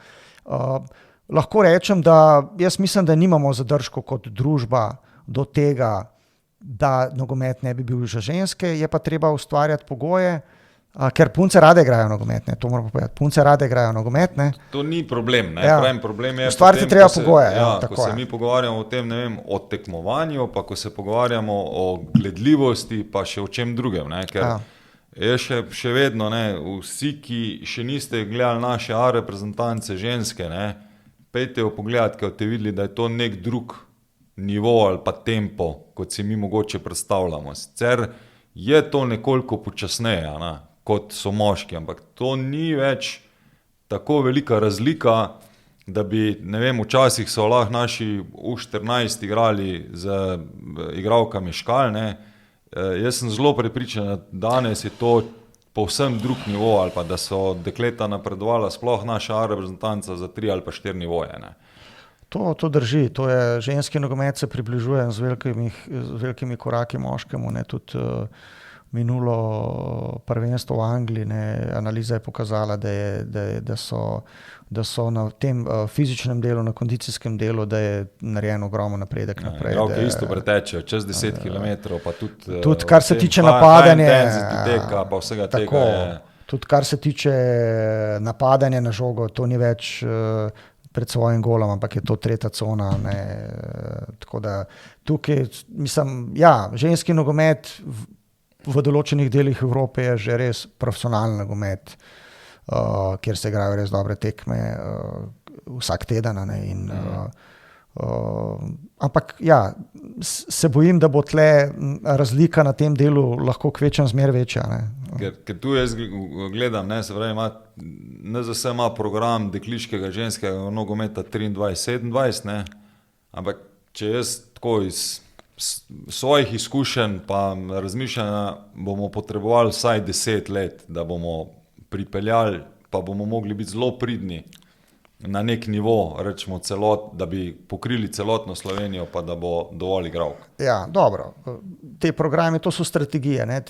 lahko rečem, da jaz mislim, da nimamo zadržkov kot družba do tega, da nogomet ne bi bil za ženske, je pa treba ustvarjati pogoje, ker punce rade igrajo nogomet, to moramo povedati. Punce rade igrajo nogomet. To ni problem, Pravim, problem je ustvariti treba pogoje. Ko se mi pogovarjamo o tem, o tekmovanju, pa ko se pogovarjamo o gledljivosti, pa še o čem drugem, ker je še vedno, vsi, ki še niste gledali naše A reprezentance ženske, pejte jo pogledati, ker boste videli, da je to nek drug nivo ali pa tempo, kot si mi mogoče predstavljamo. Sicer je to nekoliko počasneje, kot so moški, ampak to ni več tako velika razlika, da bi, včasih so lahko naši U14 igrali z igralkami škal, Jaz sem zelo prepričan, da danes je to povsem drug nivo, ali pa da so dekleta napredovala, sploh naša A reprezentanca za 3 ali pa 4 nivoje. To drži, to je ženski nogomet se približuje z velikimi koraki moškemu, tudi minulo prvenstvo v Angliji, ne, analiza je pokazala, da so na tem fizičnem delu, na kondicijskem delu, da je narejen ogromno napredek naprej. Igralke isto pretečejo, čez 10 km, pa tudi kar se tiče napadanja, teka, pa vsega tako, tega je. Tudi kar se tiče napadanja na žogo, to ni več pred svojim golom, ampak je to tretja cona. Ne. Tako da tukaj, mislim, ja, ženski nogomet v določenih delih Evrope je že res profesionalni nogomet, kjer se igrajo res dobre tekme vsak teden. Ne, in, ampak ja, se bojim, da bo tle razlika na tem delu lahko kvečem zmer večja. Ne. Ker tu jaz gledam, ne, se pravi, NZS ima program dekliškega ženskega nogometa 23-27, ne, ampak če jaz tako iz svojih izkušenj pa razmišljanja bomo potrebovali vsaj 10 let, da bomo pripeljali, pa bomo mogli biti zelo pridni na nek nivo, rečemo da bi pokrili celotno Slovenijo, pa da bo dovolj igral. Ja, dobro. Te programi, to so strategije. Ne?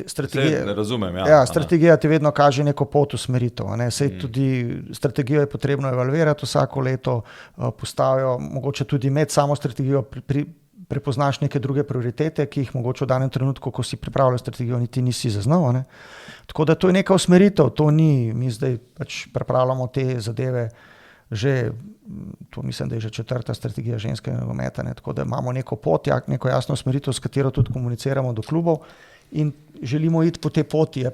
Ne razumem, ja. Ja, strategija ti vedno kaže neko pot usmeritev. Ne? Sej tudi strategijo je potrebno evalvirati vsako leto, postavijo, mogoče tudi med samo strategijo prepoznaš neke druge prioritete, ki jih mogoče v danem trenutku, ko si pripravljal strategijo, niti nisi zaznal. Ne? Tako da to je neka usmeritev, to ni, mi zdaj pač pripravljamo te zadeve, že, to mislim, da je že 4. strategija ženskega nogometa, ne, tako da imamo neko pot, neko jasno usmeritev, s katero tudi komuniciramo do klubov in želimo iti po tej poti.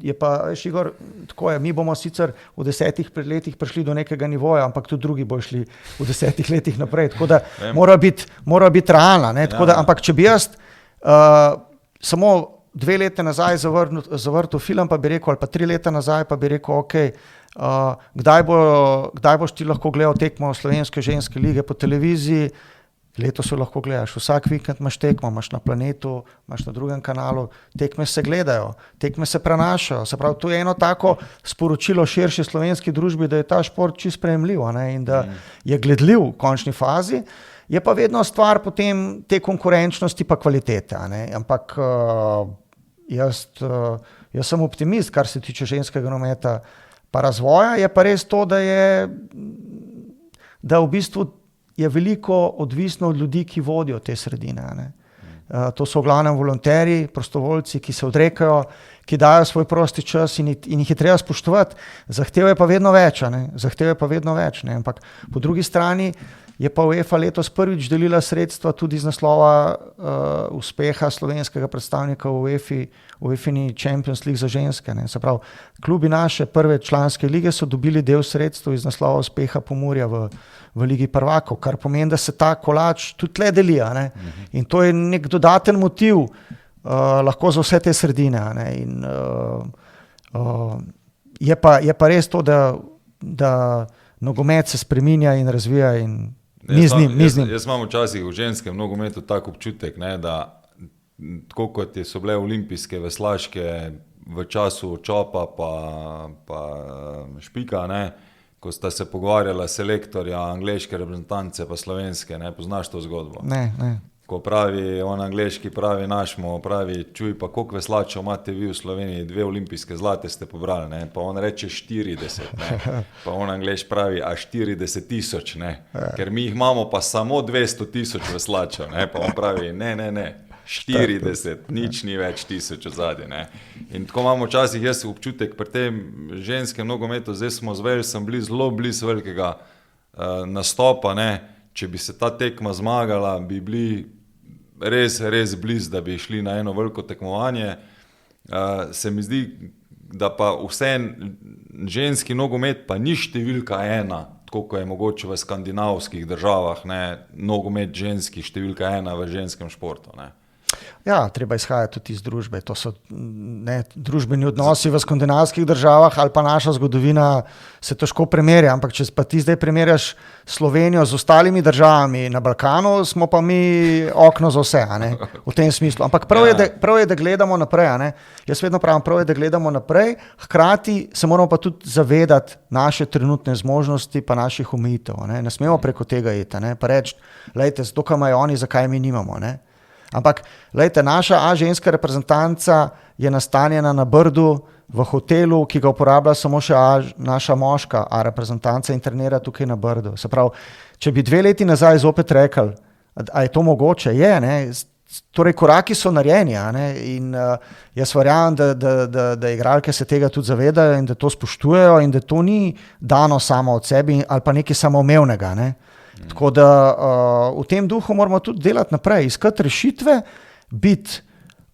Je pa veš, Igor, tako je, mi bomo sicer v 10 letih prišli do nekega nivoja, ampak tudi drugi bojo šli v 10 letih naprej, tako da mora biti realna, ne, tako da, ampak če bi jaz samo 2 leta nazaj zavrtel film, pa bi rekel, ali pa 3 leta nazaj, pa bi rekel, okej, kdaj boš ti lahko gledal tekmo slovenske ženske lige po televiziji, letos jo lahko gledaš, vsak vikend imaš tekmo, imaš na Planetu, imaš na drugem kanalu, tekme se gledajo, tekme se prenašajo, se pravi, to je eno tako sporočilo širši slovenski družbi, da je ta šport čisto sprejemljiv, ne, in da je gledljiv v končni fazi, je pa vedno stvar potem te konkurenčnosti pa kvalitete, ne, ampak jaz sem optimist, kar se tiče ženskega nogometa pa razvoja, je pa res to, da v bistvu je veliko odvisno od ljudi, ki vodijo te sredine. Ne. To so v glavnem volonterji, prostovoljci, ki se odrekajo, ki dajo svoj prosti čas in jih je treba spoštovati. Zahteve pa vedno več, ne. Ampak po drugi strani je pa UEFA letos prvič delila sredstva tudi iz naslova uspeha slovenskega predstavnika v UEFA-ni Champions League za ženske. Ne. Se pravi, klubi naše prve članske lige so dobili del sredstev iz naslova uspeha Pomurja v Ligi prvakov, kar pomeni, da se ta kolač tudi tle deli. Ne. In to je nek dodaten motiv lahko za vse te sredine. Ne. In je pa res to, da nogomet se spreminja in razvija in Jaz imam včasih v ženskem nogometu tak občutek, ne, da tako kot so bile olimpijske veslaške v času Čopa pa Špika, ne, ko sta se pogovarjala selektorja angleške reprezentance pa slovenske, ne, poznaš to zgodbo? Ne. Ko pravi, on angleški pravi našmu, pravi, čuj, pa koliko veslačev imate vi v Sloveniji, 2 olimpijske zlate ste pobrali, ne, pa on reče 40, ne, pa on angleš pravi, a 40,000, ne, ker mi jih imamo pa samo 200,000 veslačev, ne, pa on pravi, ne, 40, nič ni več 1000 zadnje, ne. In tako imamo včasih jaz občutek pri tem ženskem nogometu, zdaj smo bili zelo blizu velikega nastopa, ne, če bi se ta tekma zmagala, bi bili res blizu, da bi šli na eno veliko tekmovanje. Se mi zdi, da pa vseeno ženski nogomet pa ni številka 1, tako kot je mogoče v skandinavskih državah, ne, nogomet ženski številka 1 v ženskem športu, ne. Ja, treba izhajati tudi iz družbe. To so družbeni odnosi v skandinavskih državah ali pa naša zgodovina se težko primerja, ampak če pa ti zdaj primerjaš Slovenijo z ostalimi državami na Balkanu, smo pa mi okno za vse, ne, v tem smislu. Ampak prav je, da gledamo naprej. Ne. Jaz vedno pravim, prav je, da gledamo naprej, hkrati se moramo pa tudi zavedati naše trenutne zmožnosti pa naših omejitev. Ne smemo preko tega iti, ne, pa reči, lejte, zato kaj imajo oni, zakaj mi nimamo, ne. Ampak, glejte, naša A-ženska reprezentanca je nastanjena na Brdu v hotelu, ki ga uporablja samo še naša moška A-reprezentanca in trenira tukaj na Brdu. Se pravi, če bi 2 leti nazaj zopet rekli, a je to mogoče? Je, ne? Torej, koraki so narejeni, in jaz verjamem, da igralke se tega tudi zavedajo in da to spoštujejo in da to ni dano samo od sebi ali pa nekaj samoumevnega, ne. Tako da v tem duhu moramo tudi delati naprej, iskati rešitve, biti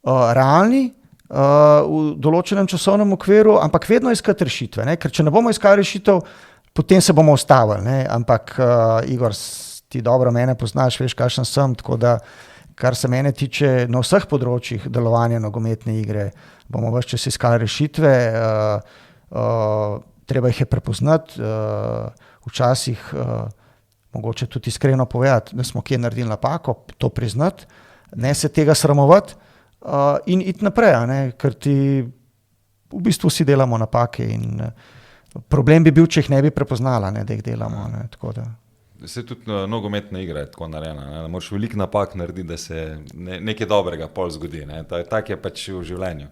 realni v določenem časovnem okviru, ampak vedno iskati rešitve, ne, ker če ne bomo iskali rešitev, potem se bomo ustavili, ne, ampak Igor, ti dobro mene poznaš, veš, kakšen sem, tako da kar se mene tiče na vseh področjih delovanja nogometne igre, bomo ves čas iskali rešitve, treba jih je prepoznati, včasih mogoče tudi iskreno povedati, da smo kje naredili napako, to priznati, ne se tega sramovati in iti naprej, ne, ker ti v bistvu vsi delamo napake in problem bi bil, če jih ne bi prepoznala, ne, da jih delamo, ne, tako da. Se tudi nogometna igra je tako narejena, ne? Moraš veliko napak narediti, da se nekaj dobrega pol zgodi, ne? Tak je pač v življenju.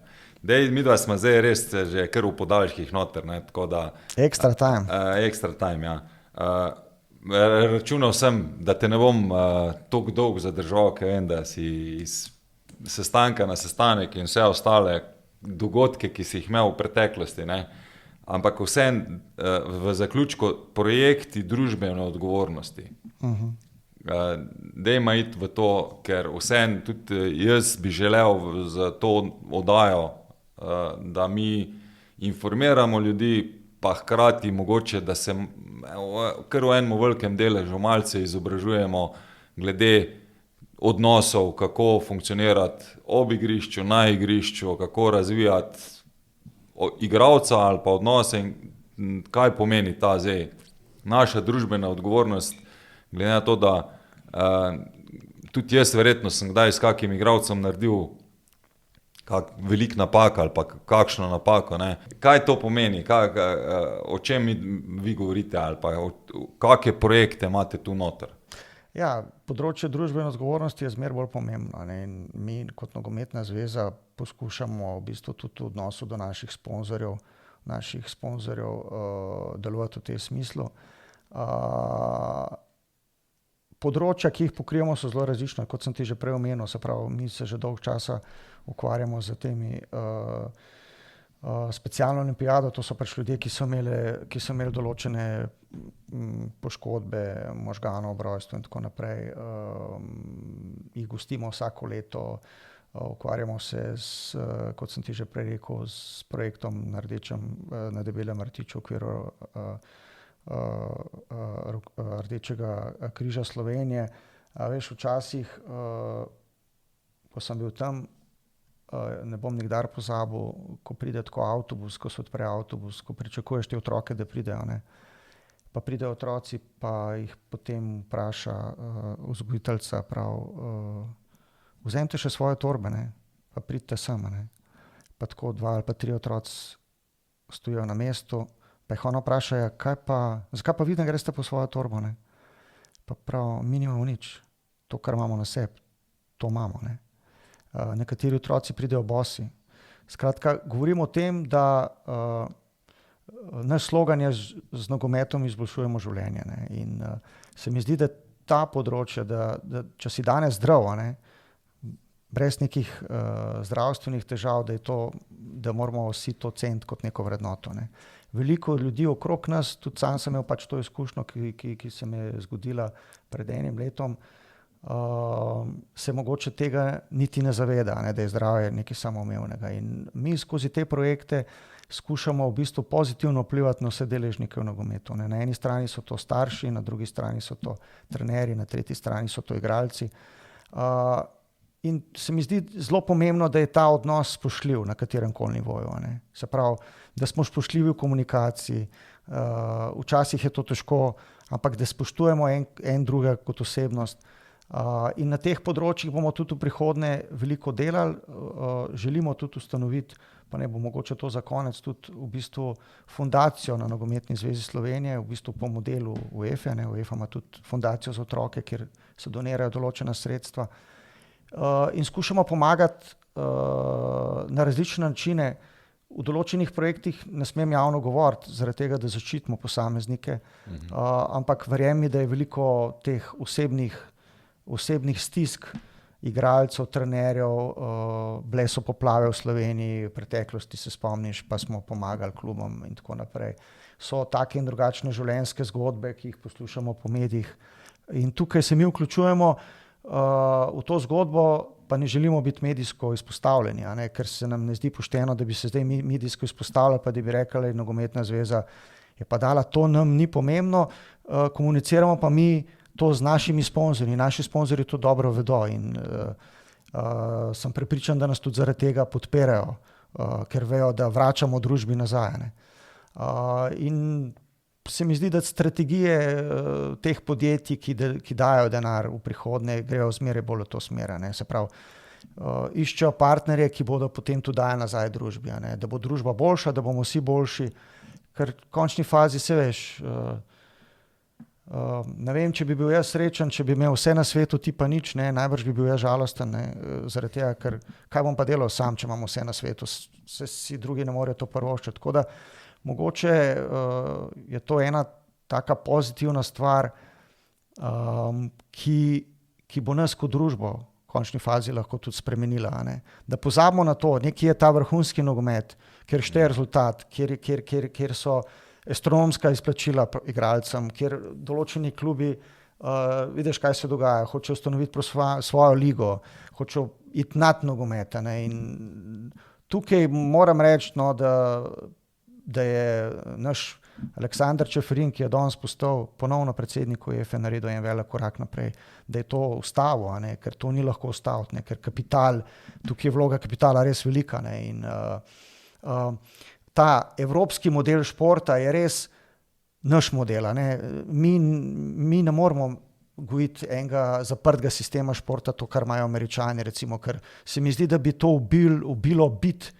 Midva smo zdaj res že kar v podaljških noter, ne? Tako da... Extra time. Extra time, ja. Računal sem, da te ne bom toliko dolgo zadržal, ker vem, da si iz sestanka na sestanek in vse ostale dogodke, ki si jih imel v preteklosti, ne? Ampak vseeno v zaključku projekti družbene odgovornosti. Dajmo iti v to, ker vseeno tudi jaz bi želel za to oddajo, da mi informiramo ljudi, pa hkrati mogoče, da se kar v enem velikem deležu malce izobražujemo glede odnosov, kako funkcionirati ob igrišču, na igrišču, kako razvijati igralca ali pa odnose in kaj pomeni ta zdaj naša družbena odgovornost, glede na to, da tudi jaz verjetno sem kdaj s kakim igralcem naredil velik napak ali pa kakšno napako, ne. Kaj to pomeni, o čem vi govorite ali pa kakšne projekte imate tu noter? Ja, področje družbene odgovornosti je zmeraj bolj pomembno, ne, in mi kot nogometna zveza poskušamo v bistvu tudi v odnosu do naših sponzorjev delovati v tem smislu. Področja, ki jih pokrivamo, so zelo različna, kot sem ti že prej omenil, se pravi, mi se že dolgo časa ukvarjamo z temi specialno olimpijado, to so pač ljudje, ki so imeli določene poškodbe možganov ob rojstvu in tako naprej. Jih gostimo vsako leto, ukvarjamo se kot sem ti že prej rekel, s projektom na Debelem rtiču v okviru Rdečega križa Slovenije. Veš, včasih, ko sem bil tam, ne bom nikdar pozabil, ko pride tako avtobus, ko se odpre avtobus, ko pričakuješ te otroke, da pridejo, ne. Pa pridejo otroci, pa jih potem vpraša vzgojiteljica, vzemite še svoje torbe, ne, pa pridite sem, ne. Pa tako 2 ali pa 3 otroci stojijo na mestu, pa jih ona vpraša, zakaj pa vi ne greste po svojo torbo, ne. Pa prav, mi nimamo nič, to, kar imamo na sebi, to imamo, ne. Nekateri otroci pridejo bosi. Skratka, govorimo o tem, da naš slogan je z nogometom izboljšujemo življenje, ne. In se mi zdi, da ta področja, da če si danes zdrav, ne, brez nekih zdravstvenih težav, da moramo vsi to ceniti kot neko vrednoto, ne. Veliko ljudi okrog nas, tudi sam sem imel pač to izkušnjo, ki se mi je zgodila pred enim letom, se mogoče tega niti ne zaveda, ne, da je zdravje nekaj samoumevnega. In mi skozi te projekte skušamo v bistvu pozitivno vplivati na vse deležnike v nogometu, ne. Na eni strani so to starši, na drugi strani so to trenerji, na tretji strani so to igralci. In se mi zdi zelo pomembno, da je ta odnos spoštljiv na kateremkoli nivoju, ne. Se pravi, da smo spoštljivi v komunikaciji, včasih je to težko, ampak da spoštujemo en drugega kot osebnost. In na teh področjih bomo tudi v prihodnje veliko delali, želimo tudi ustanoviti, pa ne bo mogoče to za konec, tudi v bistvu fundacijo na Nogometni zvezi Slovenije, v bistvu po modelu UEFA, ne, UEFA ima tudi fundacijo za otroke, kjer se donirajo določena sredstva. in skušamo pomagati na različne načine. V določenih projektih ne smem javno govoriti, zaradi tega, da zaščitimo posameznike, ampak verjemi, da je veliko teh osebnih stisk igralcev, trenerjev, bile so poplave v Sloveniji, v preteklosti se spomniš, pa smo pomagali klubom in tako naprej. So take in drugačne življenjske zgodbe, ki jih poslušamo po medijih. In tukaj se mi vključujemo v to zgodbo, pa ne želimo biti medijsko izpostavljeni, ker se nam ne zdi pošteno, da bi se zdaj medijsko izpostavljali, pa da bi rekli, Nogometna zveza je pa dala, to nam ni pomembno, komuniciramo pa mi to z našimi sponzorji. Naši sponzorji to dobro vedo in sem prepričan, da nas tudi zaradi tega podpirajo, ker vejo, da vračamo družbi nazaj. In se mi zdi, da strategije teh podjetij, ki dajo denar v prihodnje, grejo zmeraj bolj v to smer. Se pravi, iščejo partnerje, ki bodo potem tudi dali nazaj družbi, da bo družba boljša, da bomo vsi boljši, ker v končni fazi se veš, ne vem, če bi bil jaz srečen, če bi imel vse na svetu, ti pa nič, najbrž bi bil jaz žalosten, zaradi tega, ker kaj bom pa delal sam, če imam vse na svetu, si drugi ne morejo to privoščiti. Tako da mogoče je to ena taka pozitivna stvar, ki bo nas kot družbo v končni fazi lahko tudi spremenila. Da pozabimo na to, nekje je ta vrhunski nogomet, kjer šteje rezultat, kjer so astronomska izplačila igralcem, kjer določeni klubi, vidiš, kaj se dogaja, hočejo ustanoviti svojo ligo, hočejo iti nad nogomet. In tukaj moram reči, da je naš Aleksandar Čeferin, ki je danes postal ponovno predsednik UEFA, naredil en velik korak naprej, da je to ustavil, ker to ni lahko ustaviti, ker kapital, tukaj je vloga kapitala res velika. In ta evropski model športa je res naš model. Mi ne moramo gojiti enega zaprtega sistema športa, to, kar imajo Američani, recimo, ker se mi zdi, da bi to ubilo bit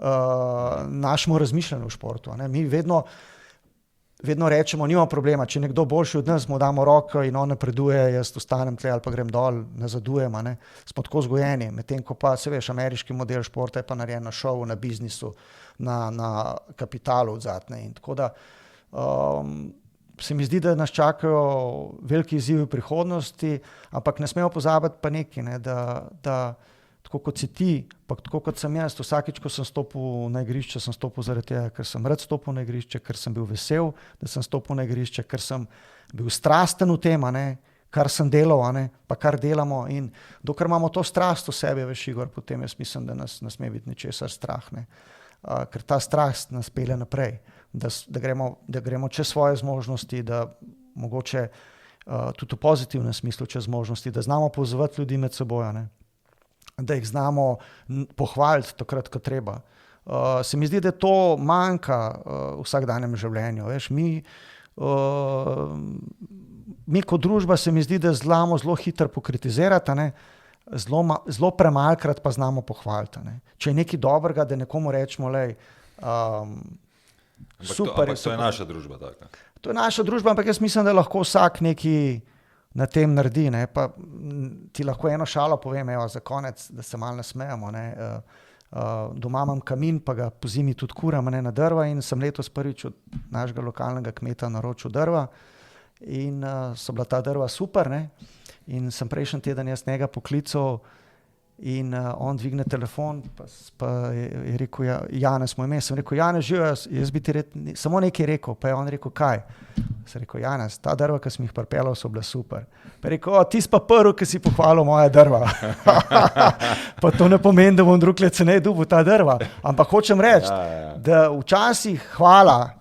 našemu razmišljanju v športu. Mi vedno rečemo, nima problema, če nekdo boljši od nas, mu damo roko in on napreduje, jaz ostanem tle ali pa grem dol, nazadujem. Smo tako vzgojeni, medtem ko pa, se veš, ameriški model športa je pa narejen na šovu, na biznisu, na kapitalu odzadnje. In tako da se mi zdi, da nas čakajo veliki izzivi v prihodnosti, ampak ne smemo pozabiti pa nekaj, da tako kot si ti, pa tako kot sem jaz, vsakič, ko sem stopil na igrišče, sem stopil zaradi tega, ker sem rad stopil na igrišče, ker sem bil vesel, da sem stopil na igrišče, ker sem bil strasten v tem, kar sem delal, pa kar delamo. In dokler imamo to strast v sebi, veš, Igor, potem jaz mislim, da nas ne sme biti ničesar strah. Ker ta strast nas pelje naprej, da gremo čez svoje zmožnosti, da mogoče tudi v pozitivnem smislu čez zmožnosti, da znamo povezovati ljudi med seboj, da jih znamo pohvaliti takrat, ko treba. Se mi zdi, da to manjka v vsakdanjem življenju. Veš, mi kot družba se mi zdi, da znamo zelo hitro pokritizirati, zelo premalkrat pa znamo pohvaliti. Če je nekaj dobrega, da nekomu rečemo, super. Ampak to je naša družba. Tako. To je naša družba, ampak jaz mislim, da lahko vsak nekaj na tem naredi. Pa ti lahko eno šalo povem, za konec, da se malo nasmejamo. Doma imam kamin, pa ga po zimi tudi kuram na drva in sem letos prvič od našega lokalnega kmeta naročil drva in so bila ta drva super. In sem prejšnji teden jaz njega poklical in on dvigne telefon, pa je rekel, Janez moj ime, sem rekel, Janez živijo, jaz bi ti samo nekaj rekel, pa je on rekel, kaj? Sem rekel, Janez, ta drva, ki sem jih pripeljal, so bila super. Pa je rekel, ti si pa prvi, ki si pohvalil moja drva. Pa to ne pomeni, da bom drug let ceneje dobil ta drva, ampak hočem reči, da včasih hvala,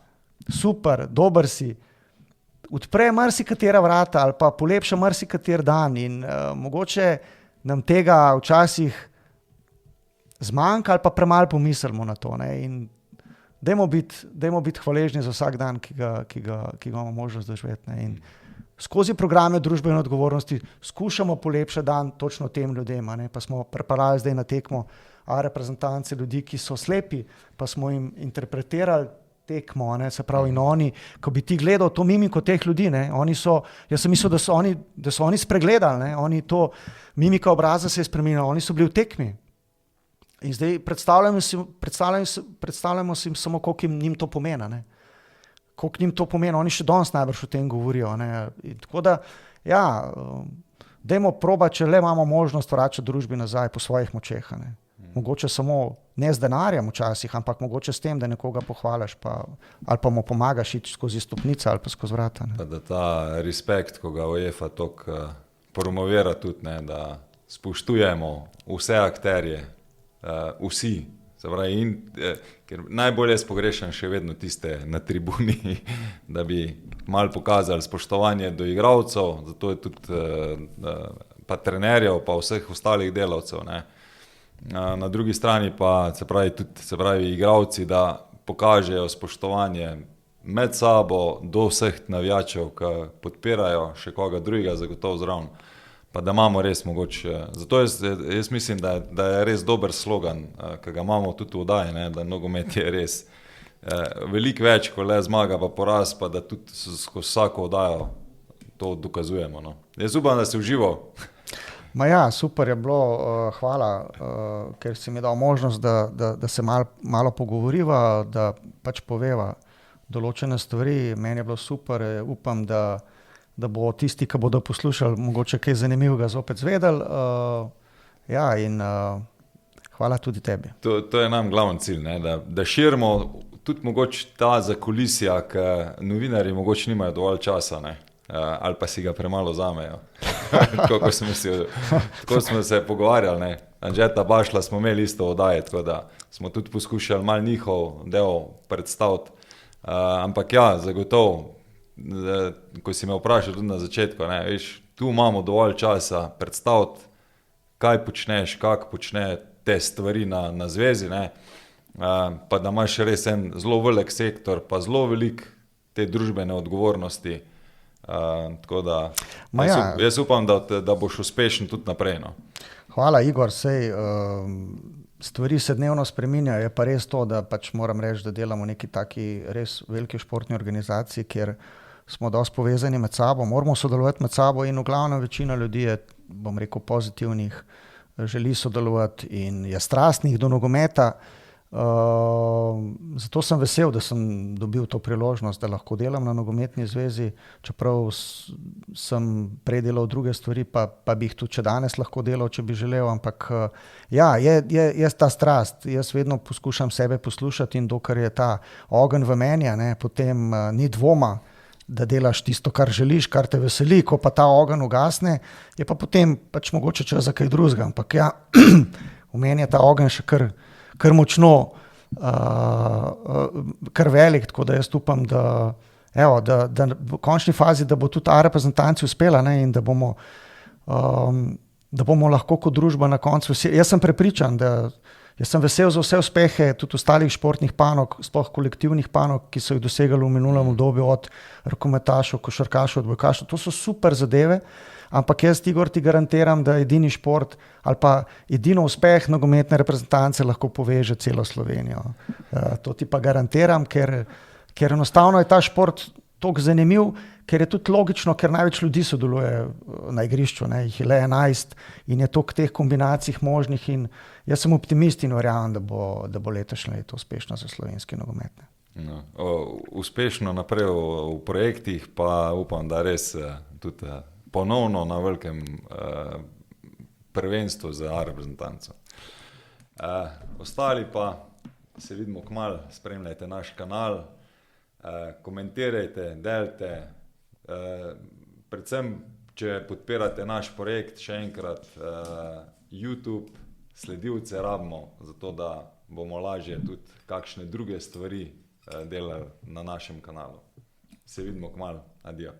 super, dober si, odpre marsikatera vrata ali pa polepša marsikater dan in mogoče nam tega včasih zmanjka ali pa premalo pomislimo na to. In dajmo biti hvaležni za vsak dan, ki ga imamo možnost doživeti. In skozi programe družbene odgovornosti skušamo polepšati dan točno tem ljudem. Pa smo pripeljali zdaj na tekmo reprezentance ljudi, ki so slepi, pa smo jim interpretirali tekmo, ne, se pravi in oni, ko bi ti gledal to mimiko teh ljudi, ne, jaz sem mislil, da so oni spregledali, ne, oni to, mimika obraza se je spremenila, oni so bili v tekmi. In zdaj predstavljamo si samo, koliko njim to pomeni, ne. Koliko njim to pomeni, oni še danes najbrž o tem govorijo, ne. In tako da, ja, dajmo probati, če le imamo možnost vračati družbi nazaj po svojih močeh, ne. Mogoče samo ne z denarjem včasih, ampak mogoče s tem, da nekoga pohvališ ali pa mu pomagaš iti skozi stopnice ali pa skozi vrata. Ne. Pa da ta respekt, ko ga UEFA toliko promovira tudi, ne, da spoštujemo vse akterje, vsi. Ker najbolj jaz pogrešam še vedno tiste na tribuni, da bi malo pokazali spoštovanje do igralcev, zato je tudi pa trenerjev, pa vseh ostalih delavcev, ne. Na drugi strani pa se pravi igralci, da pokažejo spoštovanje med sabo do vseh navijačev, ki podpirajo še koga drugega zagotovo zraven. Pa da imamo res mogoče, zato jaz mislim, da je res dober slogan, ki ga imamo tudi v oddaji, ne, da nogomet je res veliko več, kot le zmaga pa poraz, pa da tudi skozi vsako oddajo to dokazujemo. No. Jaz upam, da si užival. Ma ja, super je bilo, hvala, ker si mi dal možnost, da se malo pogovoriva, da pač poveva določene stvari. Meni je bilo super, upam, da bo tisti, ki bodo poslušali, mogoče kaj zanimivega zopet zvedeli. Ja, in hvala tudi tebi. To je nam glavni cilj, ne? Da širimo tudi mogoče ta zakulisja, ki novinarji mogoče nimajo dovolj časa, ne? Ali pa si ga premalo vzamejo. Tako smo se pogovarjali, ne. Anžeta Bašla smo imeli isto oddaje, tako da smo tudi poskušali malo njihov del predstaviti. Ampak ja, zagotovo, ko si me vprašal tudi na začetku, ne, veš, tu imamo dovolj časa predstaviti, kaj počneš, kako počne te stvari na zvezi, ne. Pa da imaš res en zelo velik sektor, pa zelo velik te družbene odgovornosti. Tako da jaz upam, da boš uspešen tudi naprej. No. Hvala, Igor, stvari se dnevno spreminjajo, je pa res to, da pač moram reči, da delamo v neki taki res veliki športni organizaciji, kjer smo dosti povezani med sabo, moramo sodelovati med sabo in v glavnem večina ljudi je, bom rekel, pozitivnih, želi sodelovati in je strastnih do nogometa. Zato sem vesel, da sem dobil to priložnost, da lahko delam na nogometni zvezi, čeprav sem prej delal druge stvari, pa bi jih tudi danes lahko delal, če bi želel, ampak ja, je ta strast, jaz vedno poskušam sebe poslušati in dokler je ta ogenj v meni, ne, potem ni dvoma, da delaš tisto, kar želiš, kar te veseli, ko pa ta ogenj ugasne, je pa potem pač mogoče čas za kaj drugega, ampak ja, v meni je ta ogenj še kar močno, kar velik, tako da jaz upam, da v končni fazi, da bo tudi ta reprezentanci uspela, ne, in da bomo lahko kot družba na koncu, jaz sem prepričan, jaz sem vesel za vse uspehe tudi ostalih športnih panog, sploh kolektivnih panog, ki so jih dosegali v minulem obdobju, od rokometašev, košarkašev, odbojkašev, to so super zadeve. Ampak jaz, Igor, ti garantiram, da edini šport ali pa edino uspeh nogometne reprezentance lahko poveže celo Slovenijo. To ti pa garantiram, ker enostavno je ta šport toliko zanimiv, ker je tudi logično, ker največ ljudi sodeluje na igrišču, ne, jih je le 11 in je toliko teh kombinacij možnih in jaz sem optimist in verjamem, da bo letošnje leto uspešno za slovenski nogomet. No, uspešno naprej v projektih, pa upam, da res tudi ponovno na velikem prvenstvu za reprezentanco. Ostali pa se vidimo kmalu, spremljajte naš kanal, komentirajte, delite, predvsem, če podpirate naš projekt, še enkrat YouTube, sledilce rabimo, zato da bomo lažje tudi kakšne druge stvari delali na našem kanalu. Se vidimo kmalu, adijo.